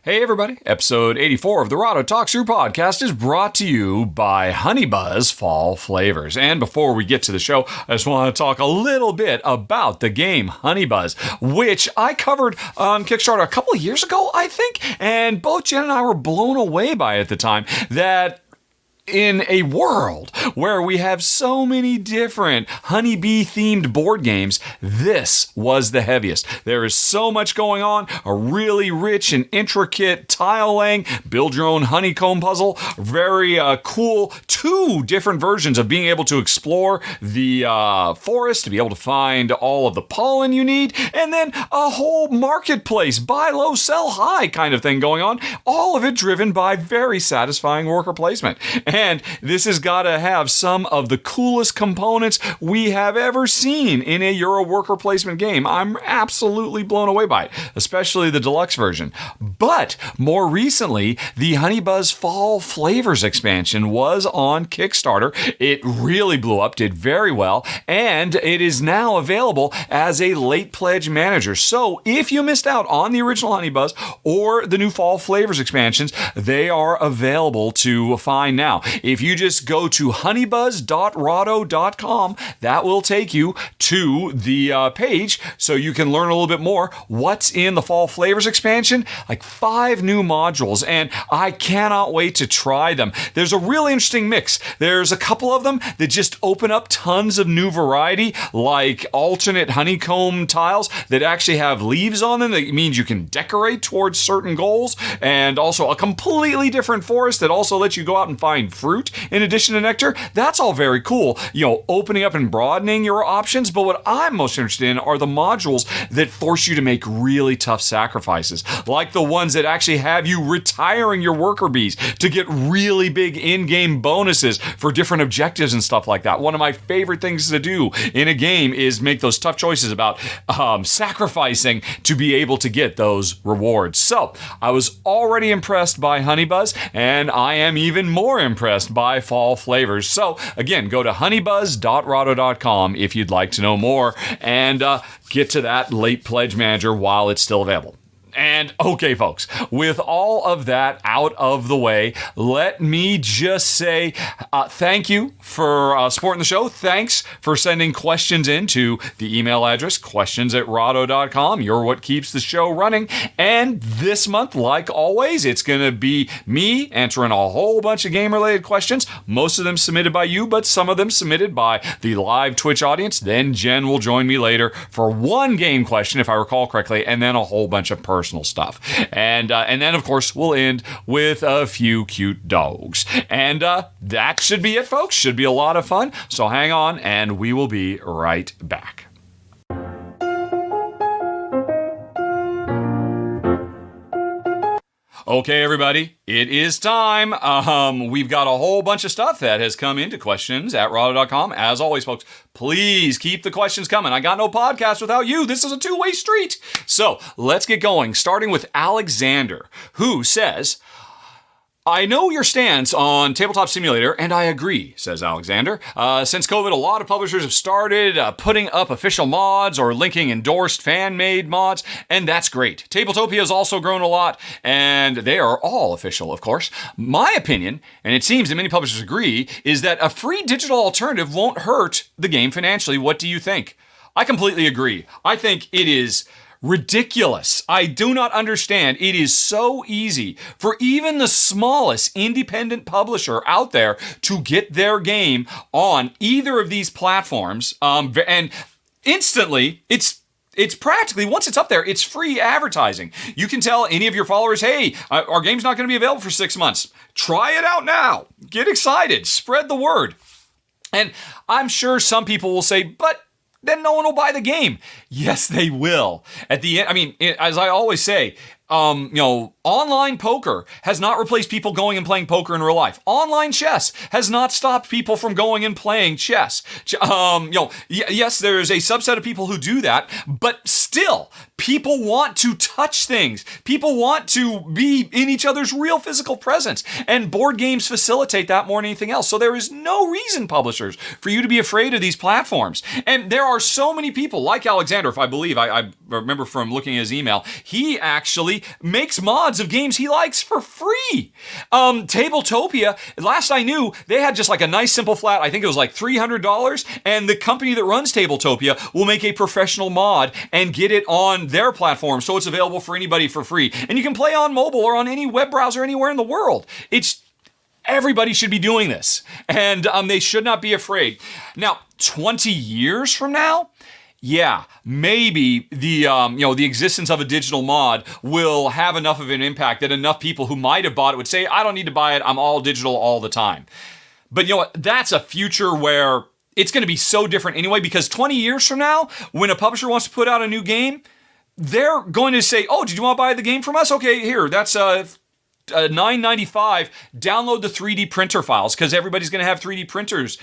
Hey everybody, episode 84 of the Rahdo Talks Through podcast is brought to you by Honeybuzz Fall Flavors. And before we get to the show, I just want to talk a little bit about the game Honeybuzz, which I covered on Kickstarter a couple of years ago, I think, and both Jen and I were blown away by it at the time that in a world where we have so many different honeybee-themed board games, this was the heaviest. There is so much going on, a really rich and intricate tile laying, build your own honeycomb puzzle, very cool, two different versions of being able to explore the forest, to be able to find all of the pollen you need, and then a whole marketplace, buy low, sell high kind of thing going on, all of it driven by very satisfying worker placement. And this has got to have some of the coolest components we have ever seen in a Euro worker placement game. I'm absolutely blown away by it, especially the deluxe version. But more recently, the Honeybuzz Fall Flavors expansion was on Kickstarter. It really blew up, did very well, and it is now available as a late pledge manager. So if you missed out on the original Honeybuzz or the new Fall Flavors expansions, they are available to find now. If you just go to honeybuzz.rahdo.com, that will take you to the page so you can learn a little bit more what's in the Fall Flavors expansion. Like 5 new modules, and I cannot wait to try them. There's a really interesting mix. There's a couple of them that just open up tons of new variety, like alternate honeycomb tiles that actually have leaves on them. That means you can decorate towards certain goals, and also a completely different forest that also lets you go out and find fruit in addition to nectar. That's all very cool, opening up and broadening your options. But what I'm most interested in are the modules that force you to make really tough sacrifices, like the ones that actually have you retiring your worker bees to get really big in-game bonuses for different objectives and stuff like that. One of my favorite things to do in a game is make those tough choices about sacrificing to be able to get those rewards. So I was already impressed by Honeybuzz, and I am even more impressed by Fall Flavors. So again, go to honeybuzz.rahdo.com if you'd like to know more, and get to that late pledge manager while it's still available. And okay, folks, with all of that out of the way, let me just say thank you for supporting the show. Thanks for sending questions in to the email address, questions@rahdo.com. You're what keeps the show running. And this month, like always, it's going to be me answering a whole bunch of game-related questions, most of them submitted by you, but some of them submitted by the live Twitch audience. Then Jen will join me later for one game question, if I recall correctly, and then a whole bunch of personal stuff. And then, of course, we'll end with a few cute dogs. And that should be it, folks. Should be a lot of fun. So hang on, and we will be right back. Okay, everybody, it is time. We've got a whole bunch of stuff that has come into questions@rahdo.com. As always, folks, please keep the questions coming. I got no podcast without you. This is a two-way street. So let's get going, starting with Alexander, who says, I know your stance on Tabletop Simulator, and I agree, says Alexander. Since COVID, a lot of publishers have started putting up official mods or linking endorsed fan-made mods, and that's great. Tabletopia has also grown a lot, and they are all official, of course. My opinion, and it seems that many publishers agree, is that a free digital alternative won't hurt the game financially. What do you think? I completely agree. I think it is ridiculous. I do not understand. It is so easy for even the smallest independent publisher out there to get their game on either of these platforms, and instantly it's practically, once it's up there, it's free advertising. You can tell any of your followers, hey, our game's not going to be available for 6 months. Try it out now. Get excited. Spread the word. And I'm sure some people will say, but then no one will buy the game. Yes, they will. At the end, as I always say, online poker has not replaced people going and playing poker in real life. Online chess has not stopped people from going and playing chess. Yes, there's a subset of people who do that, but still, people want to touch things. People want to be in each other's real physical presence, and board games facilitate that more than anything else. So there is no reason, publishers, for you to be afraid of these platforms. And there are so many people, like Alexander, if I believe, I remember from looking at his email, he actually everybody makes mods of games he likes for free. Tabletopia, last I knew, they had just like a nice simple flat, I think it was like $300, and the company that runs Tabletopia will make a professional mod and get it on their platform, so it's available for anybody for free. And you can play on mobile or on any web browser anywhere in the world. Everybody should be doing this, and they should not be afraid. Now, 20 years from now, yeah, maybe the existence of a digital mod will have enough of an impact that enough people who might have bought it would say, I don't need to buy it, I'm all digital all the time. But you know what? That's a future where it's going to be so different anyway, because 20 years from now, when a publisher wants to put out a new game, they're going to say, oh, did you want to buy the game from us? Okay, here, that's $9.95, download the 3D printer files, because everybody's going to have 3D printers.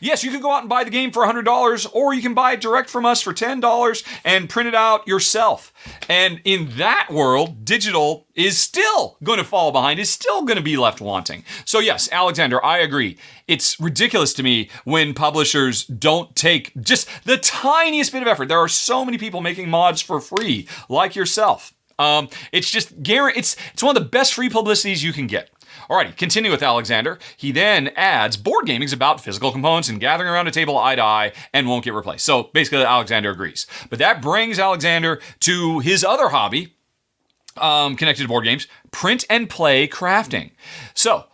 Yes, you can go out and buy the game for $100, or you can buy it direct from us for $10 and print it out yourself. And in that world, digital is still going to fall behind, is still going to be left wanting. So yes, Alexander, I agree. It's ridiculous to me when publishers don't take just the tiniest bit of effort. There are so many people making mods for free, like yourself. It's just it's one of the best free publicities you can get. Alrighty, continue with Alexander. He then adds, board gaming is about physical components and gathering around a table eye to eye and won't get replaced. So basically, Alexander agrees. But that brings Alexander to his other hobby, connected to board games, print and play crafting. So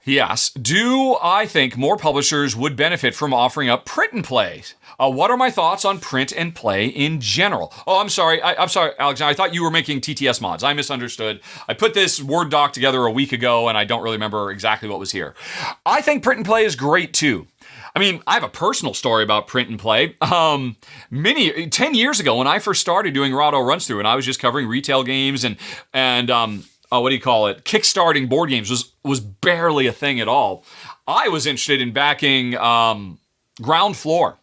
he asks, do I think more publishers would benefit from offering up print and play? What are my thoughts on print and play in general? Oh, I'm sorry, Alexander. I thought you were making TTS mods. I misunderstood. I put this Word doc together a week ago, and I don't really remember exactly what was here. I think print and play is great, too. I mean, I have a personal story about print and play. 10 years ago, when I first started doing Rahdo Runs Through, and I was just covering retail games and kickstarting board games was barely a thing at all. I was interested in backing Ground Floor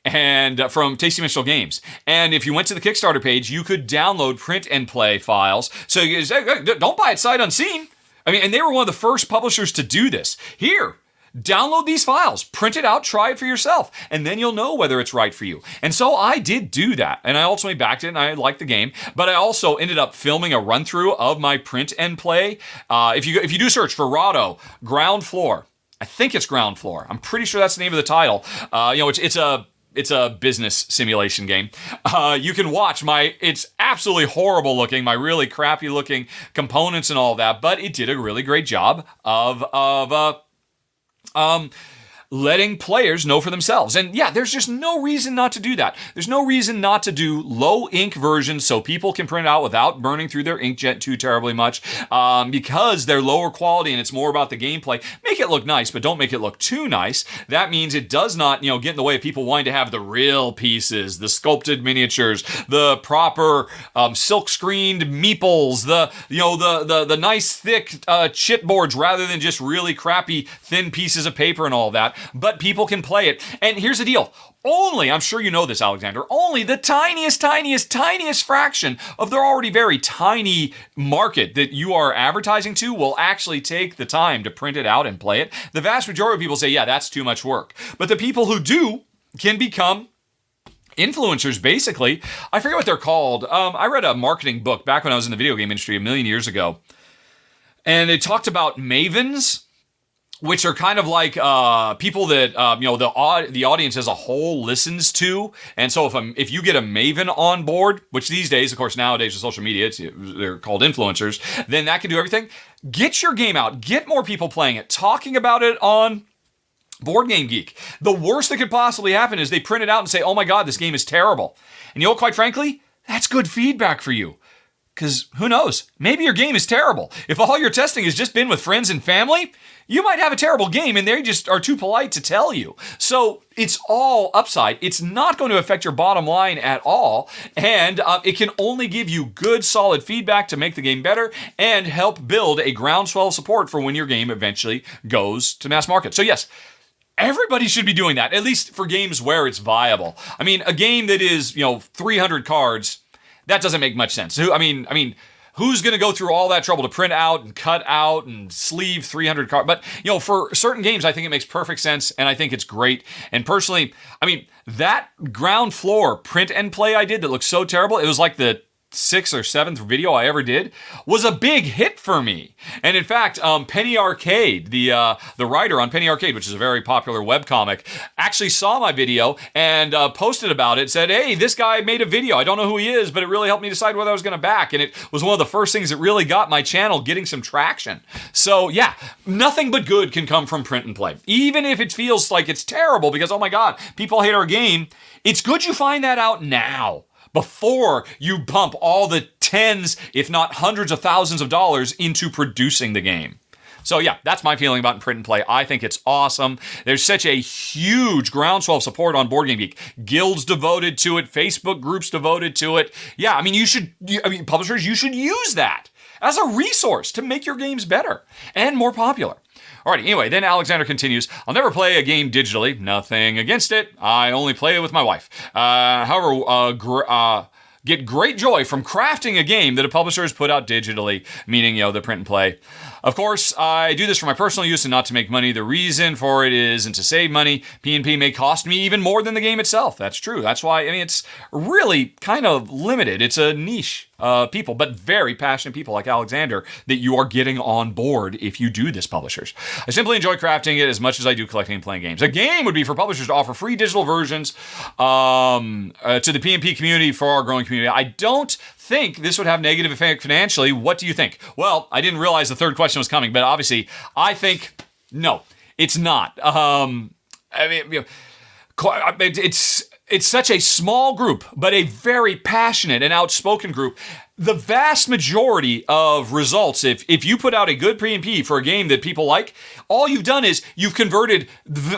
and from Tasty Mitchell Games. And if you went to the Kickstarter page, you could download print and play files. So you say, don't buy it sight unseen. I mean, and they were one of the first publishers to do this. Here, download these files, print it out, try it for yourself, and then you'll know whether it's right for you. And so I did do that, and I ultimately backed it, and I liked the game. But I also ended up filming a run-through of my print and play. If you do search for Rahdo Ground Floor, I think it's Ground Floor. I'm pretty sure that's the name of the title. It's a business simulation game. You can watch it's absolutely horrible looking, my really crappy looking components and all that, but it did a really great job of letting players know for themselves. And yeah, there's just no reason not to do that. There's no reason not to do low ink versions so people can print it out without burning through their inkjet too terribly much, because they're lower quality and it's more about the gameplay. Make it look nice, but don't make it look too nice. That means it does not, get in the way of people wanting to have the real pieces, the sculpted miniatures, the proper silk screened meeples, the nice thick chipboards rather than just really crappy thin pieces of paper and all that. But people can play it. And here's the deal. Only, I'm sure you know this, Alexander, only the tiniest fraction of their already very tiny market that you are advertising to will actually take the time to print it out and play it. The vast majority of people say, yeah, that's too much work. But the people who do can become influencers, basically. I forget what they're called. I read a marketing book back when I was in the video game industry a million years ago. And it talked about mavens, which are kind of like people that the audience as a whole listens to. And so if you get a maven on board, which these days, of course, nowadays with social media, they're called influencers, then that can do everything. Get your game out. Get more people playing it, talking about it on Board Game Geek. The worst that could possibly happen is they print it out and say, oh my God, this game is terrible. And quite frankly, that's good feedback for you. Because who knows? Maybe your game is terrible. If all your testing has just been with friends and family, you might have a terrible game and they just are too polite to tell you. So it's all upside. It's not going to affect your bottom line at all. And it can only give you good, solid feedback to make the game better and help build a groundswell of support for when your game eventually goes to mass market. So yes, everybody should be doing that, at least for games where it's viable. I mean, a game that is, 300 cards, that doesn't make much sense. I mean, who's going to go through all that trouble to print out and cut out and sleeve 300 cards? But, for certain games, I think it makes perfect sense, and I think it's great. And personally, that Ground Floor print and play I did that looked so terrible, it was like the sixth or seventh video I ever did, was a big hit for me. And in fact, Penny Arcade, the writer on Penny Arcade, which is a very popular webcomic, actually saw my video and posted about it, said, hey, this guy made a video. I don't know who he is, but it really helped me decide whether I was going to back. And it was one of the first things that really got my channel getting some traction. So yeah, nothing but good can come from print and play. Even if it feels like it's terrible because, oh my God, people hate our game, it's good you find that out now, before you pump all the tens, if not hundreds of thousands of dollars into producing the game. So yeah, that's my feeling about print and play. I think it's awesome. There's such a huge groundswell of support on Board Game Geek. Guilds devoted to it, Facebook groups devoted to it. Yeah, I mean, publishers, you should use that as a resource to make your games better and more popular. Alrighty, anyway, then Alexander continues, I'll never play a game digitally. Nothing against it. I only play it with my wife. However, get great joy from crafting a game that a publisher has put out digitally, meaning, the print and play. Of course, I do this for my personal use and not to make money. The reason for it isn't to save money. P&P may cost me even more than the game itself. That's true. That's why, it's really kind of limited. It's a niche people, but very passionate people like Alexander that you are getting on board if you do this, publishers. I simply enjoy crafting it as much as I do collecting and playing games. A game would be for publishers to offer free digital versions to the P&P community for our growing community. I don't think this would have negative effect financially. What do you think? Well, I didn't realize the third question was coming, but obviously I think no, it's not. It's such a small group, but a very passionate and outspoken group. The vast majority of results, if you put out a good P&P for a game that people like, all you've done is you've converted,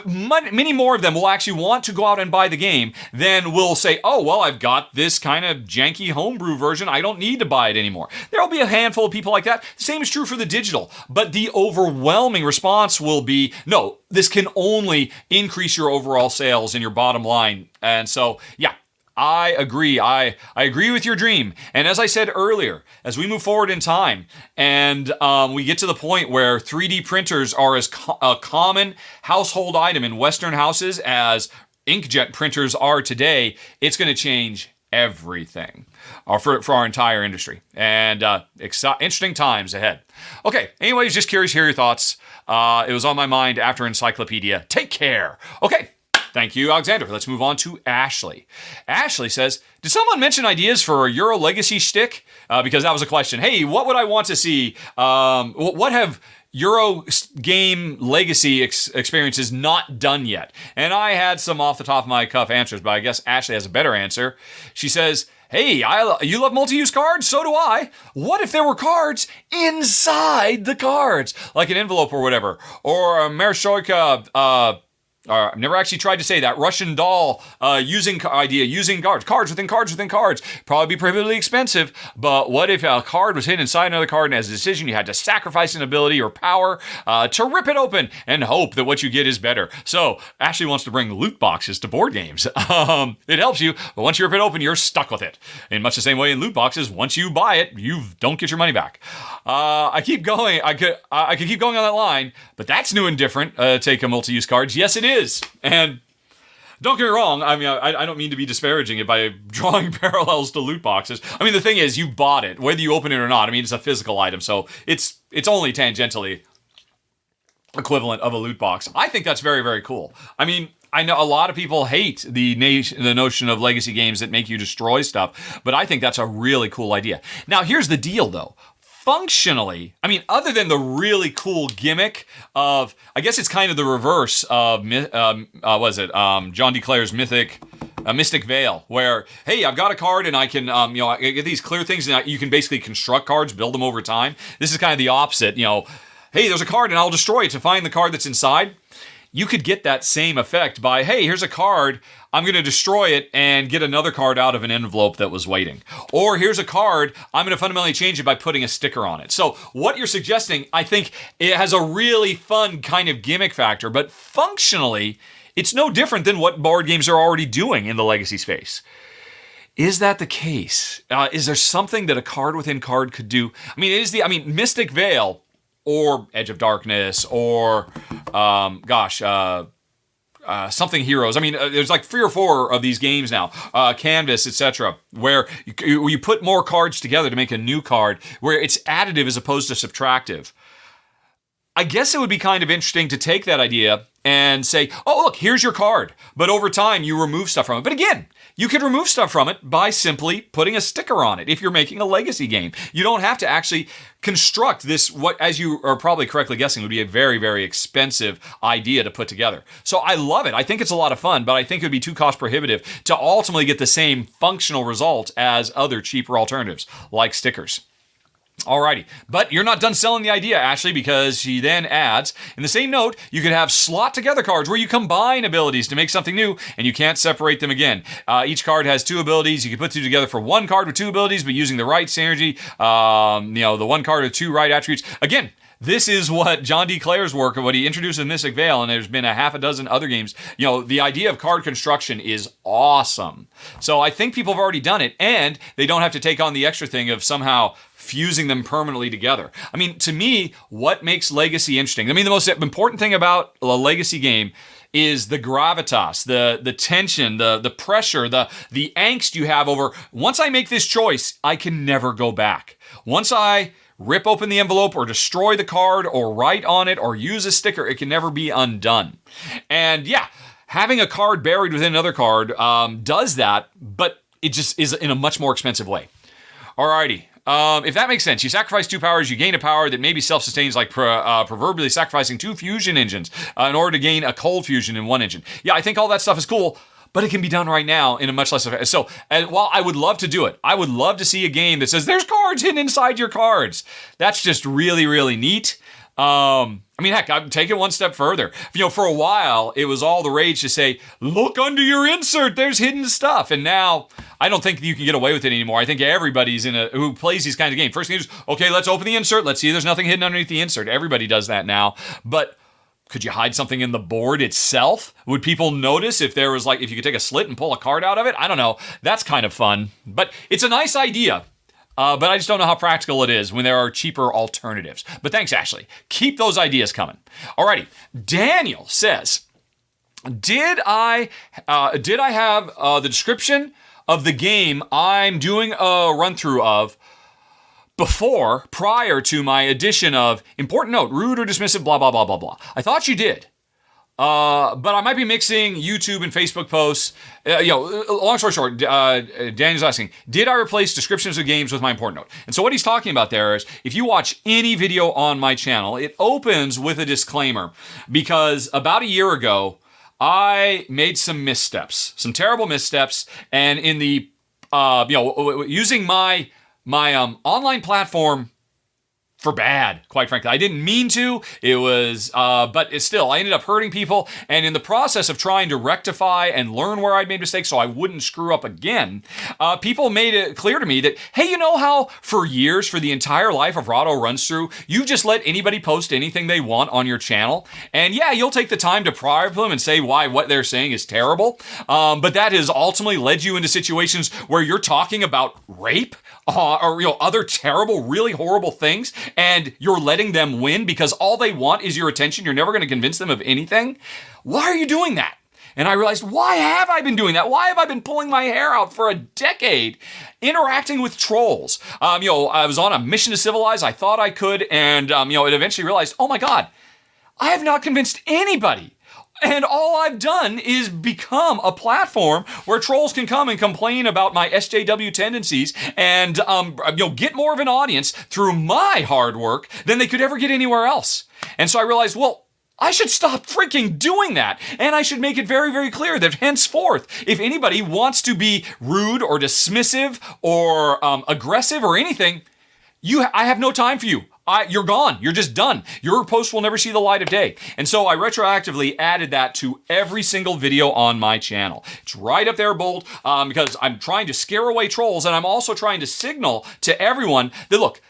many more of them will actually want to go out and buy the game than will say, oh, well, I've got this kind of janky homebrew version. I don't need to buy it anymore. There'll be a handful of people like that. Same is true for the digital, but the overwhelming response will be, no, this can only increase your overall sales and your bottom line. And so, yeah, I agree. I agree with your dream. And as I said earlier, as we move forward in time and we get to the point where 3D printers are as a common household item in Western houses as inkjet printers are today, it's going to change everything for our entire industry. And interesting times ahead. Okay, anyways, just curious to hear your thoughts. It was on my mind after Encyclopedia. Take care. Okay. Thank you, Alexander. Let's move on to Ashley. Ashley says, did someone mention ideas for a Euro Legacy shtick? Because that was a question. Hey, what would I want to see? What have Euro game legacy experiences not done yet? And I had some off the top of my cuff answers, but I guess Ashley has a better answer. She says, hey, you love multi-use cards? So do I. What if there were cards inside the cards? Like an envelope or whatever. Or a Mereshoika, I've never actually tried to say that. Russian doll using cards within cards within cards. Probably be prohibitively expensive, but what if a card was hidden inside another card and as a decision you had to sacrifice an ability or power to rip it open and hope that what you get is better? So Ashley wants to bring loot boxes to board games. It helps you, but once you rip it open, you're stuck with it. In much the same way in loot boxes, once you buy it, you don't get your money back. I keep going. I could keep going on that line, but that's new and different. Take a multi-use cards. Yes, it is. And don't get me wrong, I don't mean to be disparaging it by drawing parallels to loot boxes. The thing is, you bought it, whether you open it or not. It's a physical item, so it's only tangentially equivalent of a loot box. I think that's very, very cool. I know a lot of people hate the notion of legacy games that make you destroy stuff, but I think that's a really cool idea. Now, here's the deal, though. Functionally, other than the really cool gimmick of, I guess it's kind of the reverse of, John D. Clare's Mystic Veil, where, hey, I've got a card and I can, I get these clear things and you can basically construct cards, build them over time. This is kind of the opposite, hey, there's a card and I'll destroy it to find the card that's inside. You could get that same effect by, hey, here's a card, I'm going to destroy it and get another card out of an envelope that was waiting. Or here's a card, I'm going to fundamentally change it by putting a sticker on it. So what you're suggesting, I think it has a really fun kind of gimmick factor, but functionally, it's no different than what board games are already doing in the legacy space. Is that the case? Is there something that a card within card could do? Mystic Veil, or Edge of Darkness, or, something heroes. I mean, there's like 3 or 4 of these games now, Canvas, etc., where you put more cards together to make a new card, where it's additive as opposed to subtractive. I guess it would be kind of interesting to take that idea and say, oh, look, here's your card. But over time, you remove stuff from it. But again, you could remove stuff from it by simply putting a sticker on it if you're making a legacy game. You don't have to actually construct this, what, as you are probably correctly guessing, would be a very, very expensive idea to put together. So I love it. I think it's a lot of fun, but I think it would be too cost prohibitive to ultimately get the same functional result as other cheaper alternatives, like stickers. Alrighty, but you're not done selling the idea, Ashley, because she then adds, in the same note, you could have slot together cards where you combine abilities to make something new, and you can't separate them again. Each card has 2 abilities. You can put 2 together for one card with 2 abilities, but using the right synergy, the one card with 2 right attributes. Again, this is what John D. Clare's work of what he introduced in Mystic Vale, and there's been a half a dozen other games. The idea of card construction is awesome. So I think people have already done it, and they don't have to take on the extra thing of somehow fusing them permanently together. I mean, to me, what makes Legacy interesting? I mean, the most important thing about a Legacy game is the gravitas, the tension, the pressure, the angst you have over, once I make this choice, I can never go back. Once I rip open the envelope or destroy the card or write on it or use a sticker, it can never be undone. And yeah, having a card buried within another card does that, but it just is in a much more expensive way. Alrighty. If that makes sense, you sacrifice 2 powers, you gain a power that maybe self-sustains, like proverbially sacrificing 2 fusion engines in order to gain a cold fusion in 1 engine. Yeah, I think all that stuff is cool, but it can be done right now in a much less effective. So, while I would love to do it, I would love to see a game that says there's cards hidden inside your cards. That's just really, really neat. I mean, heck, I'd take it one step further. For a while, it was all the rage to say, look under your insert, there's hidden stuff. And now, I don't think you can get away with it anymore. I think everybody's who plays these kinds of games. First thing is, okay, let's open the insert. Let's see if there's nothing hidden underneath the insert. Everybody does that now. But could you hide something in the board itself? Would people notice if there was if you could take a slit and pull a card out of it? I don't know. That's kind of fun. But it's a nice idea. But I just don't know how practical it is when there are cheaper alternatives. But thanks, Ashley. Keep those ideas coming. Alrighty. Daniel says, did I have the description of the game I'm doing a run-through of prior to my addition of, important note, rude or dismissive, blah, blah, blah, blah, blah? I thought you did. But I might be mixing YouTube and Facebook posts. Long story short, Daniel's asking, did I replace descriptions of games with my important note? And so what he's talking about there is, if you watch any video on my channel, it opens with a disclaimer, because about a year ago, I made some missteps, some terrible missteps, and in the, using my online platform for bad, quite frankly. I didn't mean to. It was, but it's still, I ended up hurting people. And in the process of trying to rectify and learn where I'd made mistakes so I wouldn't screw up again, people made it clear to me that, hey, you know how for years, for the entire life of Rahdo Runs Through, you just let anybody post anything they want on your channel? And yeah, you'll take the time to probe them and say why what they're saying is terrible. But that has ultimately led you into situations where you're talking about rape, or other terrible, really horrible things, and you're letting them win because all they want is your attention. You're never going to convince them of anything. Why are you doing that? And I realized, why have I been doing that? Why have I been pulling my hair out for a decade interacting with trolls? I was on a mission to civilize. I thought I could, and it eventually realized, oh my God, I have not convinced anybody. And all I've done is become a platform where trolls can come and complain about my SJW tendencies and get more of an audience through my hard work than they could ever get anywhere else. And so I realized, well, I should stop freaking doing that. And I should make it very, very clear that henceforth, if anybody wants to be rude or dismissive or aggressive or anything, I have no time for you. You're gone. You're just done. Your post will never see the light of day. And so I retroactively added that to every single video on my channel. It's right up there bold because I'm trying to scare away trolls, and I'm also trying to signal to everyone that, look,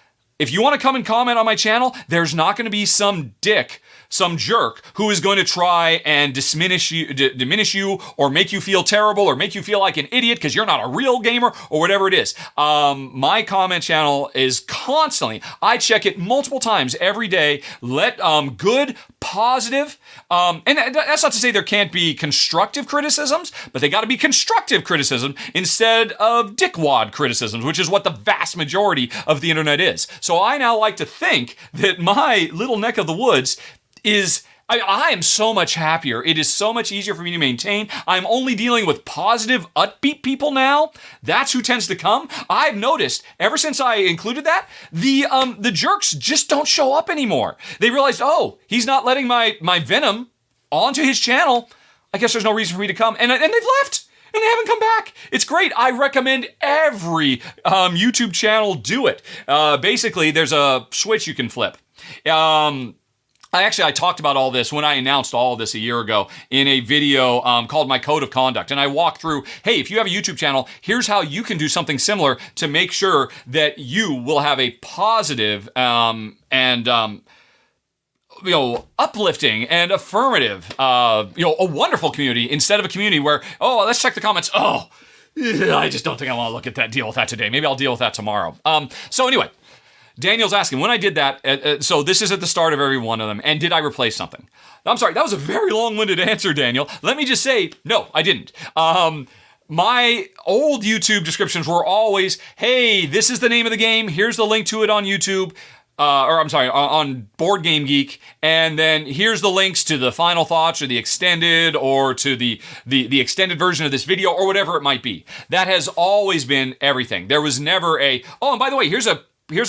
if you want to come and comment on my channel, there's not going to be some dick, some jerk who is going to try and diminish you or make you feel terrible or make you feel like an idiot because you're not a real gamer or whatever it is. My comment channel is constantly, I check it multiple times every day. Let good, positive, and that's not to say there can't be constructive criticisms, but they got to be constructive criticism instead of dickwad criticisms, which is what the vast majority of the internet is. So I now like to think that my little neck of the woods is, I am so much happier. It is so much easier for me to maintain. I'm only dealing with positive, upbeat people now. That's who tends to come. I've noticed ever since I included that, the jerks just don't show up anymore. They realized, oh, he's not letting my venom onto his channel. I guess there's no reason for me to come. And they've left. And they haven't come back. It's great. I recommend every YouTube channel do it. Basically, there's a switch you can flip. I talked about all this when I announced all of this a year ago in a video called My Code of Conduct. And I walked through, hey, if you have a YouTube channel, here's how you can do something similar to make sure that you will have a positive uplifting and affirmative, a wonderful community instead of a community where, oh, let's check the comments. Oh, I just don't think I want to deal with that today. Maybe I'll deal with that tomorrow. So anyway, Daniel's asking, when I did that, so this is at the start of every one of them, and did I replace something? I'm sorry, that was a very long-winded answer, Daniel. Let me just say, no, I didn't. My old YouTube descriptions were always, hey, this is the name of the game, here's the link to it on YouTube, on Board Game Geek, and then here's the links to the final thoughts or the extended or to the extended version of this video or whatever it might be. That has always been everything. There was never and by the way, here's a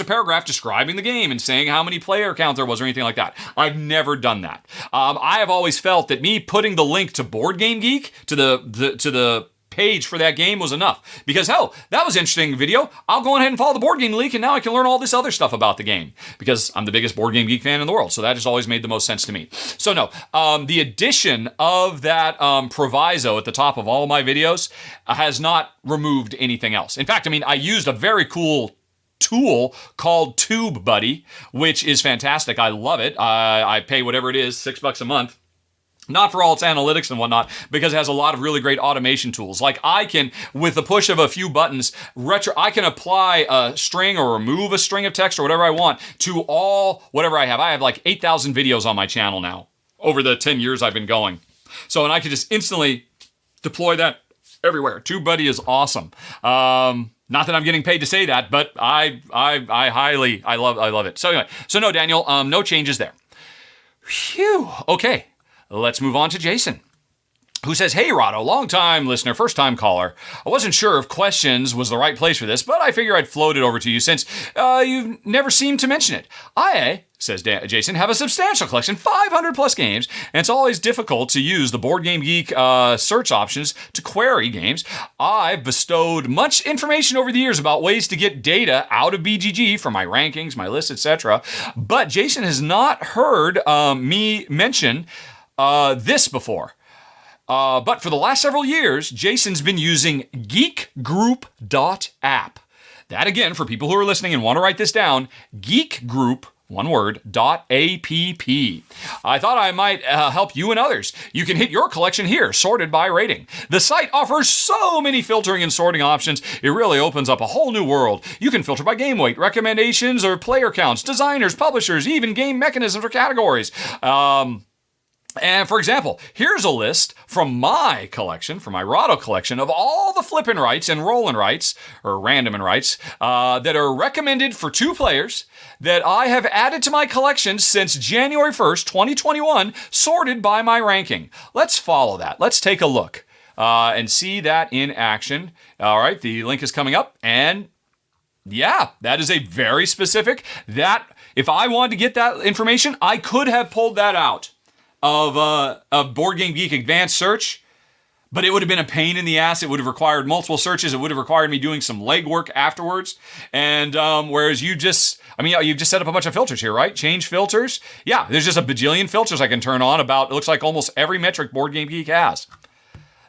paragraph describing the game and saying how many player count there was or anything like that. I've never done that. I have always felt that me putting the link to Board Game Geek to the page for that game was enough. Because, hell, that was an interesting video. I'll go ahead and follow the Board Game Leak, and now I can learn all this other stuff about the game. Because I'm the biggest Board Game Geek fan in the world, so that has always made the most sense to me. So no, the addition of that proviso at the top of all of my videos has not removed anything else. In fact, I used a very cool tool called TubeBuddy, which is fantastic. I love it. I pay whatever it is, $6 a month. Not for all its analytics and whatnot, because it has a lot of really great automation tools. Like I can, with the push of a few buttons, I can apply a string or remove a string of text or whatever I want to whatever I have. I have like 8,000 videos on my channel now over the 10 years I've been going. So, and I can just instantly deploy that everywhere. TubeBuddy is awesome. Not that I'm getting paid to say that, but I love it. So anyway, no, Daniel, no changes there. Phew. Okay. Let's move on to Jason, who says, hey, Rahdo, long-time listener, first-time caller. I wasn't sure if questions was the right place for this, but I figure I'd float it over to you since you've never seemed to mention it. I, says Jason, have a substantial collection, 500-plus games, and it's always difficult to use the Board Game Geek search options to query games. I've bestowed much information over the years about ways to get data out of BGG for my rankings, my lists, etc., but Jason has not heard me mention this before. But for the last several years, Jason's been using geekgroup.app. That again, for people who are listening and want to write this down, geekgroup, one word, .app. I thought I might help you and others. You can hit your collection here, sorted by rating. The site offers so many filtering and sorting options, it really opens up a whole new world. You can filter by game weight, recommendations, or player counts, designers, publishers, even game mechanisms or categories. And for example, here's a list from my collection, from my Rahdo collection, of all the flippin' rights and rollin' rights, or random and rights, that are recommended for 2 players that I have added to my collection since January 1st, 2021, sorted by my ranking. Let's follow that. Let's take a look and see that in action. All right, the link is coming up, and yeah, that is a very specific, that if I wanted to get that information, I could have pulled that out of Board Game Geek Advanced Search, but it would have been a pain in the ass. It would have required multiple searches. It would have required me doing some legwork afterwards. And whereas you've just set up a bunch of filters here, right? Change filters. Yeah, there's just a bajillion filters I can turn on about, it looks like almost every metric Board Game Geek has.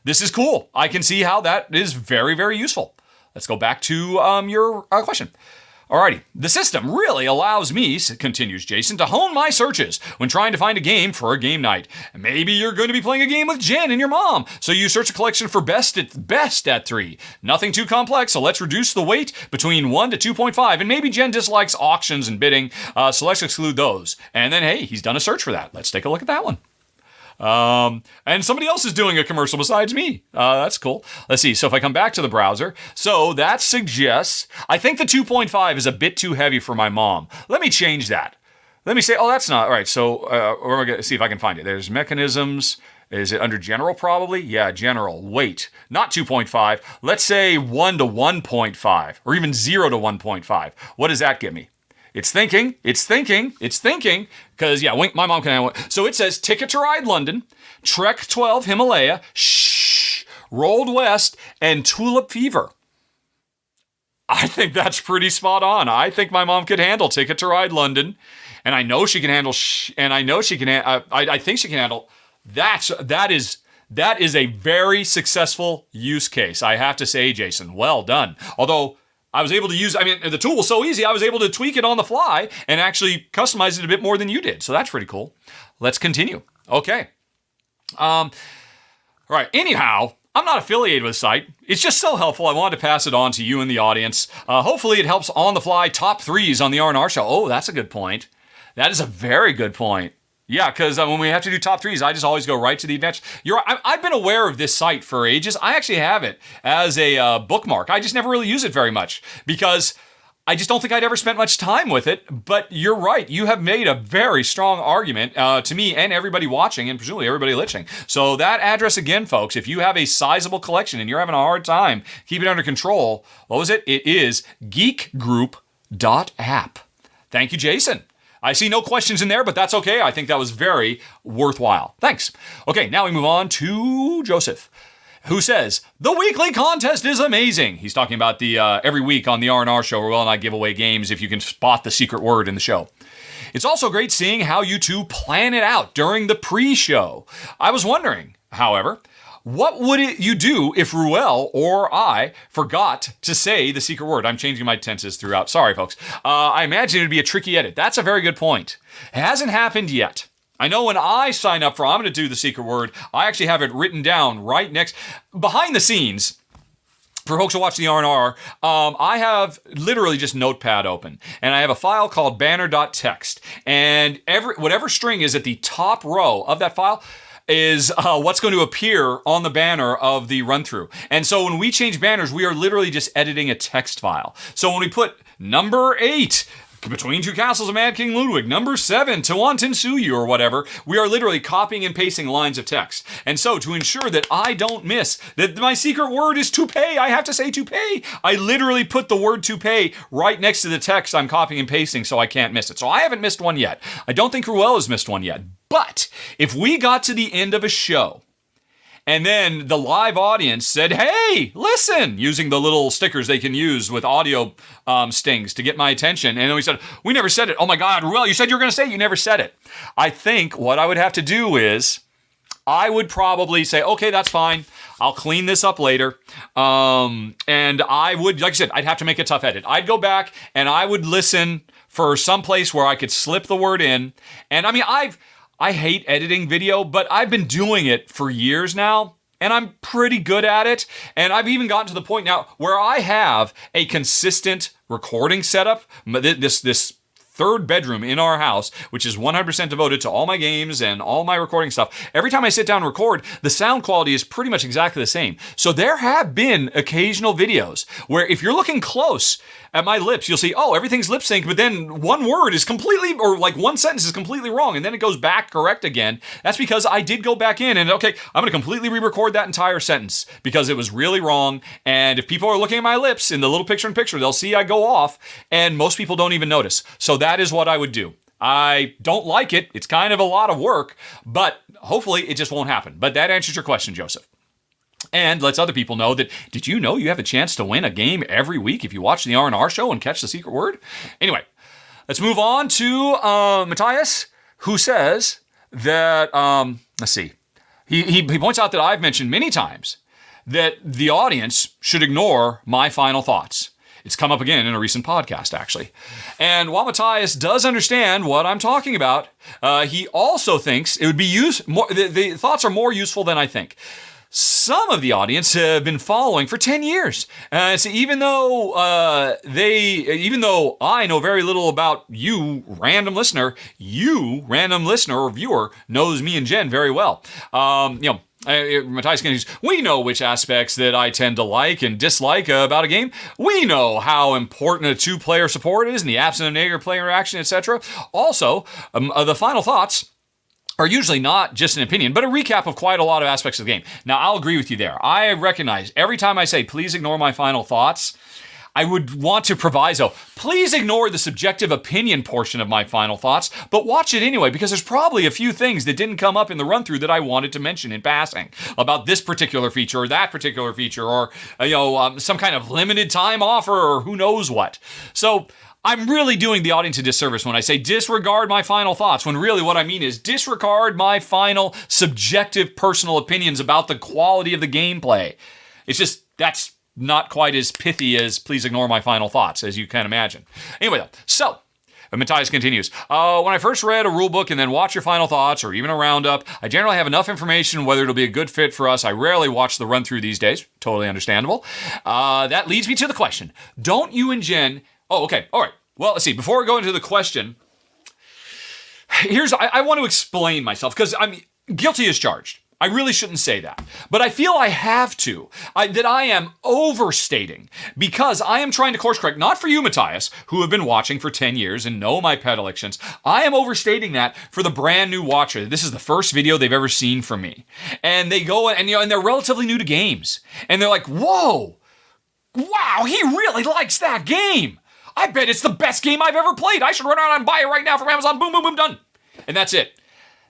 This is cool. I can see how that is very, very useful. Let's go back to your question. Alrighty, the system really allows me, continues Jason, to hone my searches when trying to find a game for a game night. Maybe you're going to be playing a game with Jen and your mom, so you search a collection for best at 3. Nothing too complex, so let's reduce the weight between 1 to 2.5, and maybe Jen dislikes auctions and bidding, so let's exclude those. And then, hey, he's done a search for that. Let's take a look at that one. And somebody else is doing a commercial besides me. That's cool. Let's see. So if I come back to the browser, so that suggests, I think the 2.5 is a bit too heavy for my mom. Let me change that. Let me say, oh, that's not, all right. So we're going to see if I can find it. There's mechanisms. Is it under general probably? Yeah, general. Weight. Not 2.5. Let's say 1 to 1.5 or even 0 to 1.5. What does that get me? It's thinking, because, yeah, my mom can handle it. So it says Ticket to Ride London, Trek 12 Himalaya, Rolled West, and Tulip Fever. I think that's pretty spot on. I think my mom could handle Ticket to Ride London, and I know she can handle, I think she can handle, that is a very successful use case, I have to say, Jason. Well done. Although, I was able to use, the tool was so easy, I was able to tweak it on the fly and actually customize it a bit more than you did. So that's pretty cool. Let's continue. Okay. All right. Anyhow, I'm not affiliated with the site. It's just so helpful. I wanted to pass it on to you and the audience. Hopefully it helps on the fly top 3s on the R&R show. Oh, that's a good point. That is a very good point. Yeah, because when we have to do top 3s, I just always go right to the advanced. I've been aware of this site for ages. I actually have it as a bookmark. I just never really use it very much because I just don't think I'd ever spent much time with it. But you're right. You have made a very strong argument to me and everybody watching and presumably everybody listening. So that address again, folks, if you have a sizable collection and you're having a hard time keeping it under control, what was it? It is geekgroup.app. Thank you, Jason. I see no questions in there, but that's okay. I think that was very worthwhile. Thanks. Okay, now we move on to Joseph, who says, the weekly contest is amazing. He's talking about the every week on the R&R show where Will and I give away games if you can spot the secret word in the show. It's also great seeing how you two plan it out during the pre-show. I was wondering, however, what would you do if Ruel or I forgot to say the secret word? I'm changing my tenses throughout. Sorry, folks. I imagine it would be a tricky edit. That's a very good point. It hasn't happened yet. I know when I sign up I'm going to do the secret word, I actually have it written down right next, behind the scenes. For folks who watch the R&R, I have literally just Notepad open, and I have a file called banner.txt, and whatever string is at the top row of that file is what's going to appear on the banner of the run-through. And so when we change banners, we are literally just editing a text file. So when we put number 8, Between Two Castles of Mad King Ludwig, number 7, Tawantin Suyu, or whatever, we are literally copying and pasting lines of text. And so to ensure that I don't miss, that my secret word is toupee, I have to say toupee, I literally put the word toupee right next to the text I'm copying and pasting so I can't miss it. So I haven't missed one yet. I don't think Ruel has missed one yet. But if we got to the end of a show, and then the live audience said, hey, listen, using the little stickers they can use with audio stings to get my attention. And then we said, we never said it. Oh my God, Ruel, you said you were going to say it. You never said it. I think what I would have to do is I would probably say, okay, that's fine. I'll clean this up later. And I would, like I said, I'd have to make a tough edit. I'd go back and I would listen for some place where I could slip the word in. And I hate editing video, but I've been doing it for years now, and I'm pretty good at it. And I've even gotten to the point now where I have a consistent recording setup. This third bedroom in our house, which is 100% devoted to all my games and all my recording stuff. Every time I sit down and record, the sound quality is pretty much exactly the same. So there have been occasional videos where if you're looking close at my lips, you'll see, oh, everything's lip synced, but then one word is completely, or like one sentence is completely wrong, and then it goes back correct again. That's because I did go back in and, okay, I'm going to completely re-record that entire sentence because it was really wrong. And if people are looking at my lips in the little picture-in-picture, they'll see I go off, and most people don't even notice. So that is what I would do. I don't like it. It's kind of a lot of work, but hopefully it just won't happen. But that answers your question, Joseph. And lets other people know that, did you know you have a chance to win a game every week if you watch the R&R show and catch the secret word? Anyway, let's move on to Matthias, who says that, let's see, he points out that I've mentioned many times that the audience should ignore my final thoughts. It's come up again in a recent podcast, actually. And while Matthias does understand what I'm talking about, he also thinks it would be the thoughts are more useful than I think. Some of the audience have been following for 10 years. So even though I know very little about you, random listener or viewer, knows me and Jen very well. Matthias continues, we know which aspects that I tend to like and dislike about a game. We know how important a two-player support is and the absence of negative player interaction, etc. Also, the final thoughts are usually not just an opinion, but a recap of quite a lot of aspects of the game. Now, I'll agree with you there. I recognize every time I say, please ignore my final thoughts, I would want to proviso, please ignore the subjective opinion portion of my final thoughts, but watch it anyway, because there's probably a few things that didn't come up in the run-through that I wanted to mention in passing about this particular feature or that particular feature or, some kind of limited time offer or who knows what. So I'm really doing the audience a disservice when I say disregard my final thoughts, when really what I mean is disregard my final subjective personal opinions about the quality of the gameplay. It's just, that's not quite as pithy as please ignore my final thoughts, as you can imagine. Anyway, so Matthias continues, when I first read a rulebook and then watch your final thoughts or even a roundup, I generally have enough information whether it'll be a good fit for us. I rarely watch the run-through these days. Totally understandable. That leads me to the question. Don't you and Jen... Oh, okay. All right. Well, let's see. Before we go into the question, I want to explain myself because I'm guilty as charged. I really shouldn't say that, but I feel I have to, that I am overstating because I am trying to course correct, not for you, Matthias, who have been watching for 10 years and know my predilections. I am overstating that for the brand new watcher. This is the first video they've ever seen from me. And they go and they're relatively new to games. And they're like, whoa, wow, he really likes that game. I bet it's the best game I've ever played. I should run out and buy it right now from Amazon. Boom, boom, boom, done. And that's it.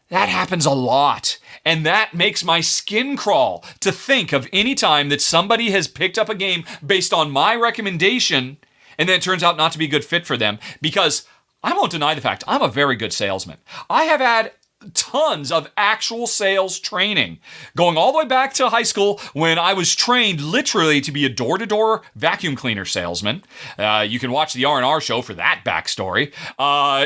That happens a lot. And that makes my skin crawl to think of any time that somebody has picked up a game based on my recommendation and then it turns out not to be a good fit for them, because I won't deny the fact I'm a very good salesman. I have had tons of actual sales training, going all the way back to high school when I was trained literally to be a door-to-door vacuum cleaner salesman. You can watch the R&R show for that backstory.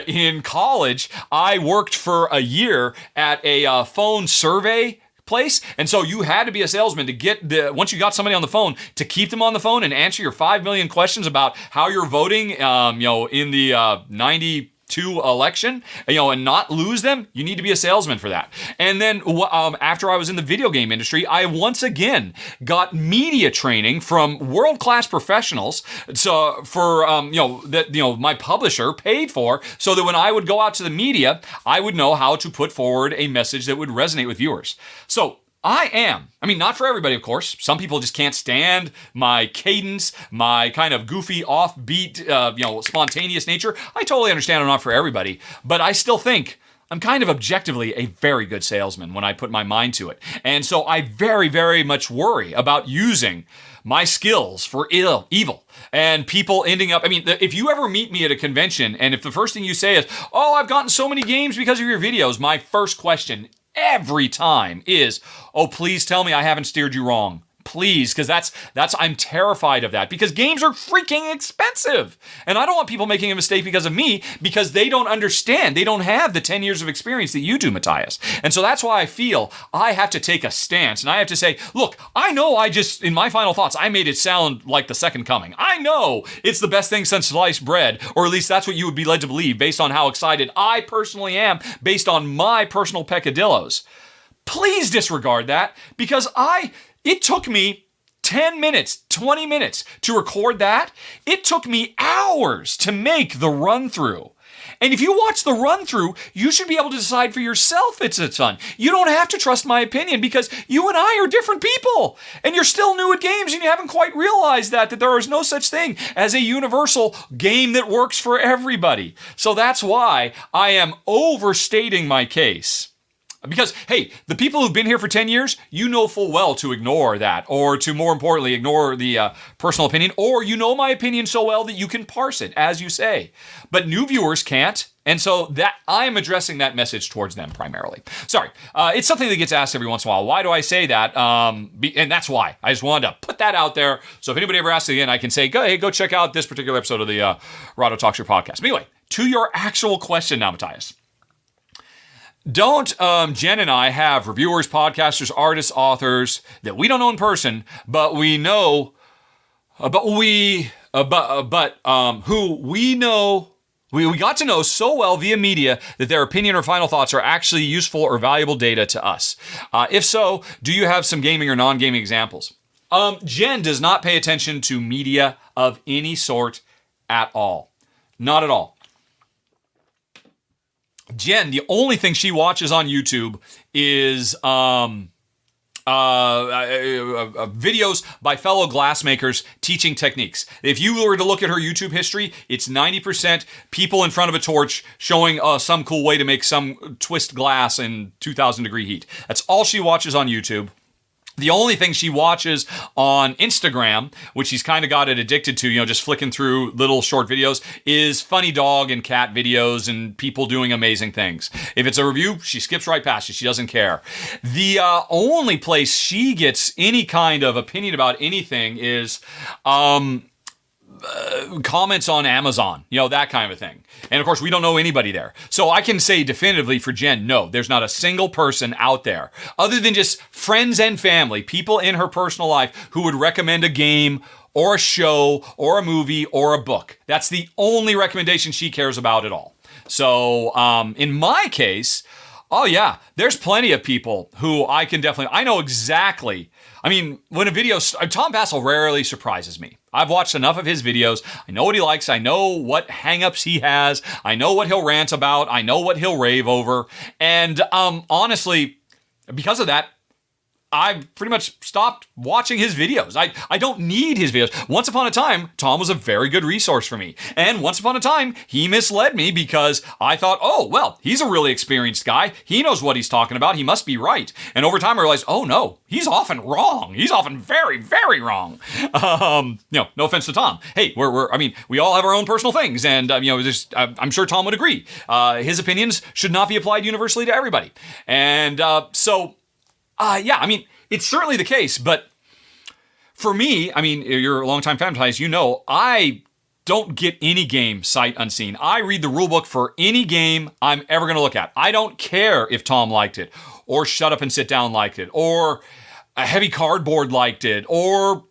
In college, I worked for a year at a phone survey place, and so you had to be a salesman to get once you got somebody on the phone, to keep them on the phone and answer your 5 million questions about how you're voting in the 92 election, and not lose them. You need to be a salesman for that. And then after I was in the video game industry, I once again got media training from world-class professionals. So for my publisher paid for, so that when I would go out to the media, I would know how to put forward a message that would resonate with viewers. So not for everybody, of course. Some people just can't stand my cadence, my kind of goofy, offbeat, spontaneous nature. I totally understand I'm not for everybody, but I still think I'm kind of objectively a very good salesman when I put my mind to it. And so I very, very much worry about using my skills for evil and people ending up, if you ever meet me at a convention and if the first thing you say is, oh, I've gotten so many games because of your videos, my first question every time is, oh, please tell me I haven't steered you wrong. Please, because I'm terrified of that, because games are freaking expensive. And I don't want people making a mistake because of me, because they don't understand. They don't have the 10 years of experience that you do, Matthias. And so that's why I feel I have to take a stance, and I have to say, look, I know in my final thoughts, I made it sound like the second coming. I know it's the best thing since sliced bread, or at least that's what you would be led to believe based on how excited I personally am, based on my personal peccadillos. Please disregard that, because it took me 10 minutes, 20 minutes to record that. It took me hours to make the run-through. And if you watch the run-through, you should be able to decide for yourself it's fun. You don't have to trust my opinion, because you and I are different people. And you're still new at games and you haven't quite realized that there is no such thing as a universal game that works for everybody. So that's why I am overstating my case. Because, hey, the people who've been here for 10 years, you know full well to ignore that, or to, more importantly, ignore the personal opinion, or you know my opinion so well that you can parse it, as you say. But new viewers can't, and so that I am addressing that message towards them primarily. Sorry, it's something that gets asked every once in a while. Why do I say that? And that's why. I just wanted to put that out there, so if anybody ever asks again, I can say, go check out this particular episode of the Rahdo Talks Through podcast. But anyway, to your actual question now, Matthias. Don't Jen and I have reviewers, podcasters, artists, authors that we don't know in person, but we know, who we know, we got to know so well via media that their opinion or final thoughts are actually useful or valuable data to us? If so, do you have some gaming or non-gaming examples? Jen does not pay attention to media of any sort at all. Not at all. Jen, the only thing she watches on YouTube is videos by fellow glassmakers teaching techniques. If you were to look at her YouTube history, it's 90% people in front of a torch showing some cool way to make some twist glass in 2,000 degree heat. That's all she watches on YouTube. The only thing she watches on Instagram, which she's kind of got it addicted to, just flicking through little short videos, is funny dog and cat videos and people doing amazing things. If it's a review, she skips right past it. She doesn't care. The only place she gets any kind of opinion about anything is comments on Amazon, that kind of a thing. And of course, we don't know anybody there. So I can say definitively for Jen, no, there's not a single person out there other than just friends and family, people in her personal life who would recommend a game or a show or a movie or a book. That's the only recommendation she cares about at all. So in my case, oh yeah, there's plenty of people who I know exactly. I mean, when a video, Tom Vassell rarely surprises me. I've watched enough of his videos. I know what he likes. I know what hangups he has. I know what he'll rant about. I know what he'll rave over. And honestly, because of that, I pretty much stopped watching his videos. I don't need his videos. Once upon a time, Tom was a very good resource for me. And once upon a time, he misled me because I thought, oh, well, he's a really experienced guy. He knows what he's talking about. He must be right. And over time, I realized, oh, no, he's often wrong. He's often very, very wrong. No offense to Tom. Hey, we all have our own personal things. And, I'm sure Tom would agree. His opinions should not be applied universally to everybody. And it's certainly the case, but for me, you're a longtime fan, Matthias, I don't get any game sight unseen. I read the rulebook for any game I'm ever going to look at. I don't care if Tom liked it, or Shut Up and Sit Down liked it, or a Heavy Cardboard liked it, or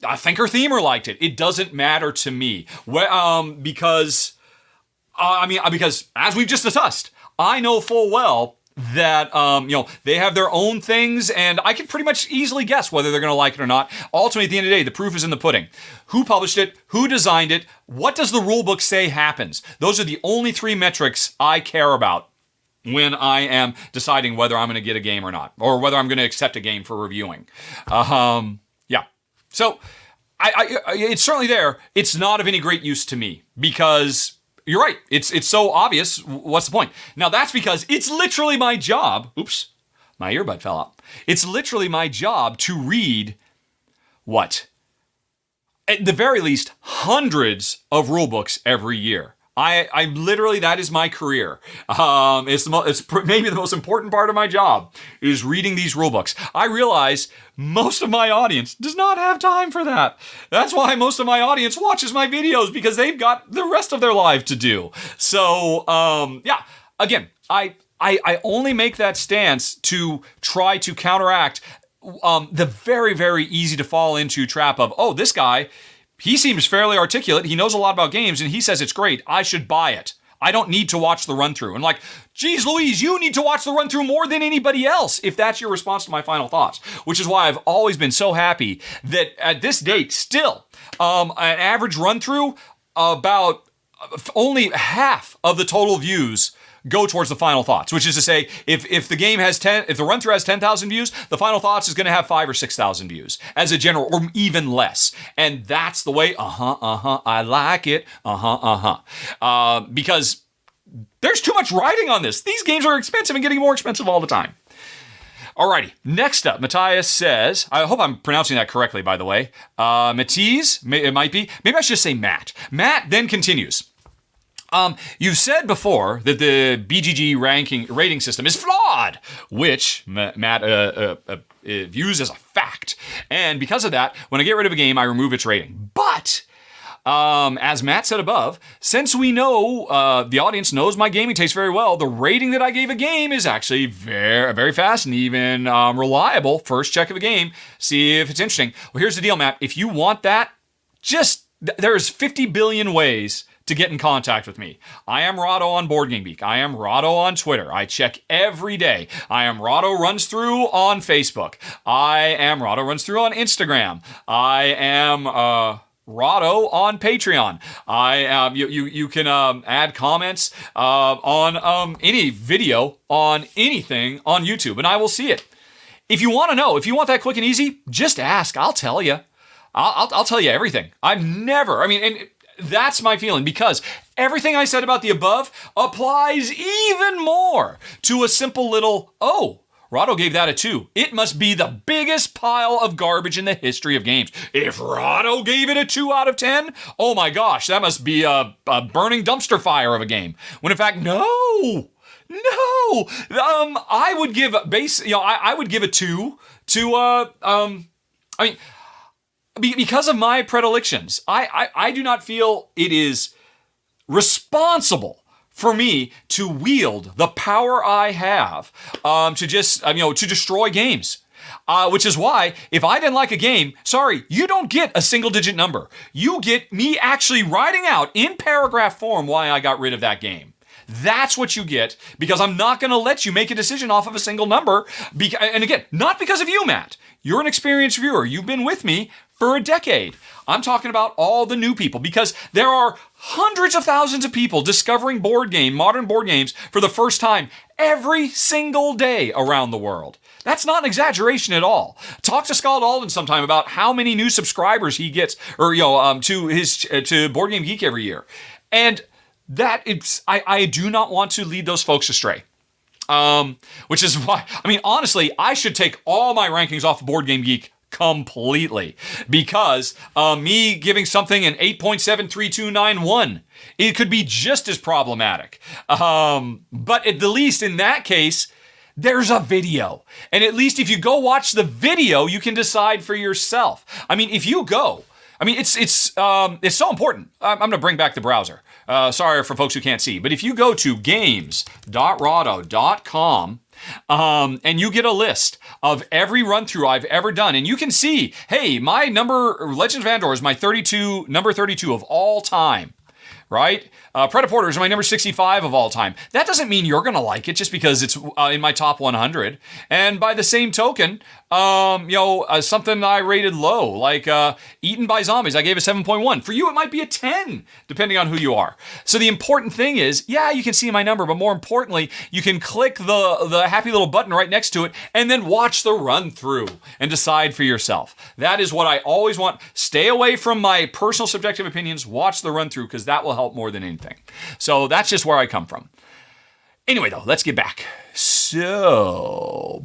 a Thinker Themer liked it. It doesn't matter to me. Because as we've just discussed, I know full well that, they have their own things, and I can pretty much easily guess whether they're going to like it or not. Ultimately, at the end of the day, the proof is in the pudding. Who published it? Who designed it? What does the rulebook say happens? Those are the only three metrics I care about when I am deciding whether I'm going to get a game or not, or whether I'm going to accept a game for reviewing. So, it's certainly there. It's not of any great use to me, because you're right. It's so obvious. What's the point? Now, that's because it's literally my job. Oops, my earbud fell out. It's literally my job to read what? At the very least, hundreds of rule books every year. I literally, that is my career. It's maybe the most important part of my job is reading these rule books. I realize most of my audience does not have time for that. That's why most of my audience watches my videos, because they've got the rest of their life to do. So, again, I only make that stance to try to counteract the very, very easy to fall into trap of, oh, this guy, he seems fairly articulate. He knows a lot about games, and he says it's great. I should buy it. I don't need to watch the run-through. And like, geez Louise, you need to watch the run-through more than anybody else if that's your response to my final thoughts. Which is why I've always been so happy that at this date, still, an average run-through, about only half of the total views go towards the final thoughts, which is to say, if the game has if the run through has 10,000 views, the final thoughts is going to have 5,000 or 6,000 views as a general, or even less. And that's the way. I like it. Because there's too much riding on this. These games are expensive and getting more expensive all the time. Alrighty, next up, Matthias says, I hope I'm pronouncing that correctly, by the way. Matisse, it might be. Maybe I should say Matt. Matt then continues. You've said before that the BGG rating system is flawed, which Matt views as a fact. And because of that, when I get rid of a game, I remove its rating. But as Matt said above, since we know the audience knows my gaming taste very well, the rating that I gave a game is actually very, very fast and even reliable. First check of a game, see if it's interesting. Well, here's the deal, Matt. If you want that, there's 50 billion ways to get in contact with me. I am Rahdo on Board Game Geek. I am Rahdo on Twitter. I check every day. I am Rahdo Runs Through on Facebook. I am Rahdo Runs Through on Instagram. I am Rahdo on Patreon. You can add comments on any video on anything on YouTube, and I will see it. If you want to know, if you want that quick and easy, just ask. I'll tell you. I'll tell you everything. That's my feeling, because everything I said about the above applies even more to a simple little, Rahdo gave that a 2. It must be the biggest pile of garbage in the history of games. If Rahdo gave it a 2 out of 10, oh my gosh, that must be a burning dumpster fire of a game. When in fact, no. I would give I would give a 2 to because of my predilections. I do not feel it is responsible for me to wield the power I have to destroy games. Which is why, if I didn't like a game, sorry, you don't get a single-digit number. You get me actually writing out in paragraph form why I got rid of that game. That's what you get, because I'm not going to let you make a decision off of a single number. And again, not because of you, Matt. You're an experienced viewer. You've been with me for a decade. I'm talking about all the new people, because there are hundreds of thousands of people discovering modern board games for the first time every single day around the world. That's not an exaggeration at all. Talk to Scott Alden sometime about how many new subscribers he gets, to Board Game Geek every year. And I do not want to lead those folks astray. Which is why, honestly, I should take all my rankings off of Board Game Geek completely, because me giving something an 8.73291, it could be just as problematic. But at the least in that case, there's a video. And at least if you go watch the video, you can decide for yourself. If you go, it's so important. I'm going to bring back the browser. Sorry for folks who can't see, but if you go to games.rahdo.com, and you get a list of every run through I've ever done, and you can see, hey, my Legends of Andor is my number 32 of all time, right? Predaporter is my number 65 of all time. That doesn't mean you're going to like it just because it's in my top 100. And by the same token, something I rated low, like Eaten by Zombies, I gave a 7.1. For you, it might be a 10, depending on who you are. So the important thing is, yeah, you can see my number, but more importantly, you can click the happy little button right next to it and then watch the run through and decide for yourself. That is what I always want. Stay away from my personal subjective opinions. Watch the run through, because that will help more than anything. So that's just where I come from. Anyway, though, let's get back. So,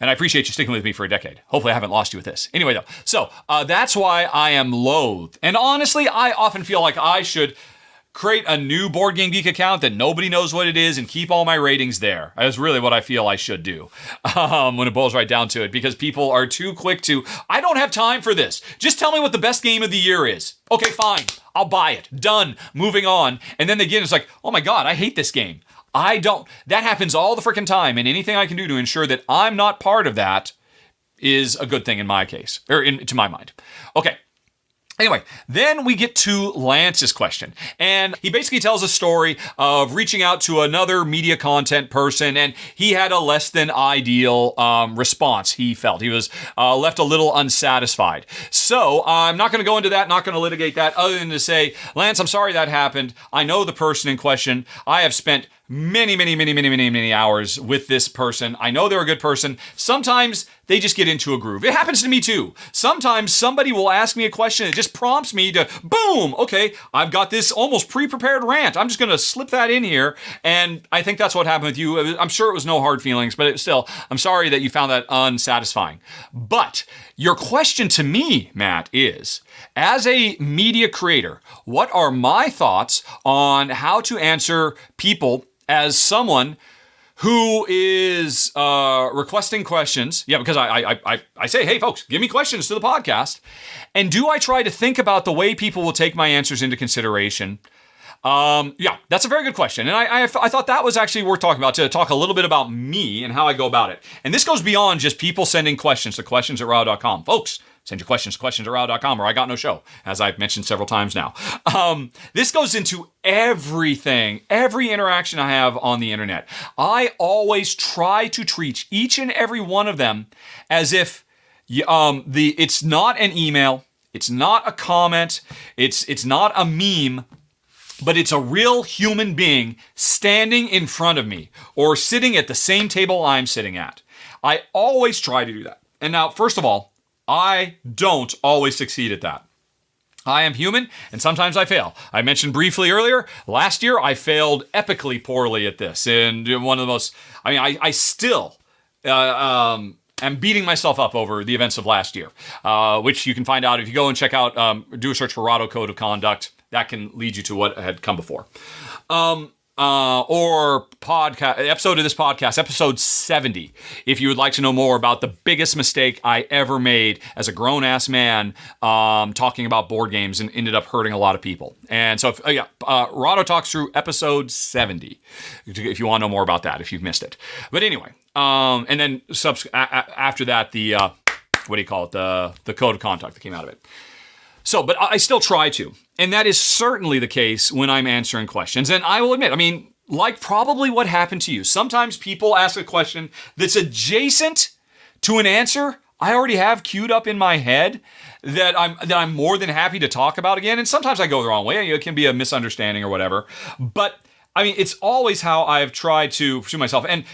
and I appreciate you sticking with me for a decade. Hopefully I haven't lost you with this. Anyway, though, so that's why I am loath. And honestly, I often feel like I should create a new Board Game Geek account that nobody knows what it is and keep all my ratings there. That's really what I feel I should do when it boils right down to it, because people are too quick to, I don't have time for this. Just tell me what the best game of the year is. Okay, fine. I'll buy it. Done. Moving on. And then again, it's like, oh my God, I hate this game. That happens all the freaking time, and anything I can do to ensure that I'm not part of that is a good thing in my case, or to my mind. Okay. Anyway, then we get to Lance's question, and he basically tells a story of reaching out to another media content person, and he had a less than ideal response. He felt he was left a little unsatisfied. So I'm not going to go into that, not going to litigate that, other than to say, Lance, I'm sorry that happened. I know the person in question. I have spent many hours with this person. I know they're a good person. Sometimes they just get into a groove. It happens to me too. Sometimes somebody will ask me a question. It just prompts me to, boom, okay, I've got this almost pre-prepared rant. I'm just going to slip that in here. And I think that's what happened with you. I'm sure it was no hard feelings, but still, I'm sorry that you found that unsatisfying. But your question to me, Matt, is, as a media creator, what are my thoughts on how to answer people as someone who is requesting questions? Yeah, because I say, hey, folks, give me questions to the podcast. And do I try to think about the way people will take my answers into consideration? Yeah, that's a very good question. And I thought that was actually worth talking about, to talk a little bit about me and how I go about it. And this goes beyond just people sending questions to questions@rahdo.com. Folks, send your questions to questions@rahdo.com, or I got no show, as I've mentioned several times now. This goes into everything, every interaction I have on the internet. I always try to treat each and every one of them as if it's not an email, it's not a comment, it's not a meme, but it's a real human being standing in front of me or sitting at the same table I'm sitting at. I always try to do that. And now, first of all, I don't always succeed at that. I am human, and sometimes I fail. I mentioned briefly earlier, last year I failed epically poorly at this. And one of the most, I still am beating myself up over the events of last year, which you can find out if you go and check out, do a search for Rahdo Code of Conduct. That can lead you to what had come before. Or podcast episode of this podcast, episode 70, if you would like to know more about the biggest mistake I ever made as a grown-ass man, talking about board games, and ended up hurting a lot of people. And so, Rahdo Talks Through, episode 70, if you want to know more about that, if you've missed it. But anyway, and then after that, the the code of conduct that came out of it. So, but I still try to. And that is certainly the case when I'm answering questions. And I will admit, like probably what happened to you. Sometimes people ask a question that's adjacent to an answer I already have queued up in my head that I'm more than happy to talk about again. And sometimes I go the wrong way. It can be a misunderstanding or whatever. But it's always how I've tried to pursue myself. And,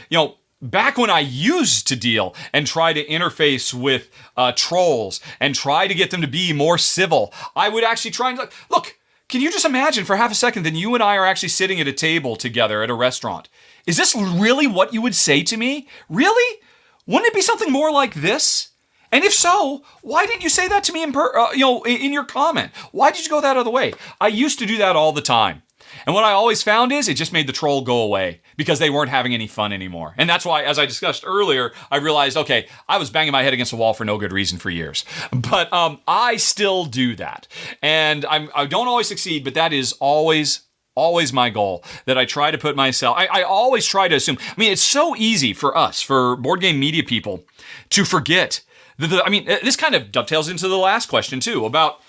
back when I used to deal and try to interface with trolls and try to get them to be more civil, I would actually try and look, can you just imagine for half a second that you and I are actually sitting at a table together at a restaurant? Is this really what you would say to me? Really? Wouldn't it be something more like this? And if so, why didn't you say that to me in your comment? Why did you go that other way? I used to do that all the time. And what I always found is it just made the troll go away because they weren't having any fun anymore. And that's why, as I discussed earlier, I realized, okay, I was banging my head against the wall for no good reason for years. But I still do that. And I don't always succeed, but that is always my goal, that I try to put myself, I always try to assume, it's so easy for us, for board game media people, to forget. This kind of dovetails into the last question too, about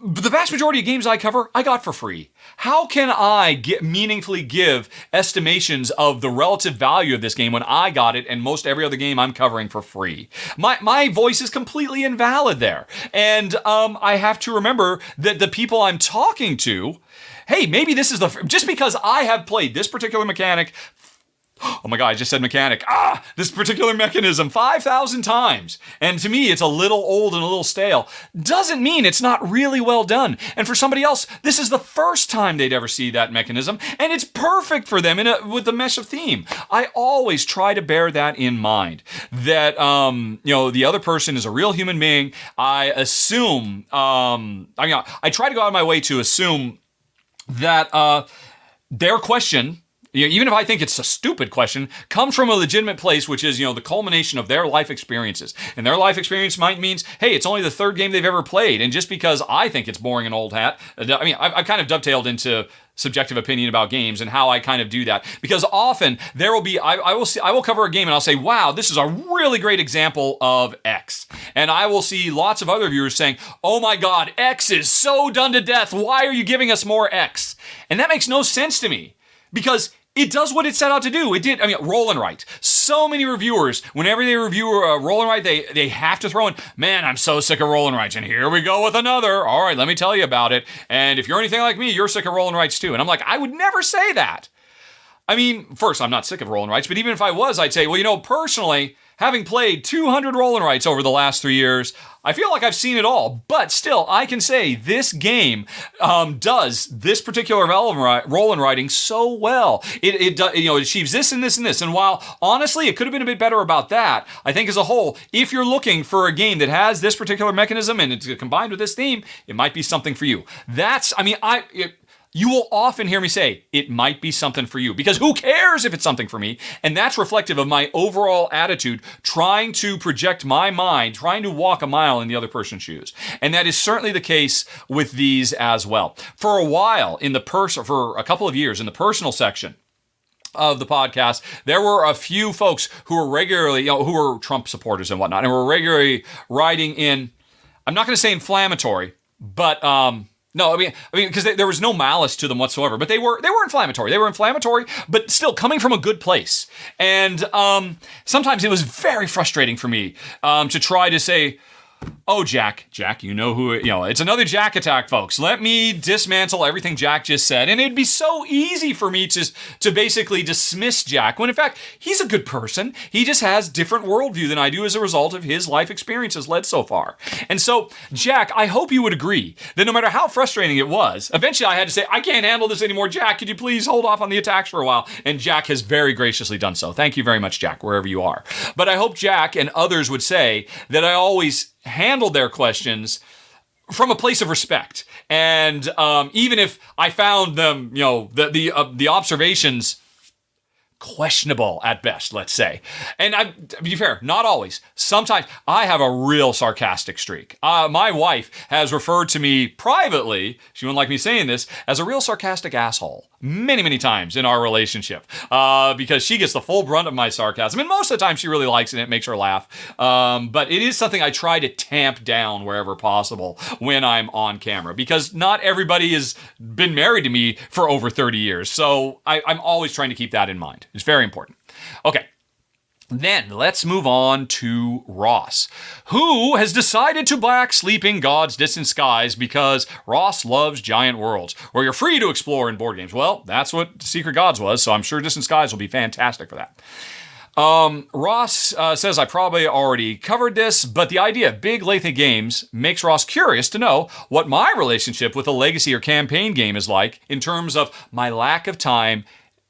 the vast majority of games I cover, I got for free. How can I meaningfully give estimations of the relative value of this game when I got it and most every other game I'm covering for free? My voice is completely invalid there. And I have to remember that the people I'm talking to, hey, maybe this is just because I have played this particular mechanic, oh my God, I just said mechanic. This particular mechanism 5,000 times. And to me, it's a little old and a little stale. Doesn't mean it's not really well done. And for somebody else, this is the first time they'd ever see that mechanism. And it's perfect for them with the mesh of theme. I always try to bear that in mind. That, the other person is a real human being. I assume, I try to go out of my way to assume that their question, even if I think it's a stupid question, comes from a legitimate place, which is, the culmination of their life experiences. And their life experience might means, hey, it's only the third game they've ever played. And just because I think it's boring and old hat, I've kind of dovetailed into subjective opinion about games and how I kind of do that. Because often there will be, I will cover a game and I'll say, wow, this is a really great example of X. And I will see lots of other viewers saying, oh my God, X is so done to death. Why are you giving us more X? And that makes no sense to me. Because it does what it set out to do. It did. Roll and write. So many reviewers, whenever they review a roll and write, they have to throw in, man, I'm so sick of roll and writes, and here we go with another. All right, let me tell you about it. And if you're anything like me, you're sick of roll and writes too. And I'm like, I would never say that. I mean, first, I'm not sick of roll and writes, but even if I was, I'd say, well, personally, having played 200 roll and writes over the last 3 years, I feel like I've seen it all. But still, I can say this game does this particular roll and writing so well. It achieves this and this and this. And while honestly, it could have been a bit better about that, I think as a whole, if you're looking for a game that has this particular mechanism and it's combined with this theme, it might be something for you. You will often hear me say, it might be something for you, because who cares if it's something for me? And that's reflective of my overall attitude, trying to project my mind, trying to walk a mile in the other person's shoes. And that is certainly the case with these as well. For a while, for a couple of years, in the personal section of the podcast, there were a few folks who were regularly, who were Trump supporters and whatnot, and were regularly writing in, I'm not going to say inflammatory, but, no, I mean, because there was no malice to them whatsoever, but they were inflammatory. They were inflammatory, but still coming from a good place. And sometimes it was very frustrating for me to try to say, oh, Jack, you know who, it's another Jack attack, folks. Let me dismantle everything Jack just said. And it'd be so easy for me to basically dismiss Jack, when in fact, he's a good person. He just has different worldview than I do as a result of his life experiences led so far. And so, Jack, I hope you would agree that no matter how frustrating it was, eventually I had to say, I can't handle this anymore. Jack, could you please hold off on the attacks for a while? And Jack has very graciously done so. Thank you very much, Jack, wherever you are. But I hope Jack and others would say that I always handled their questions from a place of respect, and even if I found them, the observations questionable at best, let's say. And to be fair, not always. Sometimes I have a real sarcastic streak. My wife has referred to me privately, she wouldn't like me saying this, as a real sarcastic asshole many, many times in our relationship, because she gets the full brunt of my sarcasm. And most of the time she really likes it and it makes her laugh. But it is something I try to tamp down wherever possible when I'm on camera, because not everybody has been married to me for over 30 years. So I'm always trying to keep that in mind. It's very important. Okay. Then let's move on to Ross, who has decided to back Sleeping God's Distant Skies because Ross loves giant worlds, where you're free to explore in board games. Well, that's what Secret Gods was, so I'm sure Distant Skies will be fantastic for that. Ross says I probably already covered this, but the idea of big, lengthy games makes Ross curious to know what my relationship with a legacy or campaign game is like in terms of my lack of time,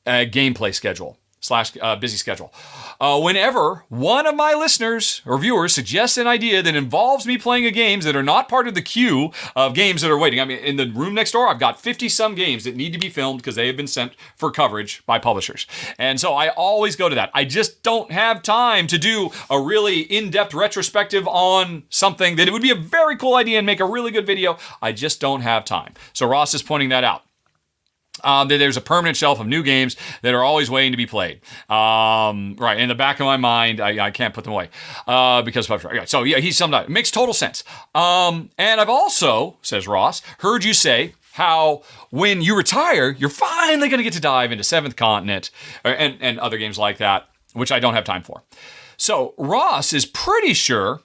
gameplay schedule / busy schedule. Whenever one of my listeners or viewers suggests an idea that involves me playing games that are not part of the queue of games that are waiting. I mean, in the room next door, I've got 50-some games that need to be filmed because they have been sent for coverage by publishers. And so I always go to that. I just don't have time to do a really in-depth retrospective on something that it would be a very cool idea and make a really good video. I just don't have time. So Ross is pointing that out. There's a permanent shelf of new games that are always waiting to be played. Right, in the back of my mind, I can't put them away because. So yeah, he summed up. It makes total sense. And I've also, says Ross, heard you say how when you retire, you're finally going to get to dive into Seventh Continent and other games like that, which I don't have time for. So Ross is pretty sure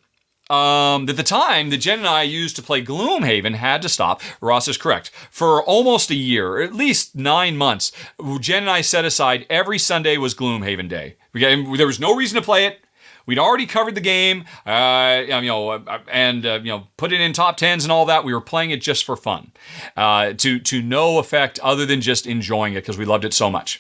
that the time that Jen and I used to play Gloomhaven had to stop. Ross is correct. For almost a year, or at least 9 months, Jen and I set aside every Sunday was Gloomhaven Day. There was no reason to play it. We'd already covered the game, put it in top 10s and all that. We were playing it just for fun, to no effect other than just enjoying it because we loved it so much.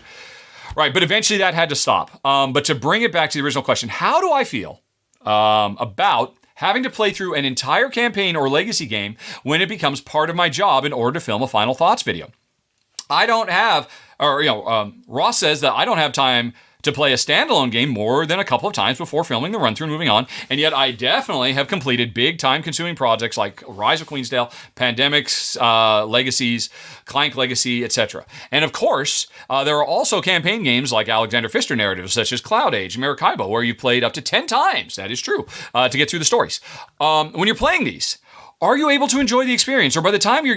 Right, but eventually that had to stop. But to bring it back to the original question, how do I feel about having to play through an entire campaign or legacy game when it becomes part of my job in order to film a final thoughts video? I don't have, Ross says that I don't have time to play a standalone game more than a couple of times before filming the run-through and moving on, and yet I definitely have completed big time-consuming projects like Rise of Queensdale, Pandemics, Legacies, Clank Legacy, etc. And of course, there are also campaign games like Alexander Pfister narratives, such as Cloud Age and Maracaibo, where you played up to 10 times, that is true, to get through the stories. When you're playing these, are you able to enjoy the experience? Or by the time your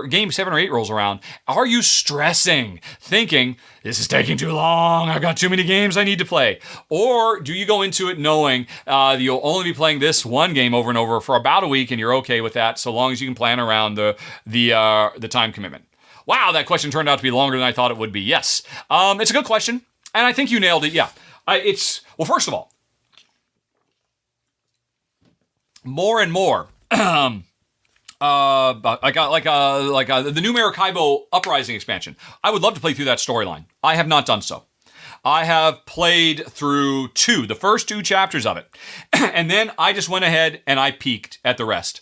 game 7 or 8 rolls around, are you stressing, thinking, this is taking too long, I've got too many games I need to play? Or do you go into it knowing you'll only be playing this one game over and over for about a week and you're okay with that, so long as you can plan around the time commitment? Wow, that question turned out to be longer than I thought it would be. Yes. It's a good question, and I think you nailed it. Yeah. Well, first of all, more and more. The new Maracaibo Uprising expansion. I would love to play through that storyline. I have not done so. I have played through the first 2 chapters of it. And then I just went ahead and I peeked at the rest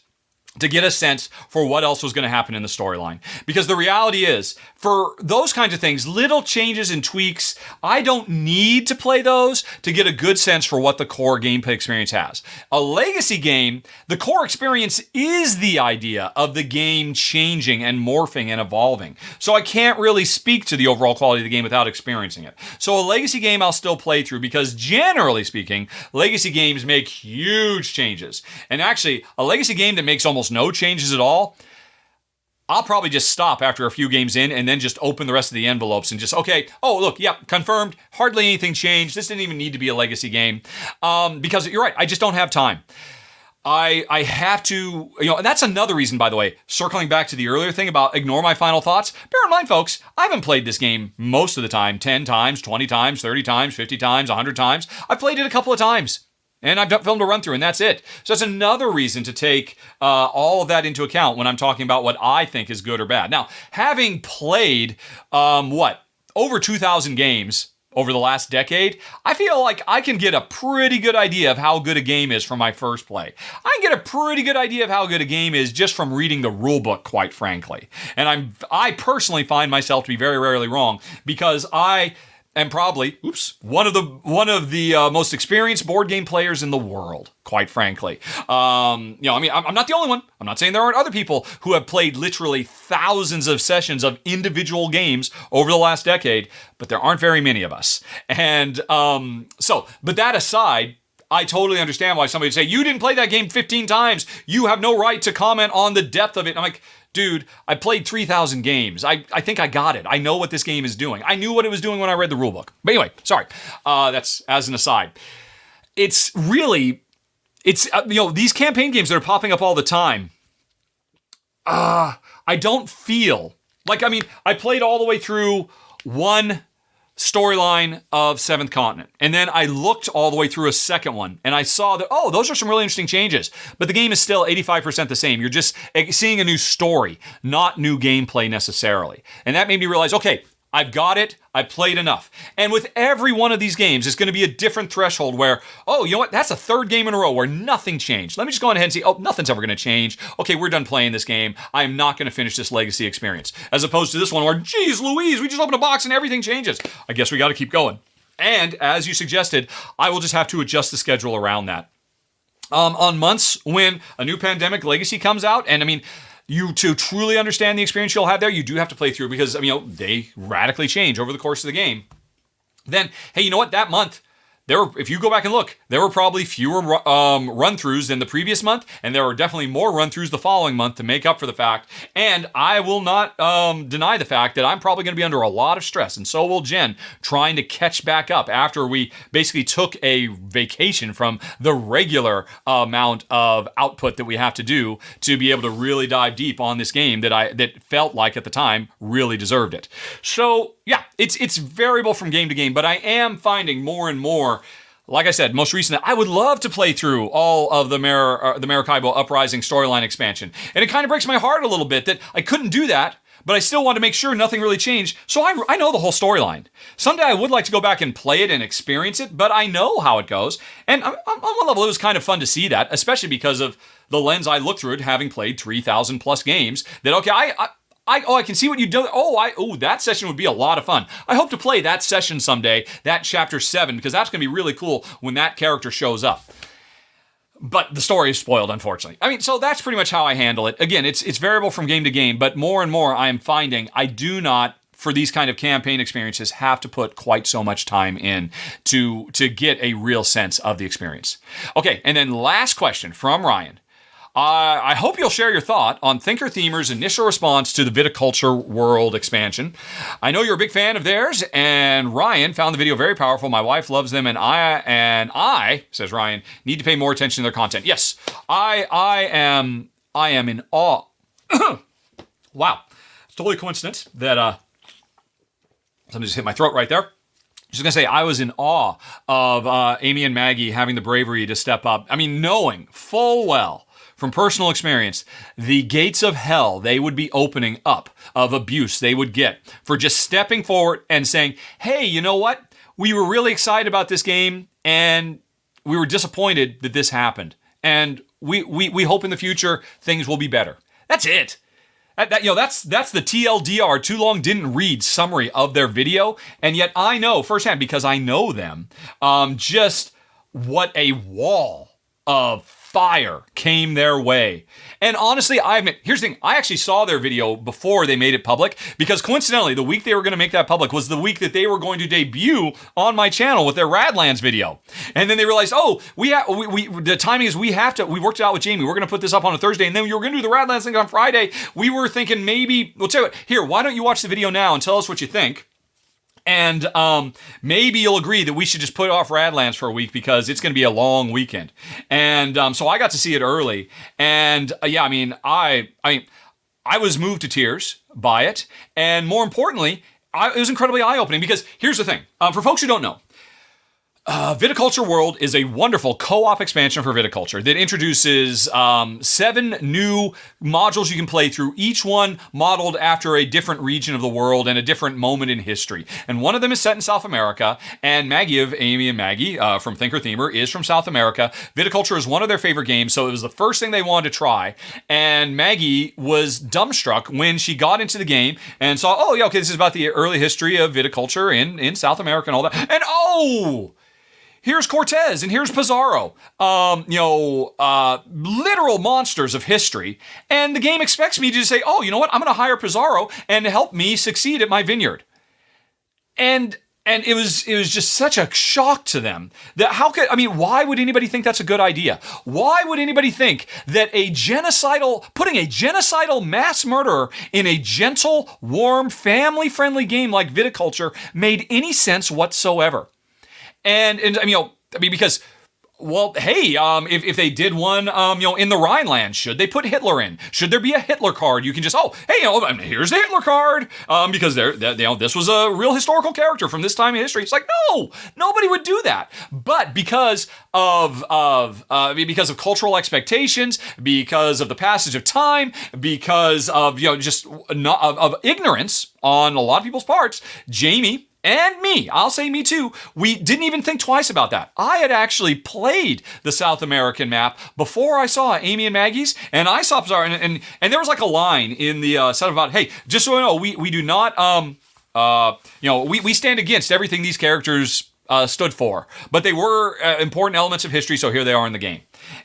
to get a sense for what else was going to happen in the storyline. Because the reality is, for those kinds of things, little changes and tweaks, I don't need to play those to get a good sense for what the core gameplay experience has. A legacy game, the core experience is the idea of the game changing and morphing and evolving. So I can't really speak to the overall quality of the game without experiencing it. So a legacy game I'll still play through because generally speaking, legacy games make huge changes. And actually, a legacy game that makes almost no changes at all, I'll probably just stop after a few games in and then just open the rest of the envelopes and just, okay, oh, look, yep, confirmed, hardly anything changed. This didn't even need to be a legacy game. Because you're right, I just don't have time. I have to, and that's another reason, by the way, circling back to the earlier thing about ignore my final thoughts. Bear in mind, folks, I haven't played this game most of the time, 10 times, 20 times, 30 times, 50 times, 100 times. I've played it a couple of times. And I've filmed a run through, and that's it. So that's another reason to take all of that into account when I'm talking about what I think is good or bad. Now, having played, over 2,000 games over the last decade, I feel like I can get a pretty good idea of how good a game is from my first play. I can get a pretty good idea of how good a game is just from reading the rule book, quite frankly. And I personally find myself to be very rarely wrong because I am probably, one of the most experienced board game players in the world, quite frankly. I'm not the only one. I'm not saying there aren't other people who have played literally thousands of sessions of individual games over the last decade, but there aren't very many of us. And but that aside, I totally understand why somebody would say, you didn't play that game 15 times. You have no right to comment on the depth of it. And I'm like, dude, I played 3,000 games. I think I got it. I know what this game is doing. I knew what it was doing when I read the rulebook. But anyway, sorry. That's as an aside. It's really, these campaign games that are popping up all the time. I don't feel like, I played all the way through one storyline of Seventh Continent. And then I looked all the way through a second one and I saw that, those are some really interesting changes. But the game is still 85% the same. You're just seeing a new story, not new gameplay necessarily. And that made me realize, okay, I've got it. I played enough. And with every one of these games, it's going to be a different threshold where, you know what? That's a third game in a row where nothing changed. Let me just go on ahead and see, nothing's ever going to change. Okay, we're done playing this game. I am not going to finish this legacy experience. As opposed to this one where, geez Louise, we just open a box and everything changes. I guess we got to keep going. And as you suggested, I will just have to adjust the schedule around that. On months when a new pandemic legacy comes out, and to truly understand the experience you'll have there, you do have to play through because, they radically change over the course of the game. Then, hey, you know what? That month, if you go back and look, there were probably fewer run-throughs than the previous month, and there were definitely more run-throughs the following month to make up for the fact. And I will not deny the fact that I'm probably going to be under a lot of stress, and so will Jen, trying to catch back up after we basically took a vacation from the regular amount of output that we have to do to be able to really dive deep on this game that felt like at the time really deserved it. So yeah, it's variable from game to game, but I am finding more and more. Like I said, most recently, I would love to play through all of the Maracaibo Uprising storyline expansion. And it kind of breaks my heart a little bit that I couldn't do that, but I still want to make sure nothing really changed. So I know the whole storyline. Someday I would like to go back and play it and experience it, but I know how it goes. And on one level, it was kind of fun to see that, especially because of the lens I looked through it, having played 3,000 plus games, that, okay, I can see what you do. That session would be a lot of fun. I hope to play that session someday, that chapter 7, because that's going to be really cool when that character shows up. But the story is spoiled, unfortunately. So that's pretty much how I handle it. Again, it's variable from game to game, but more and more I am finding I do not, for these kind of campaign experiences, have to put quite so much time in to get a real sense of the experience. Okay, and then last question from Ryan. I hope you'll share your thought on Thinker Themer's initial response to the Viticulture World expansion. I know you're a big fan of theirs, and Ryan found the video very powerful. My wife loves them, and I, says Ryan, need to pay more attention to their content. Yes, I am in awe. Wow. totally coincidence that something just hit my throat right there. Just gonna say, I was in awe of Amy and Maggie having the bravery to step up. I mean, knowing full well from personal experience, the gates of hell they would be opening up of abuse they would get for just stepping forward and saying, hey, you know what? We were really excited about this game and we were disappointed that this happened. And we hope in the future things will be better. That's it. That's the TLDR, too long didn't read summary of their video. And yet I know firsthand, because I know them, just what a wall of fire came their way. And honestly, I admit, here's the thing. I actually saw their video before they made it public, because coincidentally, the week they were going to make that public was the week that they were going to debut on my channel with their Radlands video. And then they realized, oh, the timing is we worked it out with Jamie. We're going to put this up on a Thursday, and then we were going to do the Radlands thing on Friday. We were thinking maybe, we'll tell you what, here, why don't you watch the video now and tell us what you think? And maybe you'll agree that we should just put off Radlands for a week because it's going to be a long weekend. And so I got to see it early. And yeah, I mean, I was moved to tears by it. And more importantly, it was incredibly eye-opening because here's the thing. For folks who don't know, Viticulture World is a wonderful co-op expansion for Viticulture that introduces 7 new modules you can play through, each one modeled after a different region of the world and a different moment in history. And one of them is set in South America, and Maggie of Amy and Maggie from Thinker Themer is from South America. Viticulture is one of their favorite games, so it was the first thing they wanted to try. And Maggie was dumbstruck when she got into the game and saw, oh, yeah, okay, this is about the early history of viticulture in South America and all that. And oh! Here's Cortez and here's Pizarro, literal monsters of history. And the game expects me to just say, oh, you know what? I'm going to hire Pizarro and help me succeed at my vineyard. And it was just such a shock to them that why would anybody think that's a good idea? Why would anybody think that putting a genocidal mass murderer in a gentle, warm, family-friendly game like Viticulture made any sense whatsoever? And because, well, hey, if they did one, in the Rhineland, should they put Hitler in? Should there be a Hitler card? You can just, here's the Hitler card, because this was a real historical character from this time in history. It's like, no, nobody would do that. But because of cultural expectations, because of the passage of time, because of of ignorance on a lot of people's parts, Jamie and me, I'll say me too, we didn't even think twice about that. I had actually played the South American map before I saw Amy and Maggie's, and I saw Pizarro, and there was like a line in the set about, hey, just so you know, we do not, we stand against everything these characters stood for, but they were important elements of history, so here they are in the game.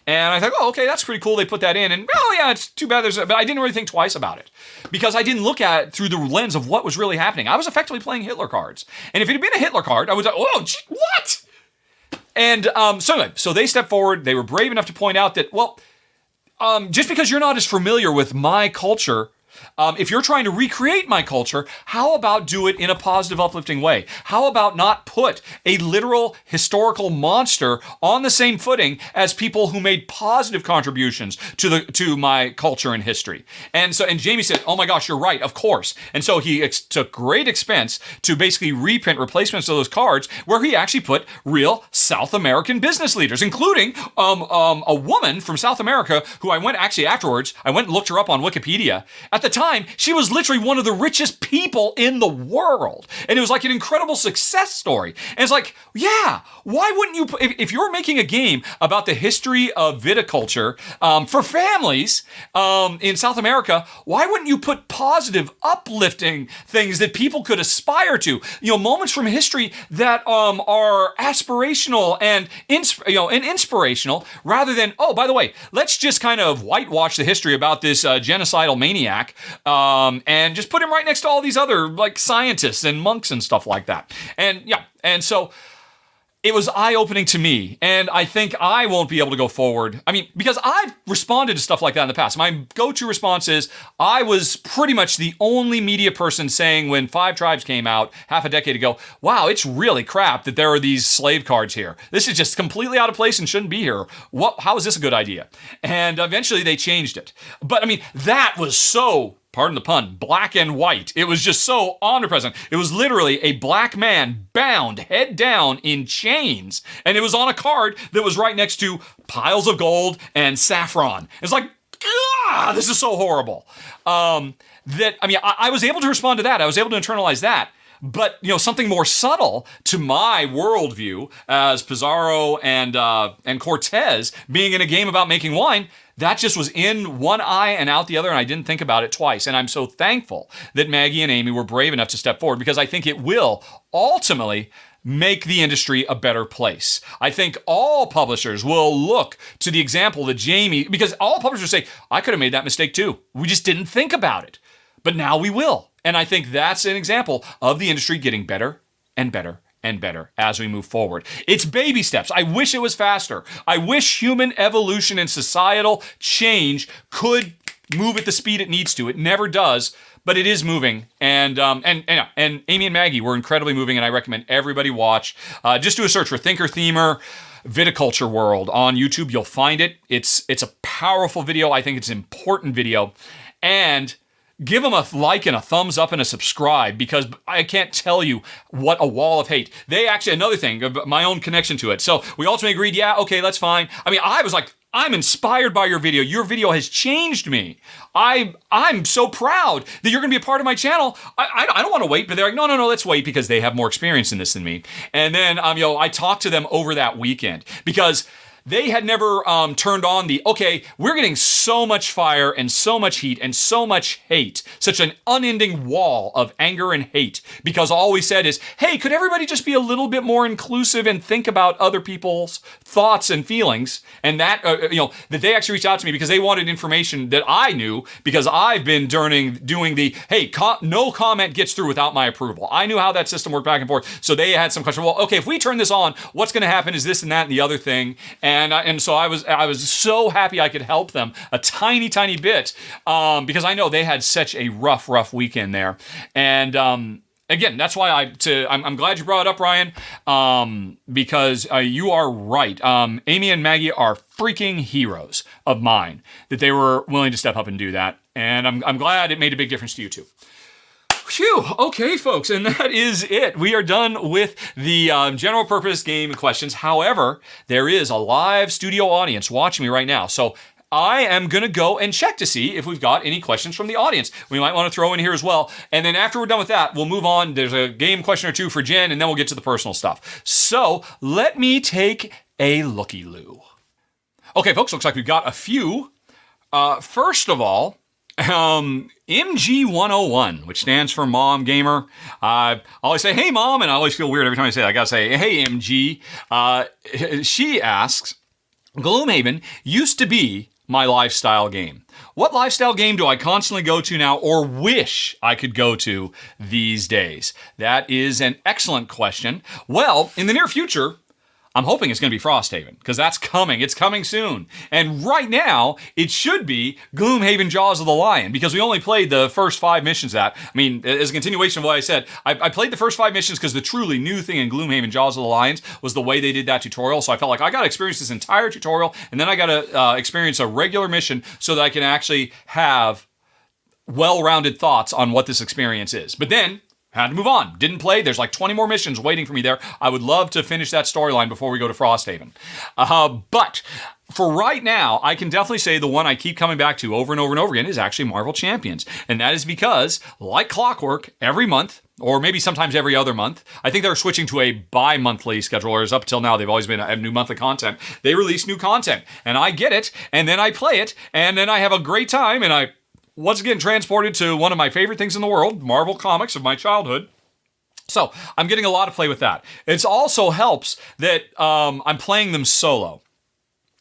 And I thought, oh, okay, that's pretty cool. They put that in, and yeah, it's too bad. But I didn't really think twice about it because I didn't look at it through the lens of what was really happening. I was effectively playing Hitler cards, and if it had been a Hitler card, I was like, oh, what? And so they stepped forward. They were brave enough to point out that, well, just because you're not as familiar with my culture. If you're trying to recreate my culture, how about do it in a positive, uplifting way? How about not put a literal historical monster on the same footing as people who made positive contributions to my culture and history? And Jamie said, "Oh my gosh, you're right, of course." And so he took great expense to basically reprint replacements of those cards, where he actually put real South American business leaders, including a woman from South America who I went and looked her up on Wikipedia. At the time, she was literally one of the richest people in the world. And it was like an incredible success story. And it's like, yeah, why wouldn't you, if you're making a game about the history of viticulture for families in South America, why wouldn't you put positive, uplifting things that people could aspire to? Moments from history that are aspirational and inspirational, rather than, oh, by the way, let's just kind of whitewash the history about this genocidal maniac and just put him right next to all these other like scientists and monks and stuff like that. And so it was eye-opening to me, and I think I won't be able to go forward. I mean, because I've responded to stuff like that in the past. My go-to response is, I was pretty much the only media person saying when Five Tribes came out half a decade ago, wow, it's really crap that there are these slave cards here. This is just completely out of place and shouldn't be here. How is this a good idea? And eventually they changed it. But I mean, that was so pardon the pun, black and white. It was just so omnipresent. It was literally a black man bound head down in chains. And it was on a card that was right next to piles of gold and saffron. It's like, this is so horrible. I was able to respond to that. I was able to internalize that. But, something more subtle to my worldview as Pizarro and Cortez being in a game about making wine, that just was in one eye and out the other, and I didn't think about it twice. And I'm so thankful that Maggie and Amy were brave enough to step forward, because I think it will ultimately make the industry a better place. I think all publishers will look to the example that Jamie, because all publishers say, I could have made that mistake too. We just didn't think about it. But now we will. And I think that's an example of the industry getting better and better and better as we move forward. It's baby steps. I wish it was faster. I wish human evolution and societal change could move at the speed it needs to. It never does, but it is moving. And Amy and Maggie were incredibly moving, and I recommend everybody watch. Just do a search for Thinker Themer Viticulture World on YouTube. You'll find it. It's a powerful video. I think it's an important video. And give them a like and a thumbs up and a subscribe, because I can't tell you what a wall of hate. They actually, another thing, my own connection to it. So we ultimately agreed, yeah, okay, that's fine. I was like, I'm inspired by your video. Your video has changed me. I'm so proud that you're going to be a part of my channel. I don't want to wait, but they're like, no, let's wait, because they have more experience in this than me. And then, I talked to them over that weekend, because they had never turned on we're getting so much fire and so much heat and so much hate, such an unending wall of anger and hate, because all we said is, hey, could everybody just be a little bit more inclusive and think about other people's thoughts and feelings? And that, that they actually reached out to me because they wanted information that I knew, because I've been doing the, hey, no comment gets through without my approval. I knew how that system worked back and forth. So they had some question, well, okay, if we turn this on, what's going to happen is this and that and the other thing. And so I was so happy I could help them a tiny, tiny bit, because I know they had such a rough weekend there. And again, that's why I'm glad you brought it up, Ryan, because you are right. Amy and Maggie are freaking heroes of mine that they were willing to step up and do that. And I'm glad it made a big difference to you too. Phew. Okay, folks, and that is it. We are done with the general purpose game questions. However, there is a live studio audience watching me right now. So I am going to go and check to see if we've got any questions from the audience. We might want to throw in here as well. And then after we're done with that, we'll move on. There's a game question or two for Jen, and then we'll get to the personal stuff. So let me take a looky-loo. Okay, folks, looks like we've got a few. First of all, MG101, which stands for Mom Gamer. I always say, hey, Mom, and I always feel weird every time I say it. I gotta say, hey, MG. She asks, Gloomhaven used to be my lifestyle game. What lifestyle game do I constantly go to now, or wish I could go to these days? That is an excellent question. Well, in the near future, I'm hoping it's going to be Frosthaven, because that's coming. It's coming soon. And right now, it should be Gloomhaven Jaws of the Lion, because we only played the first 5 missions of that. As a continuation of what I said, I played the first 5 missions because the truly new thing in Gloomhaven Jaws of the Lions was the way they did that tutorial. So I felt like I got to experience this entire tutorial, and then I got to experience a regular mission so that I can actually have well-rounded thoughts on what this experience is. But then, had to move on. Didn't play. There's like 20 more missions waiting for me there. I would love to finish that storyline before we go to Frosthaven. But for right now, I can definitely say the one I keep coming back to over and over and over again is actually Marvel Champions. And that is because, like clockwork, every month, or maybe sometimes every other month, I think they're switching to a bi-monthly schedule, whereas up until now, they've always been a new monthly content. They release new content, and I get it, and then I play it, and then I have a great time, and I once again transported to one of my favorite things in the world, Marvel Comics of my childhood. So I'm getting a lot of play with that. It also helps that I'm playing them solo,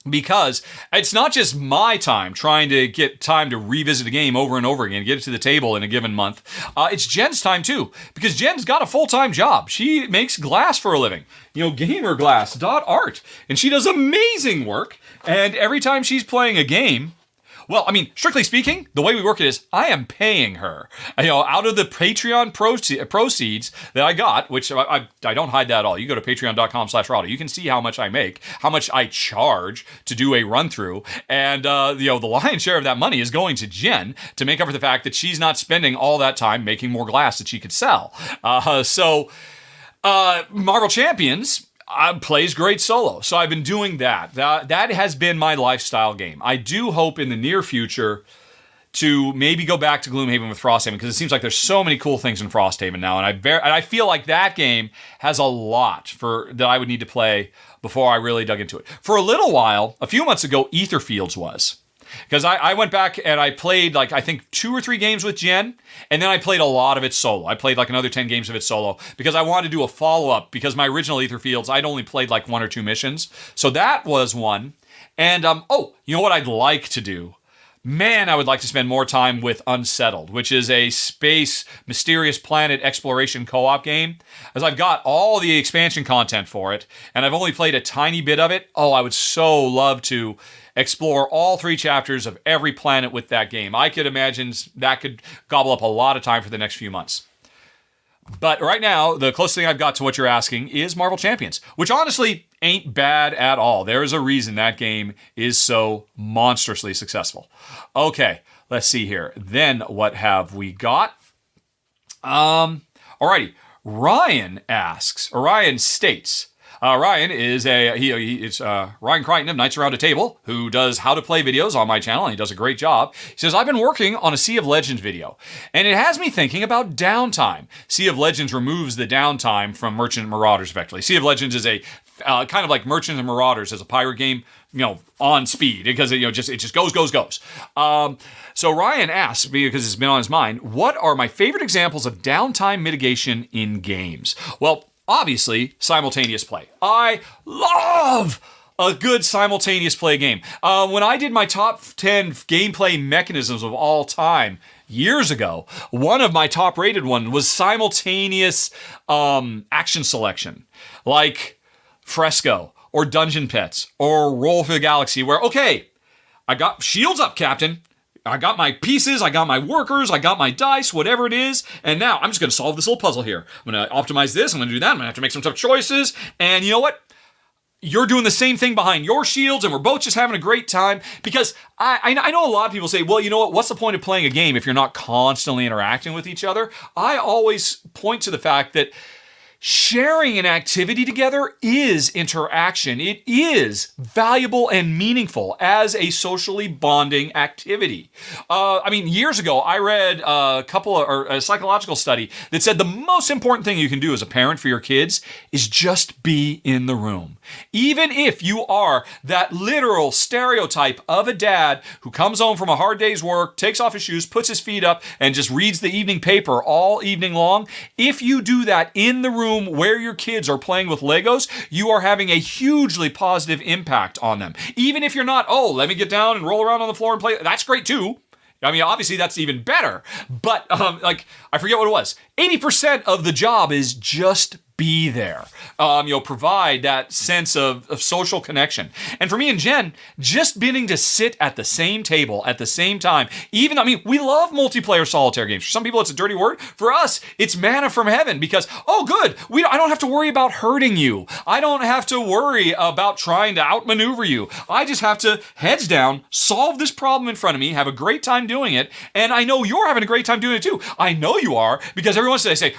because it's not just my time trying to get time to revisit a game over and over again, get it to the table in a given month. It's Jen's time too, because Jen's got a full-time job. She makes glass for a living, gamerglass.art, and she does amazing work. And every time she's playing a game, Well, I mean, strictly speaking, the way we work it is I am paying her. Out of the Patreon proceeds that I got, which I don't hide that at all. You go to patreon.com/Rahdo. You can see how much I make, how much I charge to do a run through. And, the lion's share of that money is going to Jen to make up for the fact that she's not spending all that time making more glass that she could sell. Marvel Champions plays great solo. So I've been doing that. That has been my lifestyle game. I do hope in the near future to maybe go back to Gloomhaven with Frosthaven, because it seems like there's so many cool things in Frosthaven now, and I feel like that game has a lot that I would need to play before I really dug into it. For a little while, a few months ago, Aetherfields was. Because I went back and I played I think 2 or 3 games with Jen, and then I played a lot of it solo. I played another 10 games of it solo because I wanted to do a follow-up, because my original Aetherfields, I'd only played 1 or 2 missions. So that was one. And, you know what I'd like to do? Man, I would like to spend more time with Unsettled, which is a space mysterious planet exploration co-op game. As I've got all the expansion content for it, and I've only played a tiny bit of it. I would so love to explore all 3 chapters of every planet with that game. I could imagine that could gobble up a lot of time for the next few months. But right now, the closest thing I've got to what you're asking is Marvel Champions, which honestly ain't bad at all. There is a reason that game is so monstrously successful. Okay, let's see here. Then what have we got? Alrighty. Ryan states, Ryan is Ryan Crichton of Knights Around a Table, who does how to play videos on my channel, and he does a great job. He says, I've been working on a Sea of Legends video, and it has me thinking about downtime. Sea of Legends removes the downtime from Merchant and Marauders, effectively. Sea of Legends is a kind of like Merchant and Marauders as a pirate game, on speed, because it just goes. So Ryan asks, because it's been on his mind, what are my favorite examples of downtime mitigation in games? Well, obviously, simultaneous play. I love a good simultaneous play game. When I did my top 10 gameplay mechanisms of all time years ago, one of my top rated ones was simultaneous action selection, like Fresco or Dungeon Pets or Roll for the Galaxy, where, okay, I got shields up, Captain. I got my pieces, I got my workers, I got my dice, whatever it is, and now I'm just going to solve this little puzzle here. I'm going to optimize this, I'm going to do that, I'm going to have to make some tough choices, and you know what? You're doing the same thing behind your shields, and we're both just having a great time, because I know a lot of people say, well, you know what? What's the point of playing a game if you're not constantly interacting with each other? I always point to the fact that sharing an activity together is interaction. It is valuable and meaningful as a socially bonding activity. Years ago, I read a psychological study that said the most important thing you can do as a parent for your kids is just be in the room. Even if you are that literal stereotype of a dad who comes home from a hard day's work, takes off his shoes, puts his feet up, and just reads the evening paper all evening long, if you do that in the room where your kids are playing with Legos, you are having a hugely positive impact on them. Even if you're not, let me get down and roll around on the floor and play. That's great too. Obviously that's even better. But I forget what it was. 80% of the job is just be there. Provide that sense of social connection. And for me and Jen, just being to sit at the same table at the same time, we love multiplayer solitaire games. For some people, it's a dirty word. For us, it's manna from heaven because, good, I don't have to worry about hurting you. I don't have to worry about trying to outmaneuver you. I just have to, heads down, solve this problem in front of me, have a great time doing it, and I know you're having a great time doing it too. I know you are, because every once in a while they say,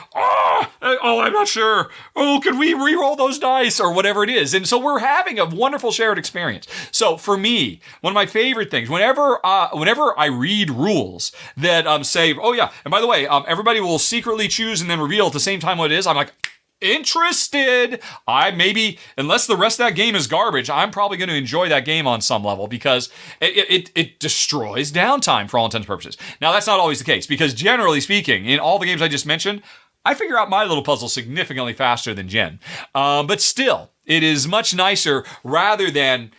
I'm not sure. Could we re-roll those dice or whatever it is? And so we're having a wonderful shared experience. So for me, one of my favorite things, whenever I read rules that say, and by the way, everybody will secretly choose and then reveal at the same time what it is, I'm like, interested. Unless the rest of that game is garbage, I'm probably going to enjoy that game on some level because it destroys downtime for all intents and purposes. Now, that's not always the case because generally speaking, in all the games I just mentioned, I figure out my little puzzle significantly faster than Jen. But still, it is much nicer rather than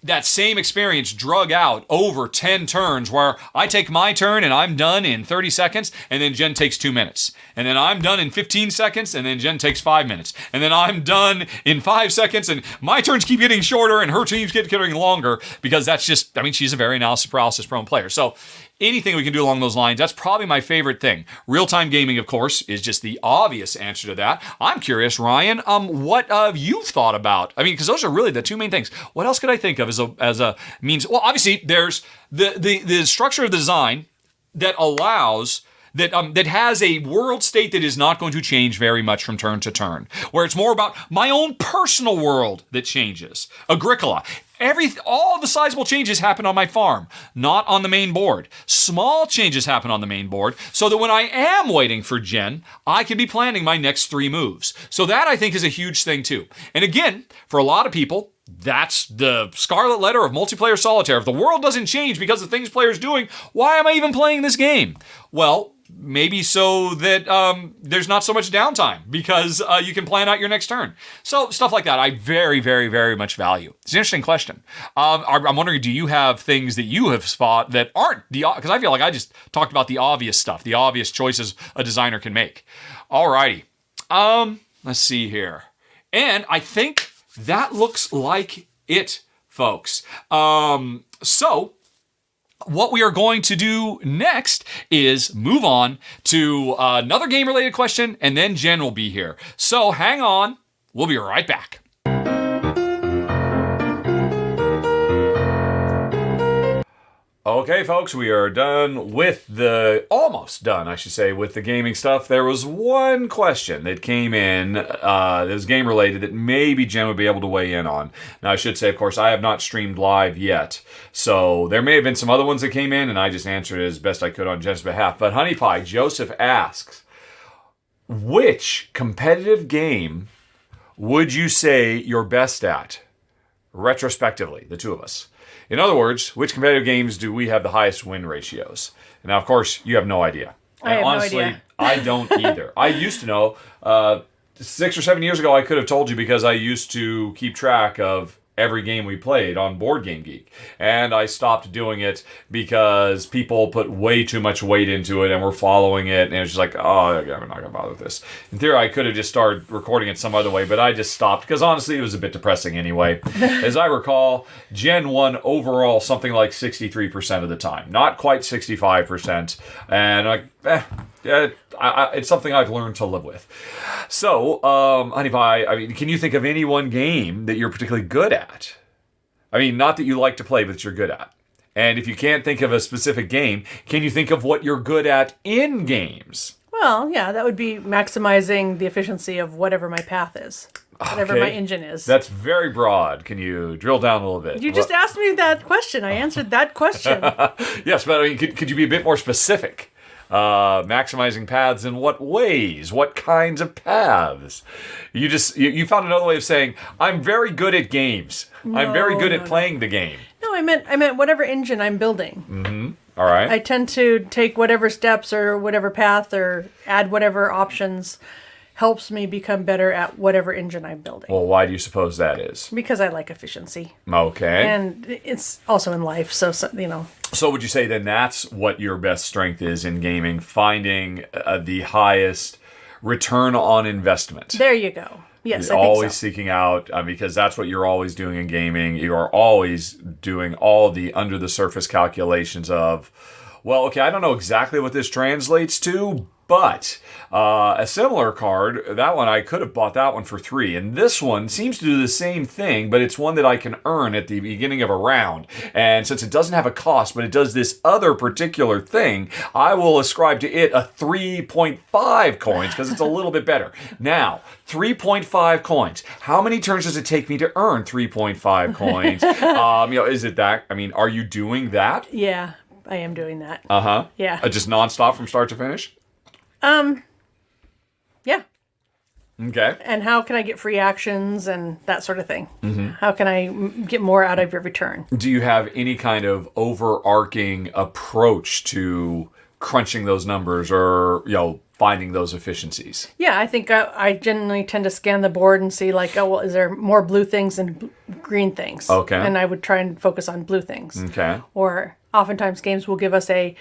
that same experience drug out over 10 turns where I take my turn and I'm done in 30 seconds and then Jen takes 2 minutes. And then I'm done in 15 seconds and then Jen takes 5 minutes. And then I'm done in 5 seconds and my turns keep getting shorter and her teams keep getting longer because that's just, I mean, she's a very analysis paralysis prone player. So anything we can do along those lines, that's probably my favorite thing. Real-time gaming, of course, is just the obvious answer to that. I'm curious, Ryan, what you've thought about? I mean, because those are really the two main things. What else could I think of as a means? Well, obviously, there's the structure of the design that allows that has a world state that is not going to change very much from turn to turn, where it's more about my own personal world that changes. Agricola. All the sizable changes happen on my farm, not on the main board. Small changes happen on the main board, so that when I am waiting for Jen, I can be planning my next 3 moves. So that, I think, is a huge thing, too. And again, for a lot of people, that's the scarlet letter of multiplayer solitaire. If the world doesn't change because of things players doing, why am I even playing this game? Well, maybe so that there's not so much downtime because you can plan out your next turn. So stuff like that I very, very, very much value. It's an interesting question. I'm wondering, do you have things that you have spot that aren't the, because I feel like I just talked about the obvious stuff, the obvious choices a designer can make. Alrighty. Let's see here. And I think that looks like it, folks. So what we are going to do next is move on to another game-related question, and then Jen will be here. So hang on. We'll be right back. Okay, folks, we are done with almost done, I should say, with the gaming stuff. There was one question that came in that was game-related that maybe Jen would be able to weigh in on. Now, I should say, of course, I have not streamed live yet, so there may have been some other ones that came in, and I just answered it as best I could on Jen's behalf. But Honey Pie, Joseph asks, which competitive game would you say you're best at, retrospectively, the two of us? In other words, which competitive games do we have the highest win ratios? Now, of course, you have no idea. I have honestly, no idea. I don't either. I used to know. 6 or 7 years ago, I could have told you because I used to keep track of every game we played on Board Game Geek. And I stopped doing it because people put way too much weight into it and were following it. And it was just like, oh, I'm not going to bother with this. In theory, I could have just started recording it some other way, but I just stopped because honestly, it was a bit depressing anyway. As I recall, Jen won overall something like 63% of the time. Not quite 65%. And it's something I've learned to live with. So, Honey Pie, I mean, can you think of any one game that you're particularly good at? I mean, not that you like to play, but that you're good at. And if you can't think of a specific game, can you think of what you're good at in games? Well, yeah, that would be maximizing the efficiency of whatever my path is. Whatever my engine is. That's very broad. Can you drill down a little bit? You just asked me that question. I answered that question. Yes, but I mean, could you be a bit more specific? Maximizing paths in what ways? What kinds of paths? You found another way of saying, I'm very good at games. I'm very good at playing the game. No, I meant whatever engine I'm building. Mm-hmm. All right. I tend to take whatever steps or whatever path or add whatever options helps me become better at whatever engine I'm building. Well, why do you suppose that is? Because I like efficiency. Okay. And it's also in life, so you know. So would you say then that's what your best strength is in gaming, finding the highest return on investment? There you go. Yes, you're I think always so. Seeking out, because that's what you're always doing in gaming. You are always doing all the under-the-surface calculations of, well, okay, I don't know exactly what this translates to, but a similar card, that one, I could have bought that one for $3. And this one seems to do the same thing, but it's one that I can earn at the beginning of a round. And since it doesn't have a cost, but it does this other particular thing, I will ascribe to it a 3.5 coins because it's a little bit better. Now, 3.5 coins. How many turns does it take me to earn 3.5 coins? Is it that? I mean, are you doing that? Yeah, I am doing that. Uh-huh. Yeah. Just nonstop from start to finish? Yeah. Okay. And how can I get free actions and that sort of thing? Mm-hmm. How can I get more out of every turn? Do you have any kind of overarching approach to crunching those numbers or, finding those efficiencies? Yeah, I think I generally tend to scan the board and see like, is there more blue things than green things. Okay. And I would try and focus on blue things. Okay. Or oftentimes games will give us a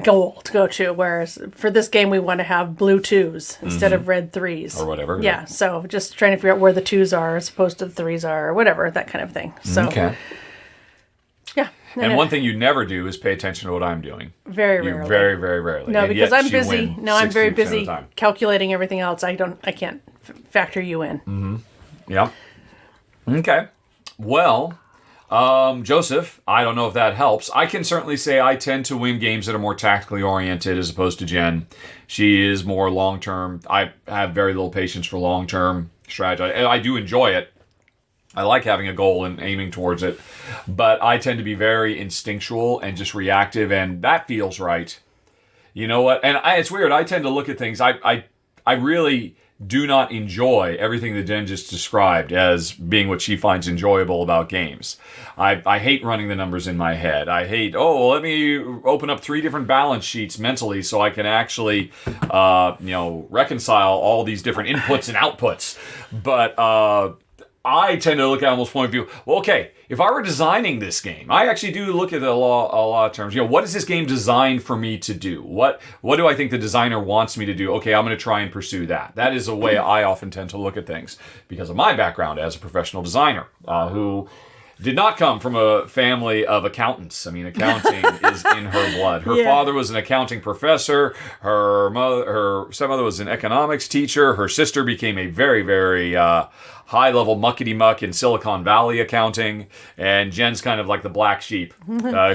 goal to go to, whereas for this game we want to have blue 2s instead of red 3s. Or whatever. Yeah, so just trying to figure out where the 2s are as opposed to the 3s are, or whatever, that kind of thing. So, Okay. yeah. And one thing you never do is pay attention to what I'm doing. Very You rarely. very, very rarely. No, And because yet I'm she busy. wins No, I'm very 60% of the busy time. calculating everything else. I can't factor you in. Yeah. Okay. Well, Joseph, I don't know if that helps. I can certainly say I tend to win games that are more tactically oriented as opposed to Jen. She is more long-term. I have very little patience for long-term strategy. I do enjoy it. I like having a goal and aiming towards it. But I tend to be very instinctual and just reactive, and that feels right. You know what? And it's weird. I tend to look at things. I really do not enjoy everything that Jen just described as being what she finds enjoyable about games. I hate running the numbers in my head. I hate, let me open up 3 different balance sheets mentally so I can actually, reconcile all these different inputs and outputs. But I tend to look at it almost point of view. Well, okay, if I were designing this game, I actually do look at a lot of terms. What is this game designed for me to do? What do I think the designer wants me to do? Okay, I'm going to try and pursue that. That is a way I often tend to look at things because of my background as a professional designer who did not come from a family of accountants. I mean, accounting is in her blood. Her father was an accounting professor. Her stepmother was an economics teacher. Her sister became a very, very high-level muckety-muck in Silicon Valley accounting. And Jen's kind of like the black sheep.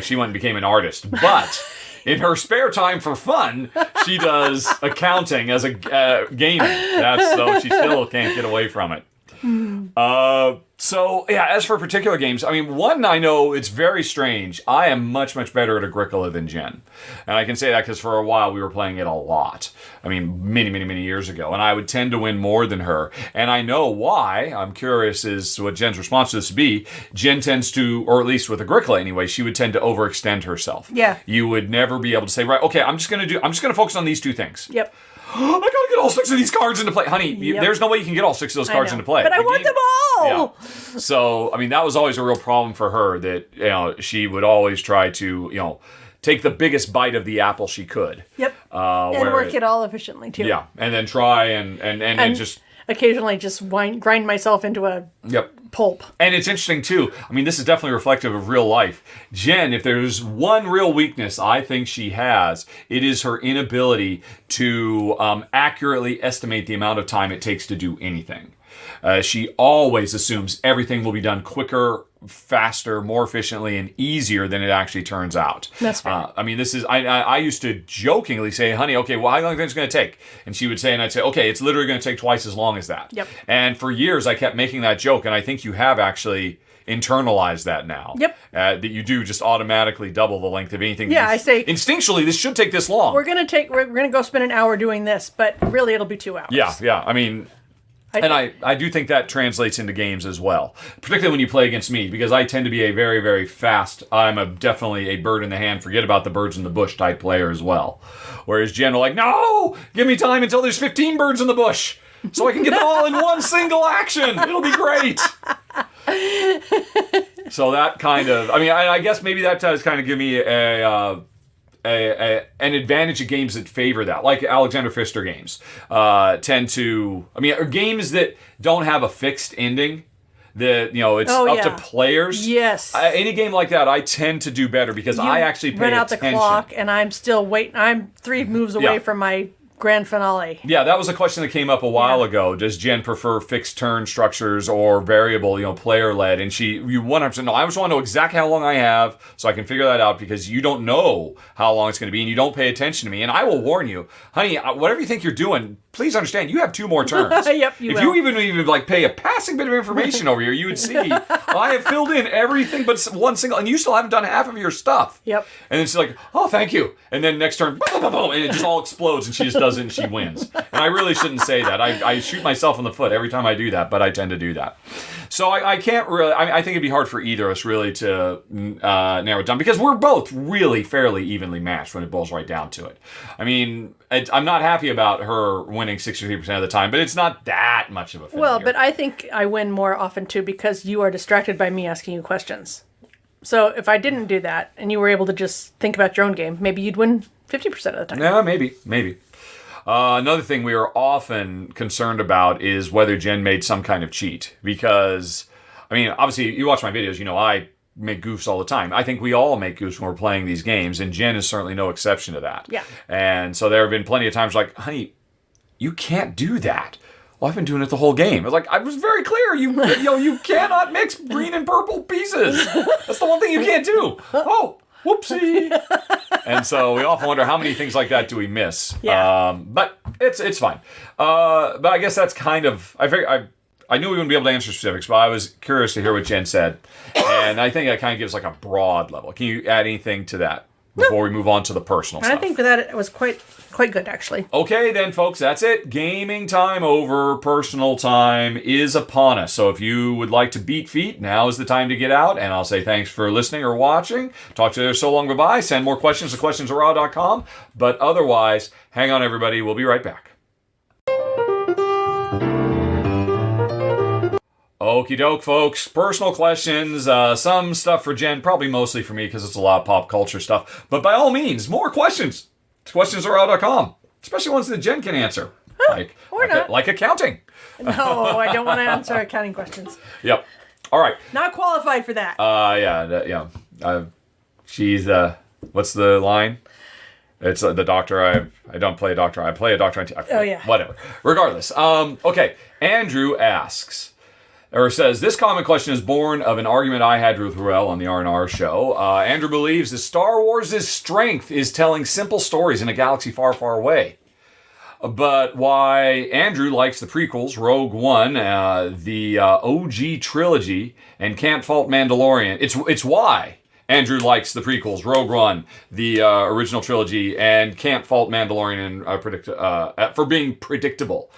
She went and became an artist. But in her spare time for fun, she does accounting as a gaming. So she still can't get away from it. As for particular games, I mean, one I know it's very strange. I am much, much better at Agricola than Jen. And I can say that because for a while we were playing it a lot. I mean, many, many, many years ago. And I would tend to win more than her. And I know why. I'm curious as to what Jen's response to this would be. Jen tends to, or at least with Agricola anyway, she would tend to overextend herself. Yeah. You would never be able to say, right, okay, I'm just going to focus on these 2 things. Yep. I gotta get all 6 of these cards into play. Honey, there's no way you can get all 6 of those cards into play. But I want them all! Yeah. So, I mean, that was always a real problem for her that, she would always try to, take the biggest bite of the apple she could. Yep. And work it all efficiently, too. Yeah. And then try and just... occasionally just grind myself into a pulp. And it's interesting, too. I mean, this is definitely reflective of real life. Jen, if there's one real weakness I think she has, it is her inability to accurately estimate the amount of time it takes to do anything. She always assumes everything will be done quicker, faster, more efficiently, and easier than it actually turns out. That's fair. I mean, this is, I used to jokingly say, honey, okay, well, how long do you think it's going to take? And she would say, and I'd say, okay, it's literally going to take twice as long as that. Yep. And for years, I kept making that joke, and I think you have actually internalized that now. Yep. That you do just automatically double the length of anything. Yeah, I say... instinctually, this should take this long. We're gonna go spend an hour doing this, but really it'll be 2 hours. Yeah. I mean... I do think that translates into games as well, particularly when you play against me, because I tend to be a very, very fast, definitely a bird in the hand, forget about the birds in the bush type player as well. Whereas Jen will like, no, give me time until there's 15 birds in the bush so I can get them all in one single action. It'll be great. So that kind of, I guess maybe that does kind of give me an advantage of games that favor that, like Alexander Pfister games tend to. Games that don't have a fixed ending. That it's up to players. Yes. Any game like that, I tend to do better because I actually pay run out attention. the clock, and I'm still waiting. I'm 3 moves away from my grand finale. Yeah, that was a question that came up a while ago. Does Jen prefer fixed turn structures or variable, player led? And you 100% no. I just want to know exactly how long I have so I can figure that out because you don't know how long it's going to be and you don't pay attention to me. And I will warn you, honey, whatever you think you're doing, please understand you have 2 more turns. Yep, if you even like pay a passing bit of information over here, you would see I have filled in everything but one single, and you still haven't done half of your stuff. Yep. And then she's like, oh, thank you. And then next turn, boom, boom, boom, and it just all explodes, and she just does it, and she wins. And I really shouldn't say that. I shoot myself in the foot every time I do that, but I tend to do that. So I can't really. I think it'd be hard for either of us really to narrow it down because we're both really fairly evenly matched when it boils right down to it. I mean, I'm not happy about her winning 63% of the time, but it's not that much of a failure. Well, but I think I win more often too because you are distracted by me asking you questions. So if I didn't do that and you were able to just think about your own game, maybe you'd win 50% of the time. Yeah, maybe. Another thing we are often concerned about is whether Jen made some kind of cheat. Because, I mean, obviously, you watch my videos, you know, I make goofs all the time. I think we all make goofs when we're playing these games, and Jen is certainly no exception to that. Yeah. And so there have been plenty of times like, honey, you can't do that. Well, I've been doing it the whole game. I was like, I was very clear. You cannot mix green and purple pieces. That's the one thing you can't do. Oh, whoopsie. And so we often wonder how many things like that do we miss. Yeah. But it's fine. But I guess that's kind of I knew we wouldn't be able to answer specifics, but I was curious to hear what Jen said, and I think that kind of gives like a broad level. Can you add anything to that before we move on to the personal stuff? I think that it was quite good, actually. Okay, then, folks, that's it. Gaming time over. Personal time is upon us. So if you would like to beat feet, now is the time to get out. And I'll say thanks for listening or watching. Talk to you there so long. Bye-bye. Send more questions to questionsarahdo.com. But otherwise, hang on, everybody. We'll be right back. Okie doke, folks. Personal questions. Some stuff for Jen, probably mostly for me because it's a lot of pop culture stuff. But by all means, more questions. It's questionsarahdo.com, especially ones that Jen can answer, like accounting. No, I don't want to answer accounting questions. Yep. All right. Not qualified for that. She's what's the line? It's the doctor. I don't play a doctor. I play a doctor on TV. Oh yeah. Whatever. Regardless. Okay. Andrew asks. Or says, this common question is born of an argument I had with Ruel on the R&R show. Andrew believes that Star Wars' strength is telling simple stories in a galaxy far, far away. But why Andrew likes the prequels, Rogue One, the OG trilogy, and can't fault Mandalorian. It's why Andrew likes the prequels, Rogue One, the original trilogy, and can't fault Mandalorian for being predictable.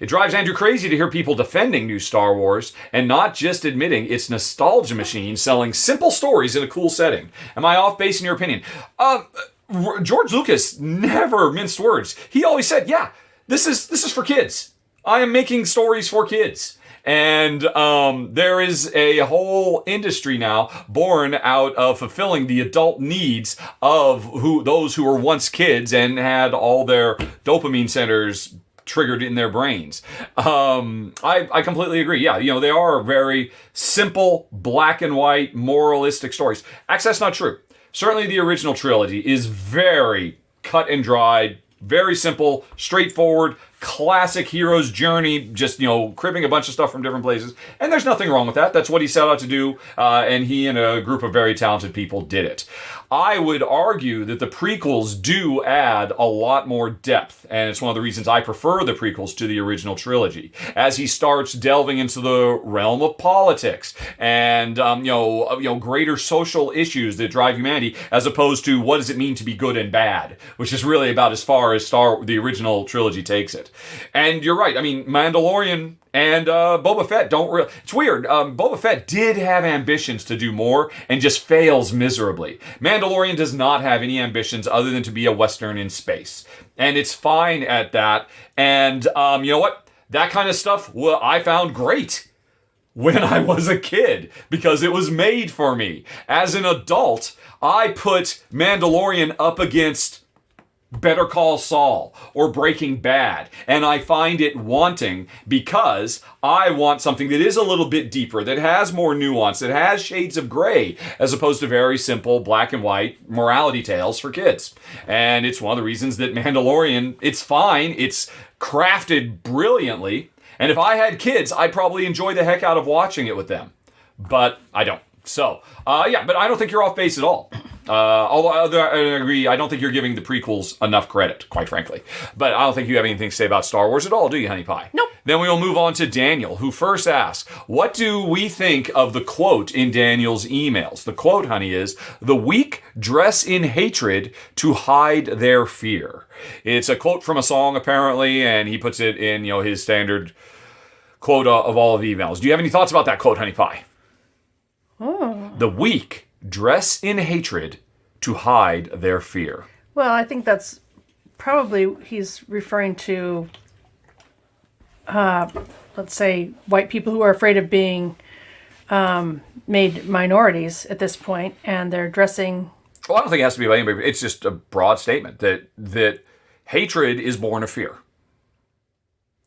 It drives Andrew crazy to hear people defending new Star Wars and not just admitting it's nostalgia machine selling simple stories in a cool setting. Am I off base in your opinion? George Lucas never minced words. He always said, yeah, this is for kids. I am making stories for kids. And there is a whole industry now born out of fulfilling the adult needs of those who were once kids and had all their dopamine centers triggered in their brains. I completely agree. Yeah, they are very simple, black and white, moralistic stories. Actually, that's not true. Certainly the original trilogy is very cut and dried, very simple, straightforward, classic hero's journey, just, cribbing a bunch of stuff from different places. And there's nothing wrong with that. That's what he set out to do, and he and a group of very talented people did it. I would argue that the prequels do add a lot more depth, and it's one of the reasons I prefer the prequels to the original trilogy, as he starts delving into the realm of politics and greater social issues that drive humanity, as opposed to what does it mean to be good and bad, which is really about as far as the original trilogy takes it. And you're right. I mean, Mandalorian and Boba Fett don't really... It's weird. Boba Fett did have ambitions to do more and just fails miserably. Mandalorian does not have any ambitions other than to be a Western in space. And it's fine at that. And you know what? That kind of stuff I found great when I was a kid because it was made for me. As an adult, I put Mandalorian up against Better Call Saul or Breaking Bad, and I find it wanting because I want something that is a little bit deeper, that has more nuance, that has shades of gray, as opposed to very simple black and white morality tales for kids. And it's one of the reasons that Mandalorian, it's fine, it's crafted brilliantly, and if I had kids, I'd probably enjoy the heck out of watching it with them. But I don't. So, but I don't think you're off base at all. Although I agree, I don't think you're giving the prequels enough credit, quite frankly. But I don't think you have anything to say about Star Wars at all, do you, Honey Pie? Nope. Then we will move on to Daniel, who first asks, what do we think of the quote in Daniel's emails? The quote, honey, is, the weak dress in hatred to hide their fear. It's a quote from a song, apparently, and he puts it in, his standard quote of all of the emails. Do you have any thoughts about that quote, Honey Pie? Oh. The weak dress in hatred to hide their fear. Well, I think that's probably he's referring to, let's say, white people who are afraid of being made minorities at this point, and they're dressing. Well, I don't think it has to be about anybody. It's just a broad statement that hatred is born of fear.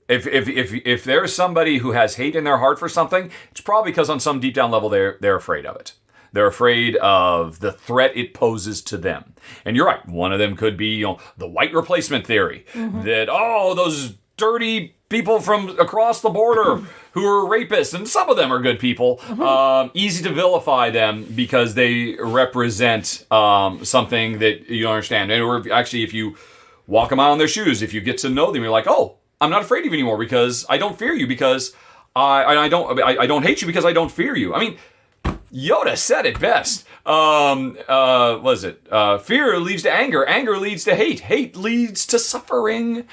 If there is somebody who has hate in their heart for something, it's probably because on some deep down level they're afraid of it. They're afraid of the threat it poses to them. And you're right. One of them could be, the white replacement theory. That, those dirty people from across the border who are rapists, and some of them are good people, easy to vilify them because they represent something that you don't understand. And actually, if you walk a mile in their shoes, if you get to know them, you're like, oh, I'm not afraid of you anymore because I don't fear you, because I don't hate you because I don't fear you. I mean, Yoda said it best. Was it? Fear leads to anger. Anger leads to hate. Hate leads to suffering.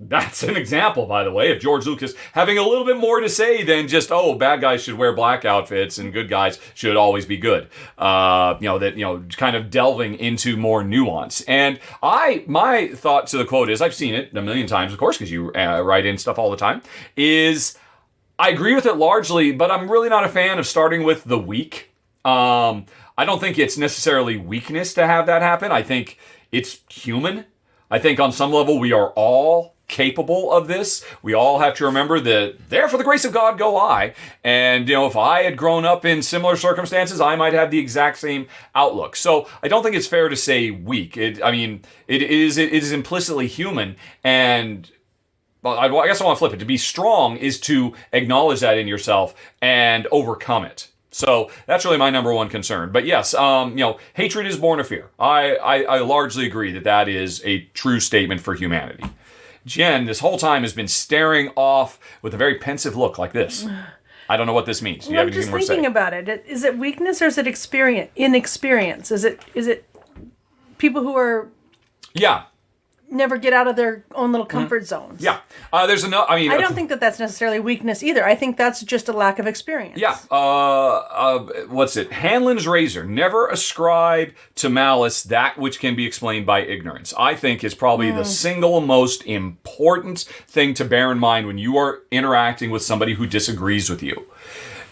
That's an example, by the way, of George Lucas having a little bit more to say than just, bad guys should wear black outfits and good guys should always be good. Kind of delving into more nuance. And my thought to the quote is, I've seen it a million times, of course, because you write in stuff all the time, is I agree with it largely, but I'm really not a fan of starting with the weak. I don't think it's necessarily weakness to have that happen. I think it's human. I think on some level we are all capable of this. We all have to remember that there for the grace of God go I. And, if I had grown up in similar circumstances, I might have the exact same outlook. So I don't think it's fair to say weak. It is implicitly human. And I guess I want to flip it. To be strong is to acknowledge that in yourself and overcome it. So that's really my number one concern. But yes, hatred is born of fear. I largely agree that is a true statement for humanity. Jen, this whole time, has been staring off with a very pensive look like this. I don't know what this means. Do you have anything more to say? I'm just thinking about it. Is it weakness or is it inexperience? Is it people who are... Yeah. Never get out of their own little comfort zones. Yeah. There's enough. I don't think that's necessarily weakness either. I think that's just a lack of experience. Yeah. What's it? Hanlon's razor. Never ascribe to malice that which can be explained by ignorance. I think is probably the single most important thing to bear in mind when you are interacting with somebody who disagrees with you.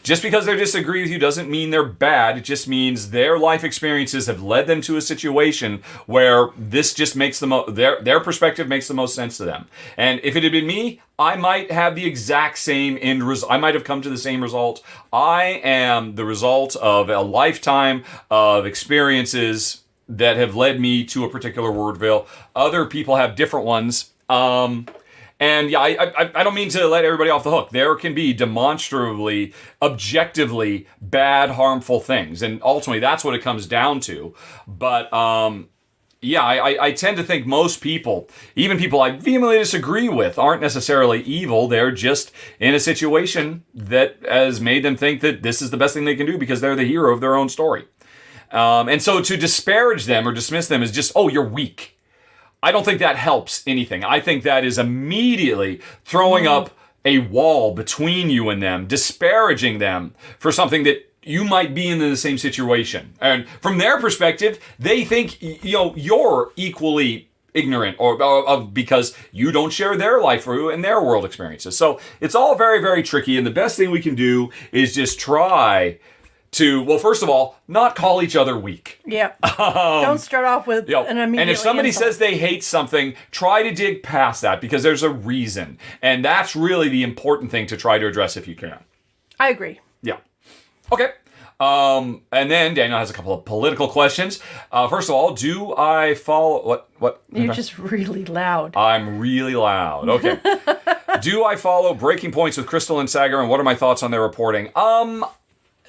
Just because they disagree with you doesn't mean they're bad. It just means their life experiences have led them to a situation where this just makes their perspective makes the most sense to them. And if it had been me, I might have the exact same end result. I might have come to the same result. I am the result of a lifetime of experiences that have led me to a particular worldview. Other people have different ones. And yeah, I don't mean to let everybody off the hook. There can be demonstrably, objectively bad, harmful things. And ultimately, that's what it comes down to. But I tend to think most people, even people I vehemently disagree with, aren't necessarily evil. They're just in a situation that has made them think that this is the best thing they can do because they're the hero of their own story. And so to disparage them or dismiss them is just, you're weak. I don't think that helps anything. I think that is immediately throwing up a wall between you and them, disparaging them for something that you might be in the same situation. And from their perspective, they think you're equally ignorant or because you don't share their life and their world experiences. So it's all very, very tricky. And the best thing we can do is just try to, well, first of all, not call each other weak. Yeah. Don't start off with an immediate And if somebody insult. says they hate something, try to dig past that because there's a reason. And that's really the important thing to try to address if you can. I agree. Yeah. Okay. And then Daniel has a couple of political questions. First of all, do I follow... What? You're just really loud. I'm really loud. Okay. Do I follow Breaking Points with Crystal and Sagar, and what are my thoughts on their reporting?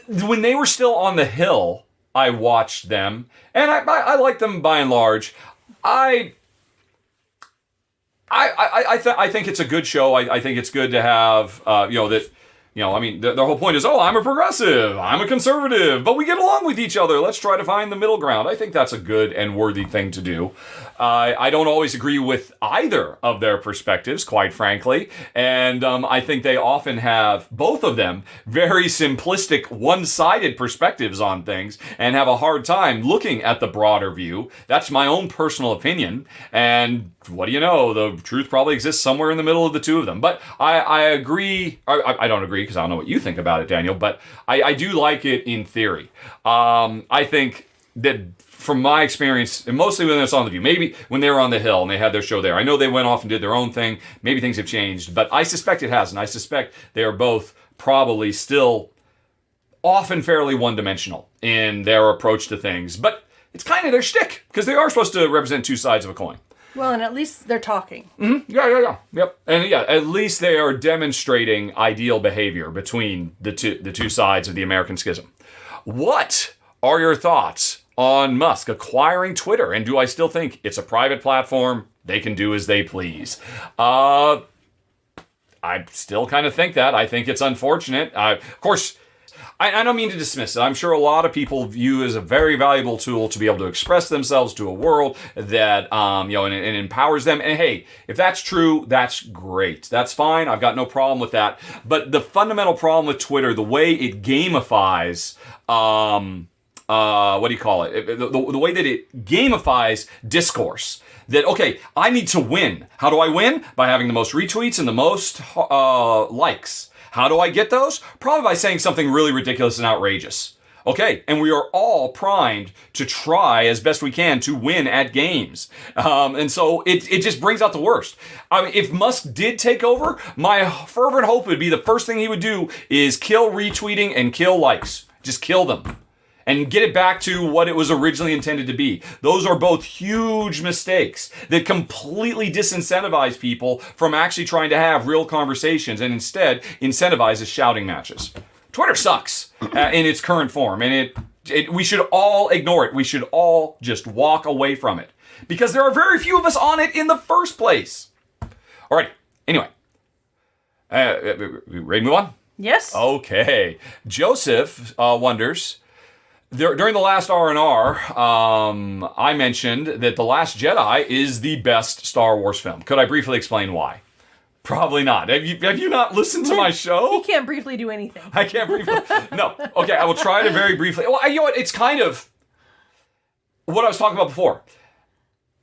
When they were still on the Hill, I watched them, and I like them by and large. I think it's a good show. I think it's good to have, that the whole point is, oh, I'm a progressive, I'm a conservative, but we get along with each other. Let's try to find the middle ground. I think that's a good and worthy thing to do. I don't always agree with either of their perspectives, quite frankly. And I think they often have, both of them, very simplistic, one-sided perspectives on things and have a hard time looking at the broader view. That's my own personal opinion. And what do you know? The truth probably exists somewhere in the middle of the two of them. But I agree. I don't agree because I don't know what you think about it, Daniel. But I do like it in theory. I think that from my experience, and mostly when it's on The View, maybe when they were on the Hill and they had their show there, I know they went off and did their own thing. Maybe things have changed, but I suspect it hasn't. I suspect they are both probably still often fairly one-dimensional in their approach to things. But it's kind of their shtick because they are supposed to represent two sides of a coin. Well, and at least they're talking. Mm-hmm. Yeah. Yep. And yeah, at least they are demonstrating ideal behavior between the two sides of the American schism. What are your thoughts on Musk acquiring Twitter? And do I still think it's a private platform? They can do as they please. I still kind of think that. I think it's unfortunate. Of course, I don't mean to dismiss it. I'm sure a lot of people view it as a very valuable tool to be able to express themselves to a world that, and it empowers them. And hey, if that's true, that's great. That's fine. I've got no problem with that. But the fundamental problem with Twitter, the way it gamifies, what do you call it? The way that it gamifies discourse. That, okay, I need to win. How do I win? By having the most retweets and the most likes. How do I get those? Probably by saying something really ridiculous and outrageous. Okay, and we are all primed to try as best we can to win at games. And so it just brings out the worst. I mean, if Musk did take over, my fervent hope would be the first thing he would do is kill retweeting and kill likes. Just kill them. And get it back to what it was originally intended to be. Those are both huge mistakes that completely disincentivize people from actually trying to have real conversations and instead incentivizes shouting matches. Twitter sucks in its current form, and we should all ignore it. We should all just walk away from it because there are very few of us on it in the first place. Alrighty. Anyway, ready to move on? Yes. Okay. Joseph wonders. During the last R&R, I mentioned that The Last Jedi is the best Star Wars film. Could I briefly explain why? Probably not. Have you not listened to my show? He can't briefly do anything. I can't briefly. No. Okay, I will try to very briefly. Well, you know what? It's kind of what I was talking about before.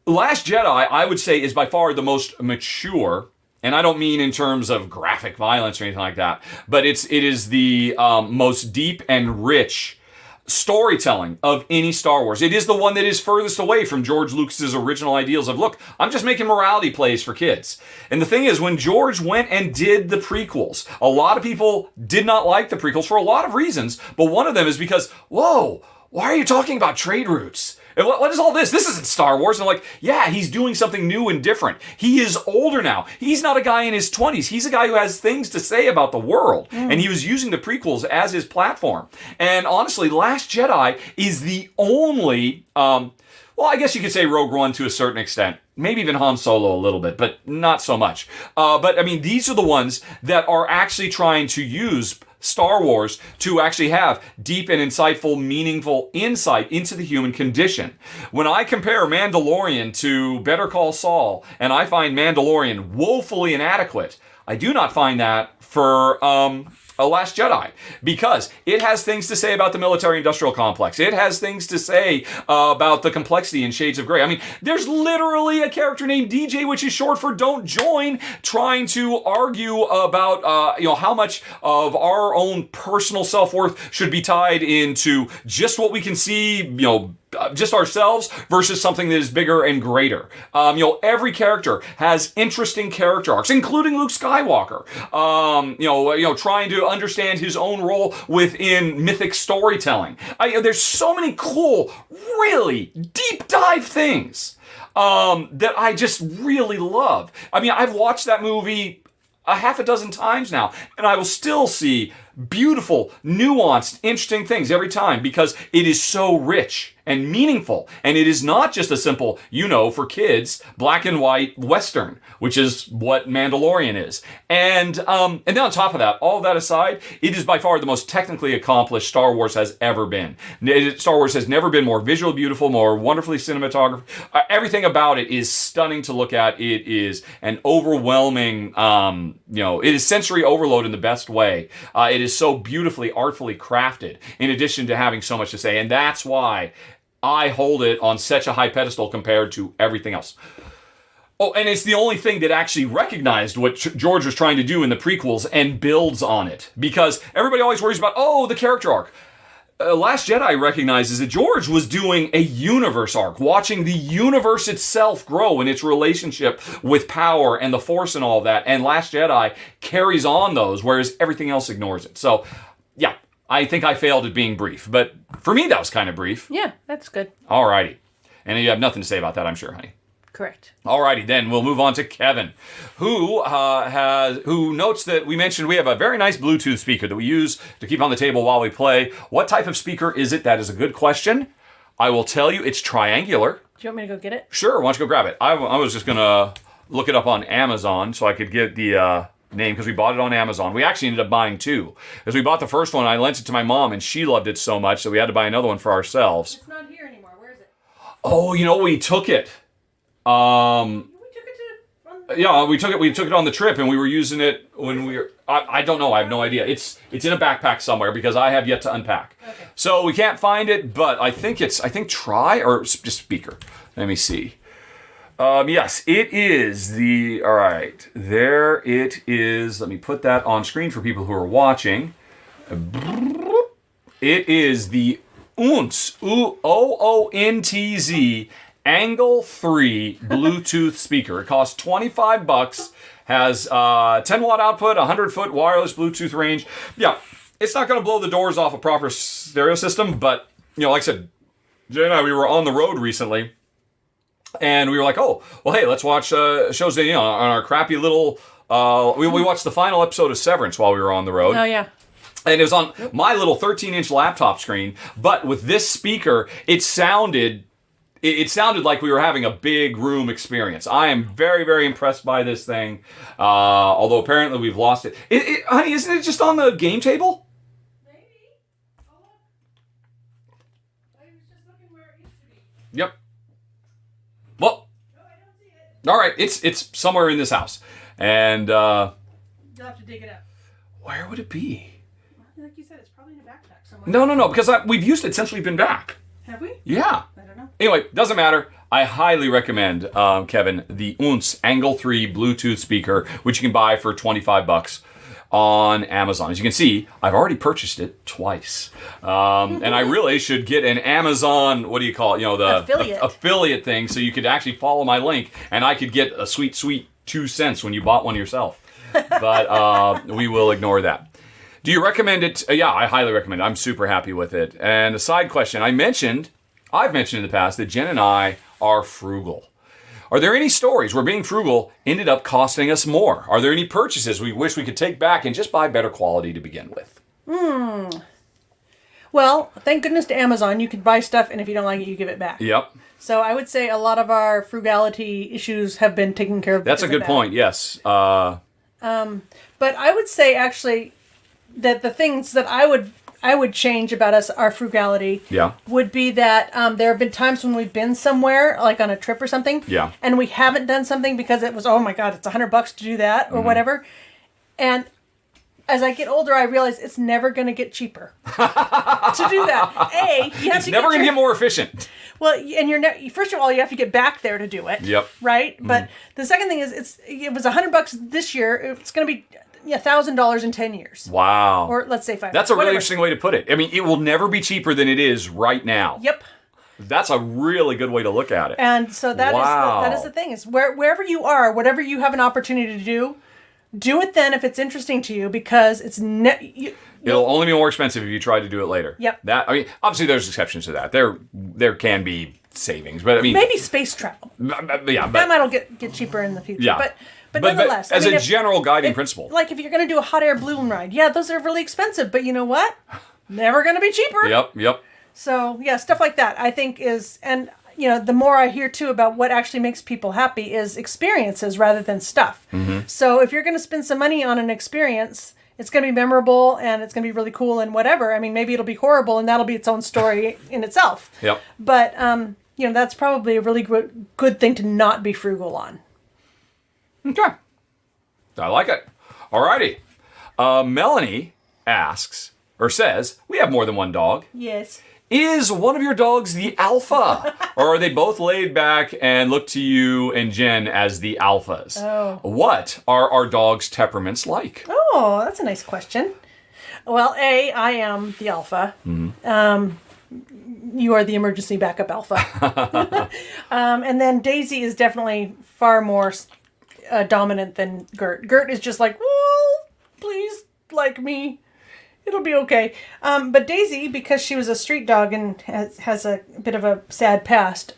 Last Jedi, I would say, is by far the most mature. And I don't mean in terms of graphic violence or anything like that, but it is the most deep and rich storytelling of any Star Wars. It is the one that is furthest away from George Lucas's original ideals of, look, I'm just making morality plays for kids. And the thing is, when George went and did the prequels, a lot of people did not like the prequels for a lot of reasons, but one of them is because, whoa, why are you talking about trade routes? And what is all this? This isn't Star Wars. And I'm like, yeah, he's doing something new and different. He is older now. He's not a guy in his 20s. He's a guy who has things to say about the world. And he was using the prequels as his platform. And honestly, Last Jedi is the only, well, I guess you could say Rogue One to a certain extent. Maybe even Han Solo a little bit, but not so much. But I mean, these are the ones that are actually trying to use Star Wars to actually have deep and insightful, meaningful insight into the human condition. When I compare Mandalorian to Better Call Saul, and I find Mandalorian woefully inadequate, I do not find that for A Last Jedi, because it has things to say about the military-industrial complex. It has things to say about the complexity in Shades of Grey. I mean, there's literally a character named DJ, which is short for Don't Join, trying to argue about how much of our own personal self-worth should be tied into just what we can see, just ourselves versus something that is bigger and greater. Every character has interesting character arcs, including Luke Skywalker. Trying to understand his own role within mythic storytelling. There's so many cool, really deep dive things that I just really love. I mean, I've watched that movie a half a dozen times now, and I will still see beautiful, nuanced, interesting things every time because it is so rich and meaningful. And it is not just a simple, for kids, black and white Western, which is what Mandalorian is. And then on top of that, all of that aside, it is by far the most technically accomplished Star Wars has ever been. Star Wars has never been more visually beautiful, more wonderfully cinematographed. Everything about it is stunning to look at. It is an overwhelming, it is sensory overload in the best way. It is so beautifully, artfully crafted, in addition to having so much to say. And that's why I hold it on such a high pedestal compared to everything else. Oh, and it's the only thing that actually recognized what George was trying to do in the prequels and builds on it. Because everybody always worries about, the character arc. Last Jedi recognizes that George was doing a universe arc, watching the universe itself grow in its relationship with power and the Force and all of that. And Last Jedi carries on those, whereas everything else ignores it. So, yeah, I think I failed at being brief. But for me, that was kind of brief. Yeah, that's good. Alrighty. And you have nothing to say about that, I'm sure, honey. Correct. Alrighty, then we'll move on to Kevin, who notes that we mentioned we have a very nice Bluetooth speaker that we use to keep on the table while we play. What type of speaker is it? That is a good question. I will tell you, it's triangular. Do you want me to go get it? Sure, why don't you go grab it? I was just going to look it up on Amazon so I could get the name because we bought it on Amazon. We actually ended up buying two. As we bought the first one, I lent it to my mom and she loved it so much that we had to buy another one for ourselves. It's not here anymore. Where is it? Oh, we took it. We took it Yeah, we took it on the trip and we were using it when we were, I don't know, I have no idea. It's in a backpack somewhere because I have yet to unpack. Okay. So we can't find it, but I think try or just speaker. Let me see. Yes, it is all right, there it is. Let me put that on screen for people who are watching. It is the OONTZ, OONTZ, Angle 3 Bluetooth speaker. It costs $25, has 10-watt output, 100-foot wireless Bluetooth range. Yeah, it's not going to blow the doors off a proper stereo system, but, like I said, Jay and I, we were on the road recently, and we were like, hey, let's watch shows on our crappy little... we watched the final episode of Severance while we were on the road. Oh, yeah. And it was on my little 13-inch laptop screen, but with this speaker, it sounded like we were having a big room experience. I am very, very impressed by this thing, although apparently we've lost it. Honey, isn't it just on the game table? Maybe. Oh, look. I was just looking where it used to be. Yep. Well. No, I don't see it. All right, it's somewhere in this house. And You'll have to dig it up. Where would it be? Like you said, it's probably in a backpack somewhere. No, because we've used it since we've been back. Have we? Yeah. I don't know. Anyway, doesn't matter. I highly recommend, Kevin, the OONTZ Angle 3 Bluetooth speaker, which you can buy for $25 on Amazon. As you can see, I've already purchased it twice. And I really should get an Amazon, what do you call it? The affiliate thing, so you could actually follow my link, and I could get a sweet 2 cents when you bought one yourself. But we will ignore that. Do you recommend it? Yeah, I highly recommend it. I'm super happy with it. And a side question, I've mentioned in the past that Jen and I are frugal. Are there any stories where being frugal ended up costing us more? Are there any purchases we wish we could take back and just buy better quality to begin with? Well, thank goodness to Amazon. You can buy stuff, and if you don't like it, you give it back. Yep. So I would say a lot of our frugality issues have been taken care of. That's a good point, yes. But I would say, actually, that the things that I would change about our frugality would be that there have been times when we've been somewhere, like on a trip or something, and we haven't done something because it was, oh my God, it's $100 to do that or whatever. And as I get older, I realize it's never going to get cheaper to do that. It's never going to get more efficient. Well, and first of all, you have to get back there to do it. Yep. Right? But the second thing is, it was $100 this year. It's going to be $1,000 in 10 years. Wow. Or let's say 5. That's a really interesting way to put it. I mean, it will never be cheaper than it is right now. Yep. That's a really good way to look at it. And so that is the thing. Is wherever you are, whatever you have an opportunity to do it then if it's interesting to you, because it's it'll only be more expensive if you try to do it later. Yep. Obviously there's exceptions to that. There can be savings, but I mean maybe space travel. Yeah, that might get cheaper in the future. Yeah. But nonetheless, as a general guiding principle. Like if you're going to do a hot air balloon ride, yeah, those are really expensive. But you know what? Never going to be cheaper. Yep. So yeah, stuff like that I think is, and the more I hear too about what actually makes people happy is experiences rather than stuff. Mm-hmm. So if you're going to spend some money on an experience, it's going to be memorable and it's going to be really cool and whatever. I mean, maybe it'll be horrible and that'll be its own story in itself. Yep. But that's probably a really good thing to not be frugal on. Okay. I like it. Alrighty. Melanie asks, or says, we have more than one dog. Yes. Is one of your dogs the alpha? Or are they both laid back and look to you and Jen as the alphas? Oh. What are our dogs' temperaments like? Oh, that's a nice question. Well, I am the alpha. Mm-hmm. You are the emergency backup alpha. And then Daisy is definitely far more dominant than Gert. Gert is just like, well, please like me. It'll be okay. But Daisy, because she was a street dog and has a bit of a sad past,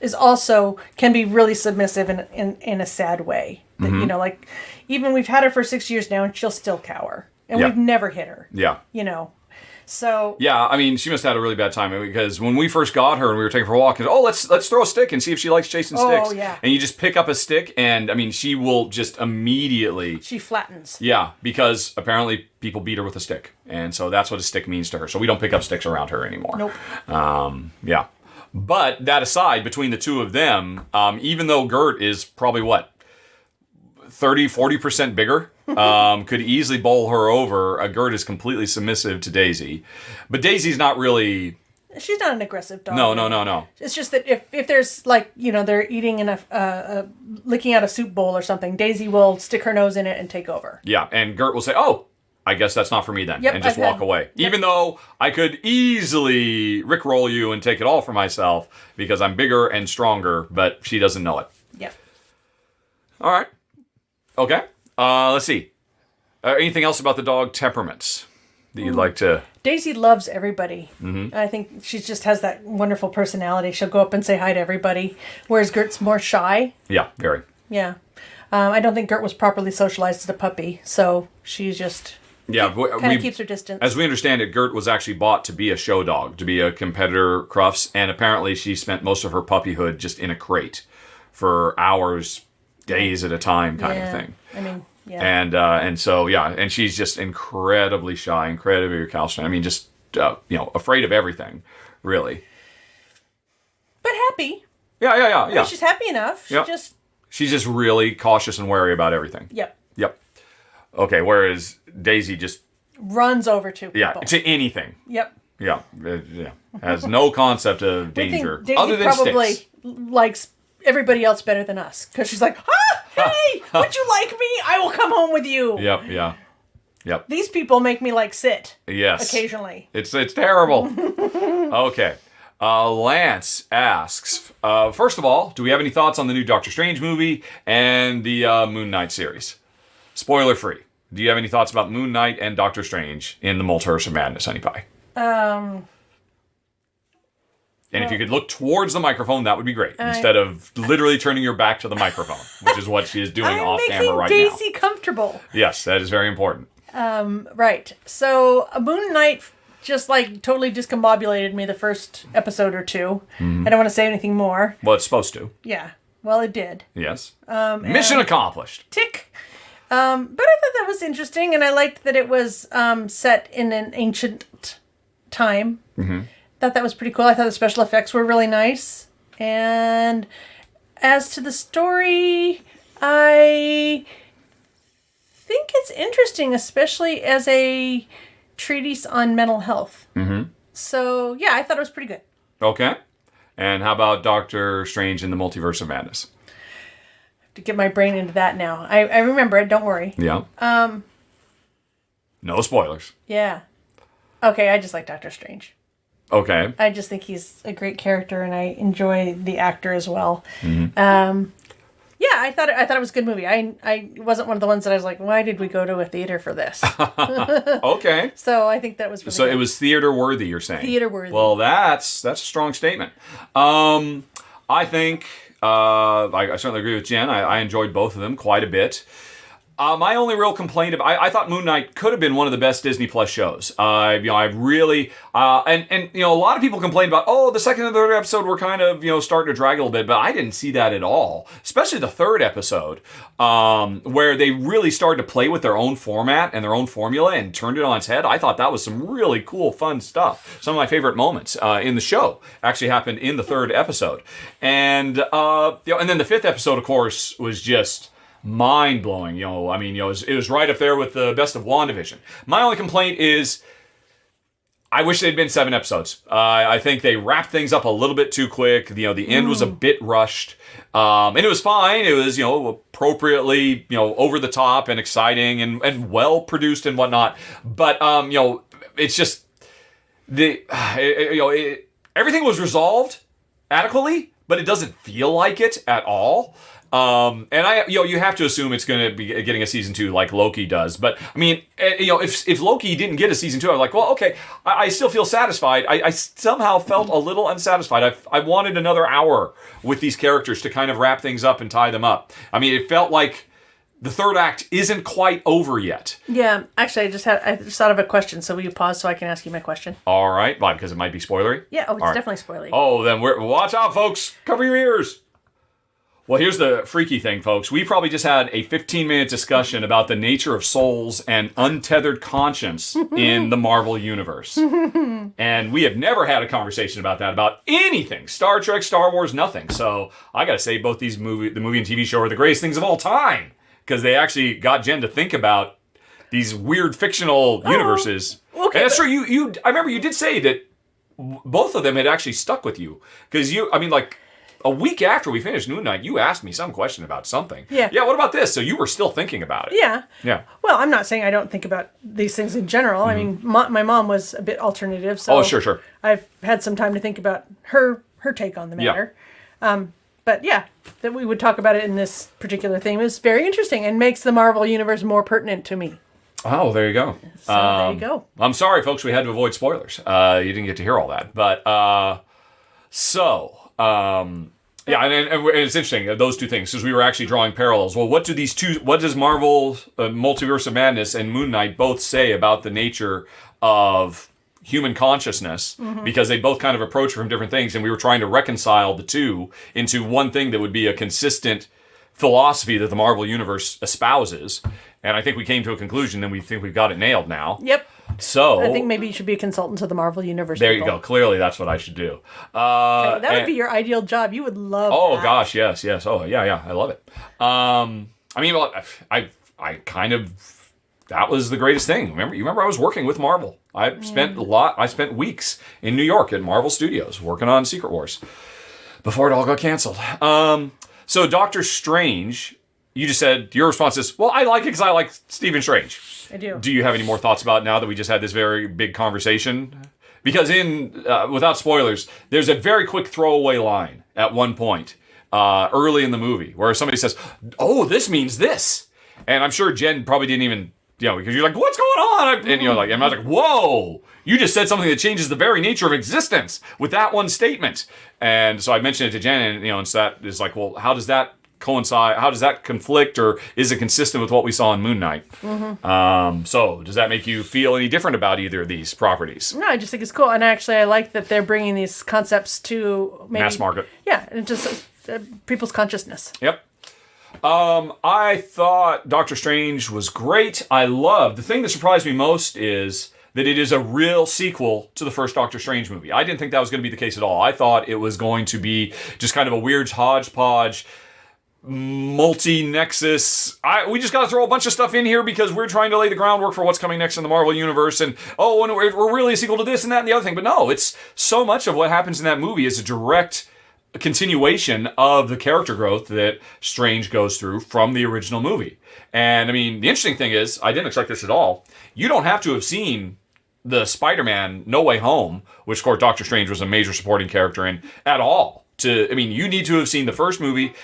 can be really submissive in a sad way. That, Mm-hmm. like even we've had her for 6 years now and she'll still cower. And we've never hit her. Yeah. So yeah, I mean, she must have had a really bad time because when we first got her and we were taking her for a walk, let's throw a stick and see if she likes chasing sticks. Oh, yeah. And you just pick up a stick and, I mean, she will just immediately... She flattens. Yeah, because apparently people beat her with a stick. And so that's what a stick means to her. So we don't pick up sticks around her anymore. Nope. Yeah. But that aside, between the two of them, even though Gert is probably 30-40% bigger, could easily bowl her over. Gert is completely submissive to Daisy, but Daisy's not really. She's not an aggressive dog. No. It's just that if there's they're eating in licking out a soup bowl or something, Daisy will stick her nose in it and take over. Yeah, and Gert will say, "Oh, I guess that's not for me then," and just walk away. Yep. Even though I could easily rickroll you and take it all for myself because I'm bigger and stronger, but she doesn't know it. Yep. All right. Okay. Let's see. Anything else about the dog temperaments that you'd like to... Daisy loves everybody. Mm-hmm. I think she just has that wonderful personality. She'll go up and say hi to everybody, whereas Gert's more shy. Yeah, very. Yeah. I don't think Gert was properly socialized as a puppy, so she's just... Yeah, kind of keeps her distance. As we understand it, Gert was actually bought to be a show dog, to be a competitor Crufts, and apparently she spent most of her puppyhood just in a crate for hours, days at a time kind of thing. I mean, yeah. And so, yeah, and she's just incredibly shy, incredibly recalcitrant. I mean, just, afraid of everything, really. But happy. Yeah. I mean, she's happy enough. She's just really cautious and wary about everything. Yep. Okay, whereas Daisy just... runs over to people. Yeah, to anything. Yep. Yeah. Has no concept of danger. Daisy other than probably sticks. likes everybody else better than us. Because she's like, hey, would you like me? I will come home with you. Yep. These people make me sit. Yes. Occasionally. It's terrible. Okay. Lance asks, first of all, do we have any thoughts on the new Doctor Strange movie and the Moon Knight series? Spoiler free. Do you have any thoughts about Moon Knight and Doctor Strange in the Multiverse of Madness, Honey Pie? And if you could look towards the microphone, that would be great. Instead of literally turning your back to the microphone, which is what she is doing off camera right now. I'm making Daisy comfortable. Yes, that is very important. Right. So, Moon Knight just totally discombobulated me the first episode or two. Mm-hmm. I don't want to say anything more. Well, it's supposed to. Yeah. Well, it did. Yes. Mission accomplished. Tick. But I thought that was interesting, and I liked that it was set in an ancient time. Mm-hmm. Thought that was pretty cool. I thought the special effects were really nice. And as to the story, I think it's interesting, especially as a treatise on mental health. Mm-hmm. So, yeah, I thought it was pretty good. Okay. And how about Doctor Strange in the Multiverse of Madness? To get my brain into that now. I remember it, don't worry. Yeah. No spoilers. Yeah. Okay, I just like Doctor Strange. Okay. I just think he's a great character, and I enjoy the actor as well. Mm-hmm. Yeah, I thought it was a good movie. I wasn't one of the ones that I was like, why did we go to a theater for this? Okay. So I think that was really So good. it was theater worthy, you're saying? Theater worthy. Well, that's a strong statement. I think I certainly agree with Jen. I enjoyed both of them quite a bit. My only real complaint I thought Moon Knight could have been one of the best Disney Plus shows. I really and a lot of people complained about the second and third episode were kind of starting to drag a little bit, but I didn't see that at all. Especially the third episode, where they really started to play with their own format and their own formula and turned it on its head. I thought that was some really cool, fun stuff. Some of my favorite moments in the show actually happened in the third episode, and and then the fifth episode, of course, was just mind-blowing. It was right up there with the best of WandaVision. My only complaint is I wish they'd been 7 episodes. I think they wrapped things up a little bit too quick. The end was a bit rushed. And it was fine. It was, appropriately, over the top and exciting and well produced and whatnot. But, it's just everything was resolved adequately, but it doesn't feel like it at all. And you have to assume it's going to be getting a season 2 like Loki does. But I mean, if Loki didn't get a season 2, I'm like, well, okay, I still feel satisfied. I somehow felt a little unsatisfied. I wanted another hour with these characters to kind of wrap things up and tie them up. I mean, it felt like the third act isn't quite over yet. Yeah, actually, I just thought of a question. So will you pause so I can ask you my question? All right. Why? Because it might be spoilery? Yeah. Oh, it's definitely spoilery. Oh, then watch out, folks. Cover your ears. Well, here's the freaky thing, folks. We probably just had a 15-minute discussion about the nature of souls and untethered conscience in the Marvel Universe. And we have never had a conversation about that, about anything. Star Trek, Star Wars, nothing. So I got to say, both the movie and TV show are the greatest things of all time, because they actually got Jen to think about these weird fictional universes. Okay, and that's true. I remember you did say that both of them had actually stuck with you. Because a week after we finished Moon Knight, you asked me some question about something. Yeah. Yeah, what about this? So you were still thinking about it. Yeah. Yeah. Well, I'm not saying I don't think about these things in general. Mm-hmm. I mean, my mom was a bit alternative, so sure. I've had some time to think about her take on the matter. Yeah. But yeah, that we would talk about it in this particular theme is very interesting and makes the Marvel Universe more pertinent to me. Oh, there you go. So there you go. I'm sorry, folks, we had to avoid spoilers. You didn't get to hear all that. But, yeah, and it's interesting, those two things, because we were actually drawing parallels. Well, what does Marvel Multiverse of Madness and Moon Knight both say about the nature of human consciousness? Mm-hmm. Because they both kind of approach from different things, and we were trying to reconcile the two into one thing that would be a consistent philosophy that the Marvel Universe espouses. And I think we came to a conclusion, and we think we've got it nailed now. Yep. So I think maybe you should be a consultant to the Marvel Universe. There people. You go. Clearly, that's what I should do. Okay, that would be your ideal job. You would love. Oh that. Gosh, yes. Oh yeah. I love it. I kind of. That was the greatest thing. Remember, I was working with Marvel. I spent weeks in New York at Marvel Studios working on Secret Wars before it all got canceled. So Doctor Strange. You just said, your response is, well, I like it because I like Stephen Strange. I do. Do you have any more thoughts about it now that we just had this very big conversation? Because without spoilers, there's a very quick throwaway line at one point early in the movie where somebody says, oh, this means this. And I'm sure Jen probably didn't even, because you're like, what's going on? And and I was like, whoa, you just said something that changes the very nature of existence with that one statement. And so I mentioned it to Jen, and so that is like, well, how does that coincide? How does that conflict, or is it consistent with what we saw in Moon Knight? Mm-hmm. So does that make you feel any different about either of these properties? No, I just think it's cool, and actually I like that they're bringing these concepts to mass market. Yeah, and just people's consciousness. Yep. I thought Doctor Strange was great. The thing that surprised me most is that it is a real sequel to the first Doctor Strange movie. I didn't think that was going to be the case at all. I thought it was going to be just kind of a weird hodgepodge, multi-nexus. We just got to throw a bunch of stuff in here because we're trying to lay the groundwork for what's coming next in the Marvel Universe. And we're really a sequel to this and that and the other thing. But no, it's so much of what happens in that movie is a direct continuation of the character growth that Strange goes through from the original movie. And I mean, the interesting thing is, I didn't expect this at all. You don't have to have seen the Spider-Man No Way Home, which of course Doctor Strange was a major supporting character in, at all. You need to have seen the first movie.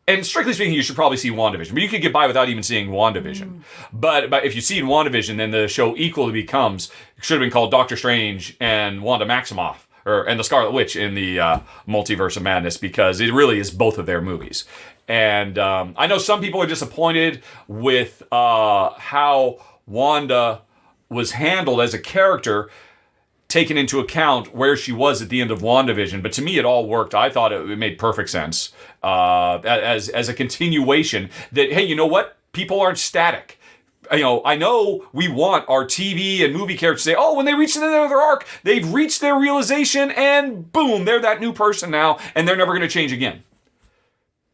And strictly speaking, you should probably see WandaVision. But you could get by without even seeing WandaVision. But if you've seen WandaVision, then the show equally becomes, it should have been called Doctor Strange and Wanda Maximoff, and the Scarlet Witch in the Multiverse of Madness, because it really is both of their movies. And I know some people are disappointed with how Wanda was handled as a character, taken into account where she was at the end of WandaVision, but to me it all worked. I thought it made perfect sense as a continuation that, hey, you know what? People aren't static. I know we want our TV and movie characters to say, oh, when they reach the end of their arc, they've reached their realization and boom, they're that new person now and they're never going to change again.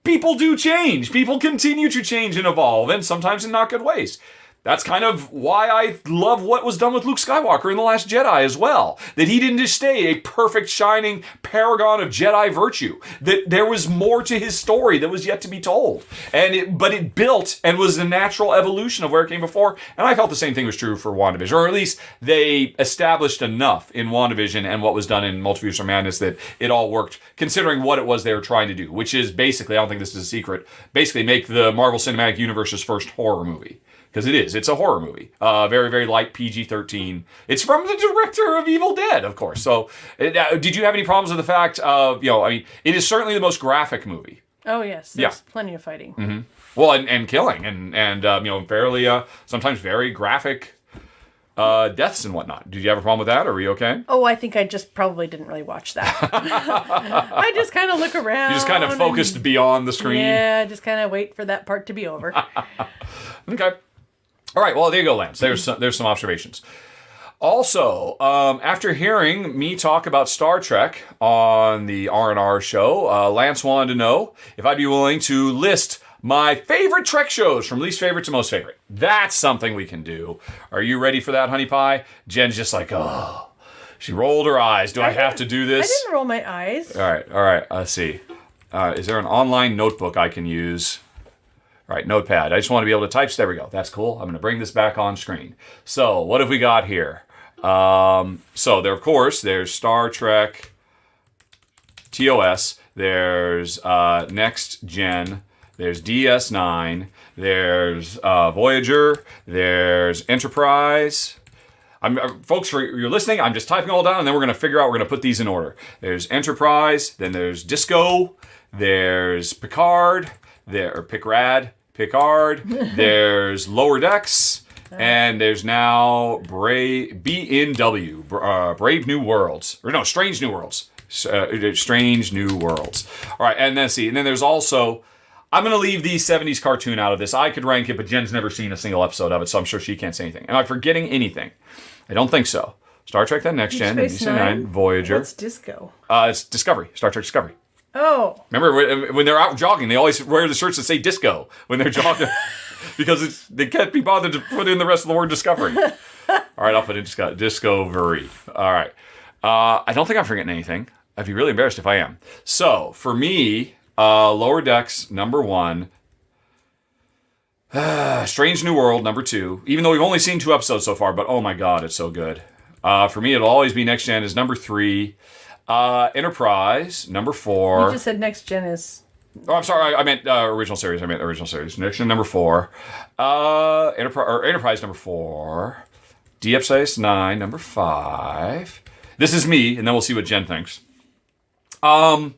People do change. People continue to change and evolve, and sometimes in not good ways. That's kind of why I love what was done with Luke Skywalker in The Last Jedi as well. That he didn't just stay a perfect, shining paragon of Jedi virtue. That there was more to his story that was yet to be told. But it built and was a natural evolution of where it came before. And I felt the same thing was true for WandaVision. Or at least they established enough in WandaVision and what was done in Multiverse of Madness that it all worked, considering what it was they were trying to do. Which is basically, I don't think this is a secret, basically make the Marvel Cinematic Universe's first horror movie. Because it is. It's a horror movie. Very, very light PG-13. It's from the director of Evil Dead, of course. So, did you have any problems with the fact of, it is certainly the most graphic movie. Oh, yes. There's plenty of fighting. Mm-hmm. Well, and killing. And fairly, sometimes very graphic deaths and whatnot. Did you have a problem with that, or were you okay? Oh, I think I just probably didn't really watch that. I just kind of look around. You just kind of focused beyond the screen? Yeah, just kind of wait for that part to be over. Okay. All right, well, there you go, Lance. There's some observations. Also, after hearing me talk about Star Trek on the R&R show, Lance wanted to know if I'd be willing to list my favorite Trek shows from least favorite to most favorite. That's something we can do. Are you ready for that, honey pie? Jen's just like, oh. She rolled her eyes. Do I have to do this? I didn't roll my eyes. All right. Let's see. Is there an online notebook I can use? All right, notepad. I just want to be able to type. There we go. That's cool. I'm going to bring this back on screen. So, what have we got here? There's Star Trek TOS. There's Next Gen. There's DS9. There's Voyager. There's Enterprise. Folks, for you're listening, I'm just typing all down, and then we're going to figure out, we're going to put these in order. There's Enterprise. Then there's Disco. There's Picard. Picard, there's Lower Decks, and there's now BNW, Brave New Worlds. Or no, Strange New Worlds. Strange New Worlds. All right, and then there's also, I'm going to leave the 70s cartoon out of this. I could rank it, but Jen's never seen a single episode of it, so I'm sure she can't say anything. Am I forgetting anything? I don't think so. Star Trek, then Next Gen, DC9, Voyager. What's Disco? It's Discovery, Star Trek Discovery. Oh. Remember when they're out jogging, they always wear the shirts that say disco when they're jogging because they can't be bothered to put in the rest of the word discovery. All right, I'll put in Discovery. All right. I don't think I'm forgetting anything. I'd be really embarrassed if I am. So, for me, Lower Decks, number 1. Strange New World, number 2. Even though we've only seen 2 episodes so far, but oh my god, it's so good. For me, it'll always be Next Gen is number 3. Enterprise, number 4. You just said Next Gen is... Oh, I'm sorry. I meant original series. Next Gen, number 4. Enterprise, number 4. Deep Space Nine, number 5. This is me, and then we'll see what Jen thinks. That's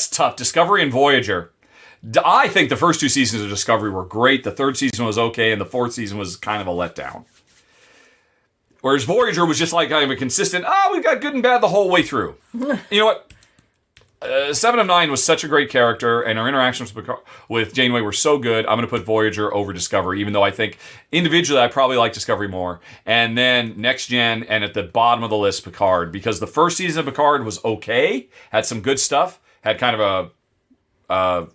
tough. Discovery and Voyager. I think the first 2 seasons of Discovery were great. The 3rd season was okay, and the 4th season was kind of a letdown. Whereas Voyager was just like kind of a consistent, we've got good and bad the whole way through. You know what? 7 of 9 was such a great character, and our interactions with Janeway were so good. I'm going to put Voyager over Discovery, even though I think individually I probably like Discovery more. And then Next Gen, and at the bottom of the list, Picard. Because the first season of Picard was okay, had some good stuff, had kind of a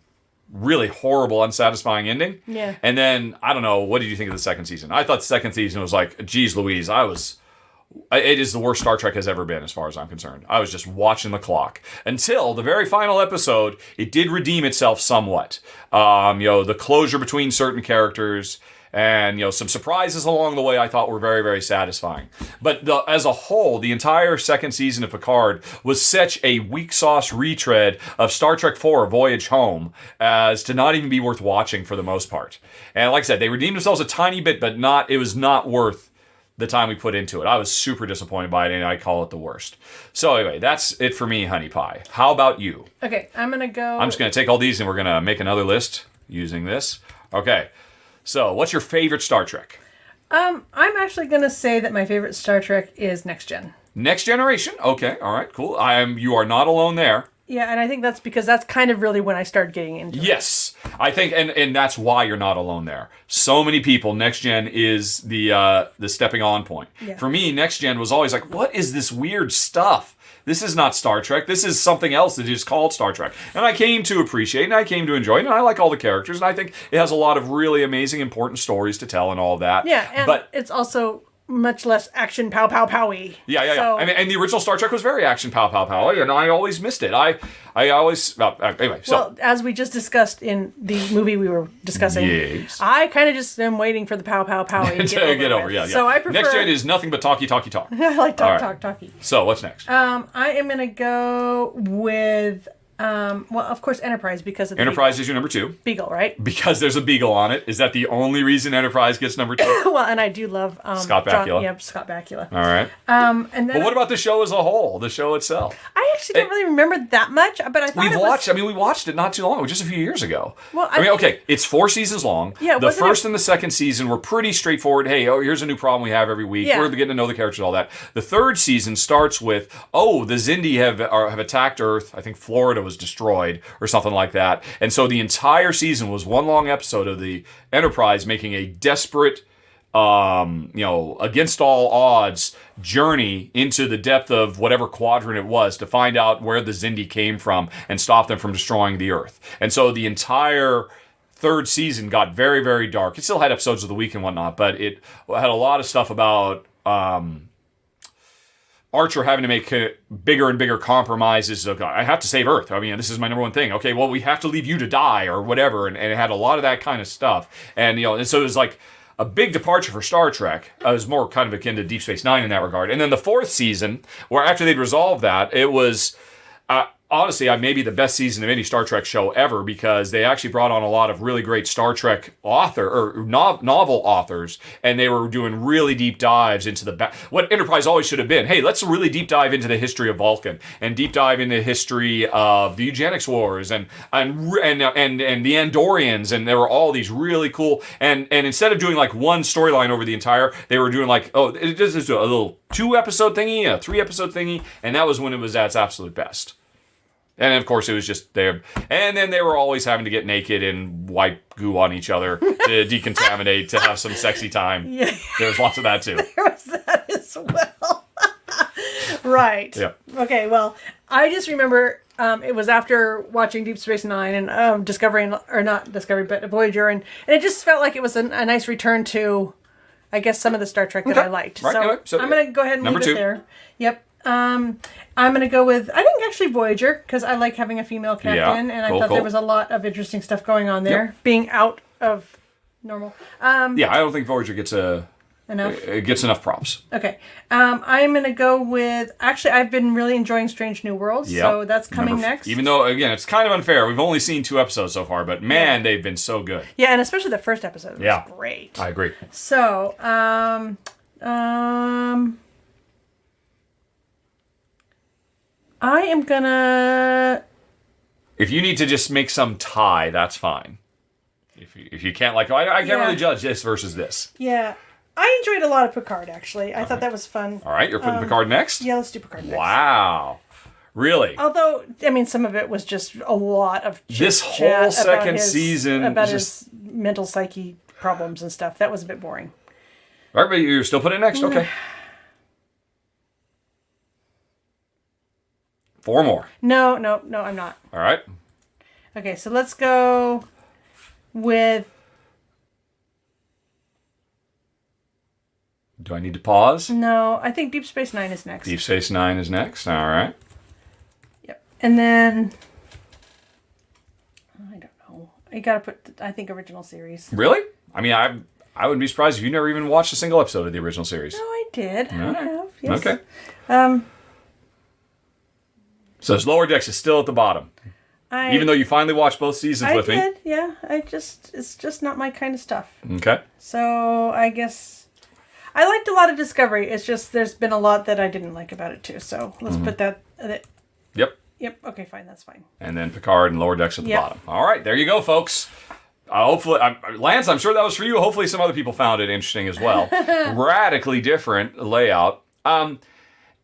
really horrible, unsatisfying ending. Yeah. And then, I don't know, what did you think of the second season? I thought the second season was like, geez Louise, it is the worst Star Trek has ever been, as far as I'm concerned. I was just watching the clock. Until the very final episode, it did redeem itself somewhat. The closure between certain characters, and some surprises along the way I thought were very, very satisfying. But as a whole, the entire second season of Picard was such a weak sauce retread of Star Trek IV Voyage Home as to not even be worth watching for the most part. And like I said, they redeemed themselves a tiny bit, but it was not worth the time we put into it. I was super disappointed by it, and I call it the worst. So anyway, that's it for me, Honey Pie. How about you? Okay, I'm going to go... I'm just going to take all these, and we're going to make another list using this. Okay, so what's your favorite Star Trek? I'm actually going to say that my favorite Star Trek is Next Gen. Next Generation? Okay, all right, cool. You are not alone there. Yeah, and I think that's because that's kind of really when I started getting into it. Yes, I think, and that's why you're not alone there. So many people, Next Gen is the stepping on point. Yeah. For me, Next Gen was always like, what is this weird stuff? This is not Star Trek. This is something else that is called Star Trek. And I came to appreciate, and I came to enjoy it, and I like all the characters, and I think it has a lot of really amazing, important stories to tell and all that. Yeah, but it's also much less action pow pow powy. Yeah. So, I mean, and the original Star Trek was very action pow pow powy, and I always missed it. I always anyway. So well, as we just discussed in the movie we were discussing, yes. I kind of just am waiting for the pow pow powy to get over. Yeah. So I prefer Next Gen is nothing but talky. I like talky. So what's next? I am gonna go with. Well, of course, Enterprise because of the Enterprise Beagle. is your number 2. Beagle, right? Because there's a Beagle on it. Is that the only reason Enterprise gets number 2? Well, and I do love Scott Bakula. Scott Bakula. All right. And then but what about the show as a whole? The show itself. I actually don't really remember that much, but I thought we watched it not too long ago, just a few years ago. Well, okay, it's 4 seasons long. Yeah, the first and the second season were pretty straightforward. Hey, here's a new problem we have every week. Yeah. We're getting to know the characters, all that. The third season starts with, the Xindi have attacked Earth. I think Florida was destroyed or something like that. And so the entire season was one long episode of the Enterprise making a desperate, against all odds journey into the depth of whatever quadrant it was to find out where the Xindi came from and stop them from destroying the Earth. And so the entire third season got very, very dark. It still had episodes of the week and whatnot, but it had a lot of stuff about Archer having to make bigger and bigger compromises. I have to save Earth. I mean, this is my number one thing. Okay, well, we have to leave you to die or whatever. And it had a lot of that kind of stuff. And, and so it was like a big departure for Star Trek. It was more kind of akin to Deep Space Nine in that regard. And then the fourth season, where after they'd resolved that, it was... honestly, maybe the best season of any Star Trek show ever because they actually brought on a lot of really great Star Trek novel authors, and they were doing really deep dives into what Enterprise always should have been. Hey, let's really deep dive into the history of Vulcan and deep dive into the history of the eugenics wars and the Andorians, and there were all these really cool and instead of doing like one storyline over the entire, they were doing like it just a little 2-episode thingy, a 3-episode thingy, and that was when it was at its absolute best. And of course, it was just there. And then they were always having to get naked and wipe goo on each other to decontaminate, to have some sexy time. Yeah. There was lots of that, too. There was that as well. Right. Yeah. Okay, well, I just remember it was after watching Deep Space Nine and not Discovery, but Voyager. And it just felt like it was a nice return to, I guess, some of the Star Trek that I liked. Right, anyway, so I'm going to go ahead and leave it there. Yep. I'm going to go with, I think actually Voyager, because I like having a female captain, and I thought there was a lot of interesting stuff going on there, being out of normal. I don't think Voyager gets enough props. Okay. I'm going to go with, actually, I've been really enjoying Strange New Worlds, so that's coming next. Even though, again, it's kind of unfair. We've only seen 2 episodes so far, but man, they've been so good. Yeah, and especially the first episode was great. I agree. So, I am gonna... If you need to just make some tie, that's fine. If you can't, I can't really judge this versus this. Yeah. I enjoyed a lot of Picard, actually. I thought that was fun. All right, you're putting Picard next? Yeah, let's do Picard next. Wow. Really? Although, I mean, some of it was just a lot of this whole second season... About his mental psyche problems and stuff. That was a bit boring. All right, but you're still putting it next? Okay. 4 more. No, I'm not. All right. Okay, so let's go with... Do I need to pause? No, I think Deep Space Nine is next. Deep Space Nine is next. All right. Yep. And then... I don't know. You gotta put, I think, original series. Really? I mean, I wouldn't be surprised if you never even watched a single episode of the original series. No, I did. All right. I have, yes. Okay. So Lower Decks is still at the bottom. Even though you finally watched both seasons with me. I did, yeah. It's just not my kind of stuff. Okay. So I guess I liked a lot of Discovery. It's just there's been a lot that I didn't like about it too. So let's put that. Yep. Yep. Okay, fine. That's fine. And then Picard and Lower Decks at the bottom. All right, there you go, folks. Hopefully, Lance, I'm sure that was for you. Hopefully some other people found it interesting as well. Radically different layout. And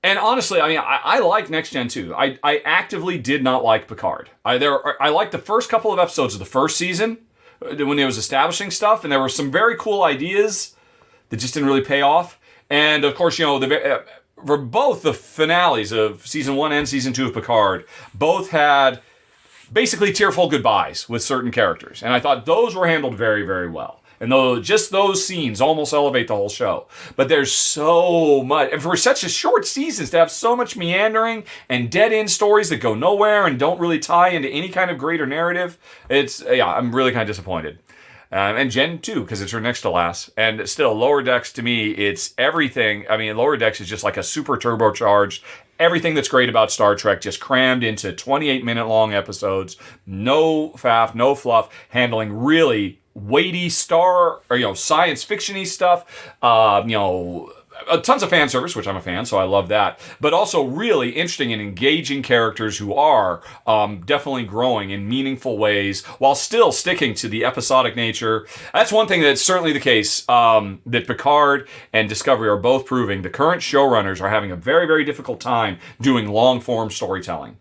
honestly, I mean, I like Next Gen too. I actively did not like Picard. I liked the first couple of episodes of the first season when it was establishing stuff, and there were some very cool ideas that just didn't really pay off. And of course, for both the finales of season 1 and season 2 of Picard, both had basically tearful goodbyes with certain characters. And I thought those were handled very, very well. And just those scenes almost elevate the whole show. But there's so much, and for such a short seasons to have so much meandering and dead-end stories that go nowhere and don't really tie into any kind of greater narrative, I'm really kind of disappointed. And Gen 2, because it's her next to last. And still, Lower Decks, to me, it's everything. I mean, Lower Decks is just like a super turbocharged, everything that's great about Star Trek just crammed into 28-minute long episodes. No faff, no fluff, handling really weighty science fiction-y stuff. Tons of fan service, which I'm a fan, so I love that. But also really interesting and engaging characters who are definitely growing in meaningful ways while still sticking to the episodic nature. That's one thing that's certainly the case that Picard and Discovery are both proving. The current showrunners are having a very, very difficult time doing long-form storytelling.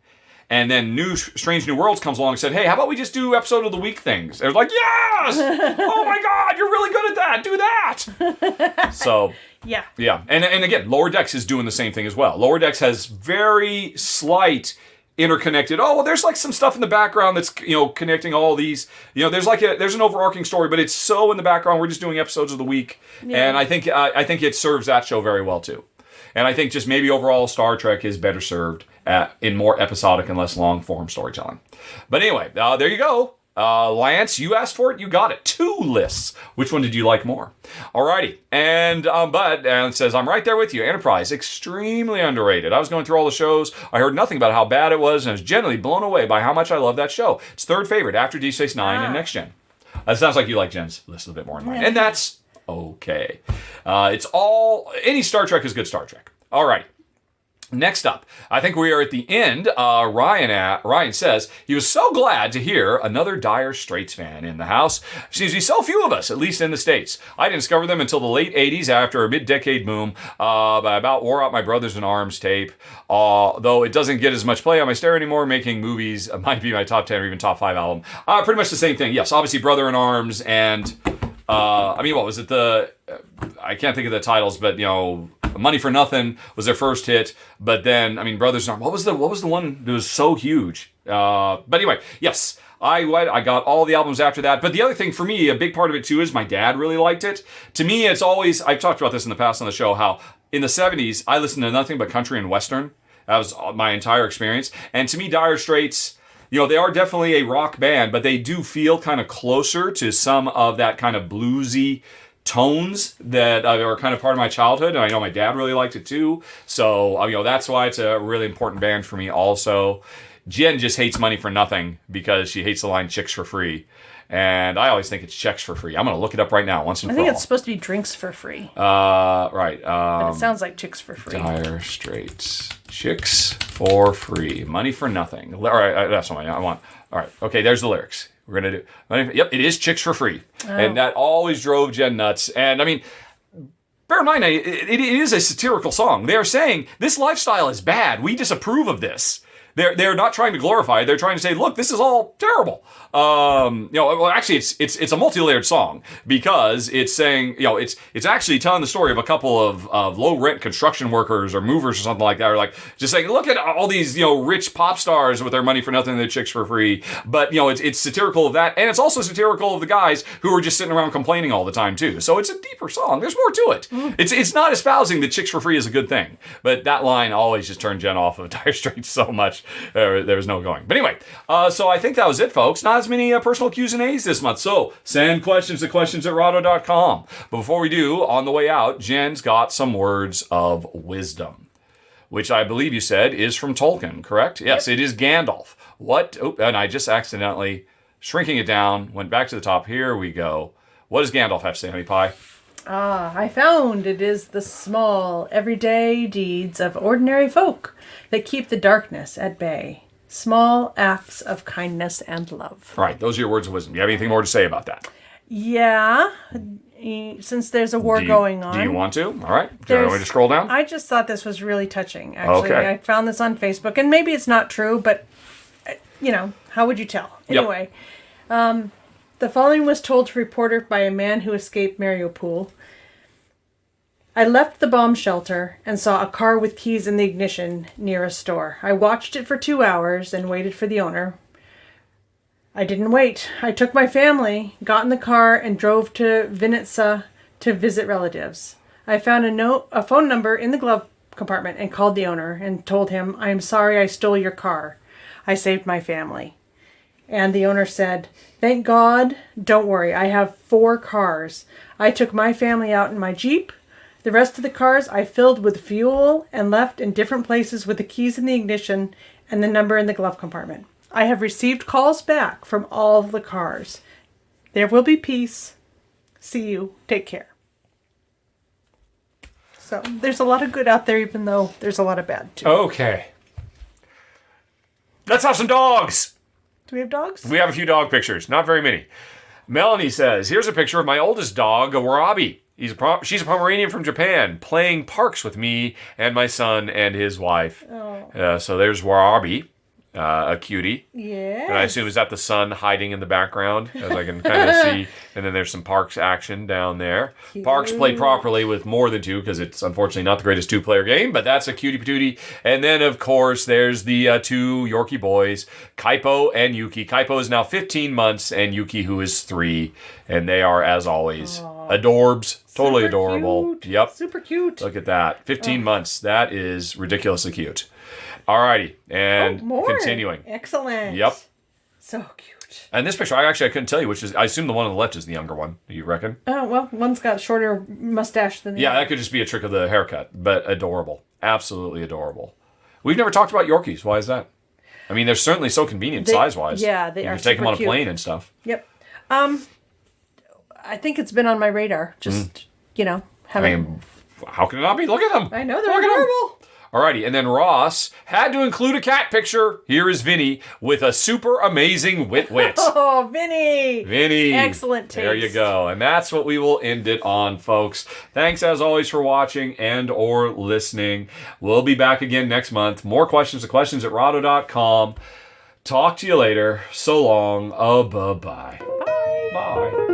And then Strange New Worlds comes along and said, hey, how about we just do episode of the week things? They're like, yes! Oh my God, you're really good at that. Do that. So, yeah. And again, Lower Decks is doing the same thing as well. Lower Decks has very slight interconnected. Oh, well, there's like some stuff in the background that's, connecting all these. There's an overarching story, but it's so in the background. We're just doing episodes of the week. Yeah. And I think it serves that show very well too. And I think just maybe overall Star Trek is better served in more episodic and less long-form storytelling. But anyway, there you go. Lance, you asked for it, you got it. 2 lists. Which one did you like more? Alrighty. And Bud says, I'm right there with you. Enterprise, extremely underrated. I was going through all the shows. I heard nothing about how bad it was, and I was generally blown away by how much I love that show. It's 3rd favorite after Deep Space Nine and Next Gen. It sounds like you like Jen's list a little bit more than mine. And that's okay. Any Star Trek is good Star Trek. Alrighty. Next up, I think we are at the end. Ryan says he was so glad to hear another Dire Straits fan in the house. Seems to be so few of us, at least in the States. I didn't discover them until the late 80s after a mid-decade boom. I about wore out my Brothers in Arms tape. Though it doesn't get as much play on my stereo anymore, making movies might be my top 10 or even top 5 album. Pretty much the same thing. Yes, obviously Brother in Arms and... what was it? I can't think of the titles, but Money for Nothing was their first hit. But then, Brothers in Arms. What was the one that was so huge? But anyway, yes, I got all the albums after that. But the other thing for me, a big part of it too, is my dad really liked it. To me, it's always, I've talked about this in the past on the show, how in the 70s, I listened to nothing but country and Western. That was my entire experience. And to me, Dire Straits, they are definitely a rock band, but they do feel kind of closer to some of that kind of bluesy tones that are kind of part of my childhood. And I know my dad really liked it too. So, that's why it's a really important band for me also. Jen just hates Money for Nothing because she hates the line chicks for free. And I always think it's checks for free. I'm going to look it up right now once and for all. I think it's supposed to be drinks for free. Right. But it sounds like chicks for free. Dire Straits. Chicks for free. Money for Nothing. All right, that's what I want. All right. Okay, there's the lyrics. We're going to do... Yep, it is chicks for free. Oh. And that always drove Jen nuts. And, bear in mind, it is a satirical song. They are saying, this lifestyle is bad. We disapprove of this. They're not trying to glorify it. They're trying to say, look, this is all terrible. Actually, it's a multi-layered song because it's saying, it's actually telling the story of a couple of low-rent construction workers or movers or something like that, or like just saying, look at all these, rich pop stars with their money for nothing and their chicks for free. But, it's satirical of that, and it's also satirical of the guys who are just sitting around complaining all the time, too. So it's a deeper song. There's more to it. Mm. It's not espousing that chicks for free is a good thing, but that line always just turned Jen off of Dire Straits so much. There was no going. But anyway, so I think that was it, folks. Not as many personal Q's and A's this month. So send questions to questions@rahdo.com. But before we do, on the way out, Jen's got some words of wisdom, which I believe you said is from Tolkien, correct? Yes, It is Gandalf. What? Oh, and I just accidentally, shrinking it down, went back to the top. Here we go. What does Gandalf have to say, honey pie? I found it is the small, everyday deeds of ordinary folk that keep the darkness at bay. Small acts of kindness and love. All right, those are your words of wisdom. Do you have anything more to say about that? Yeah, since there's a war going on. Do you want to? All right. Do you want me to scroll down? I just thought this was really touching, actually. Okay. I found this on Facebook, and maybe it's not true, but, how would you tell? Anyway, the following was told to reporter by a man who escaped Mariupol. I left the bomb shelter and saw a car with keys in the ignition near a store. I watched it for 2 hours and waited for the owner. I didn't wait. I took my family, got in the car, and drove to Vinnytsia to visit relatives. I found a phone number in the glove compartment and called the owner and told him, I am sorry I stole your car. I saved my family. And the owner said, thank God, don't worry, I have 4 cars. I took my family out in my Jeep. The rest of the cars I filled with fuel and left in different places with the keys in the ignition and the number in the glove compartment. I have received calls back from all of the cars. There will be peace. See you. Take care. So there's a lot of good out there, even though there's a lot of bad, too. Okay. Let's have some dogs. Do we have dogs? We have a few dog pictures. Not very many. Melanie says, here's a picture of my oldest dog, a Warabi. She's a Pomeranian from Japan, playing parks with me and my son and his wife. Oh. So there's Warabi, a cutie. Yeah. And I assume, is that the sun hiding in the background, as I can kind of see. And then there's some Parks action down there. Cute. Parks played properly with more than 2, because it's unfortunately not the greatest 2-player game, but that's a cutie patootie. And then, of course, there's the 2 Yorkie boys, Kaipo and Yuki. Kaipo is now 15 months, and Yuki, who is 3. And they are, as always, adorbs. Totally super adorable. Cute. Yep. Super cute. Look at that. 15 months. That is ridiculously cute. Alrighty. And continuing. Excellent. Yep. So cute. And this picture, I couldn't tell you which is. I assume the one on the left is the younger one. Do you reckon? Oh, well, one's got shorter mustache than the other. other. That could just be a trick of the haircut, but adorable. Absolutely adorable. We've never talked about Yorkies. Why is that? I mean, they're certainly so convenient size-wise. Yeah, they are. You can take them on a plane and stuff. Yep. I think it's been on my radar. Just, having... how can it not be? Look at them. I know, they're adorable. Alrighty, and then Ross had to include a cat picture. Here is Vinny with a super amazing wit. Oh, Vinny! Vinny! Excellent taste. There you go. And that's what we will end it on, folks. Thanks, as always, for watching and or listening. We'll be back again next month. More questions at Rahdo.com. Talk to you later. So long. Bye-bye. Bye. Bye.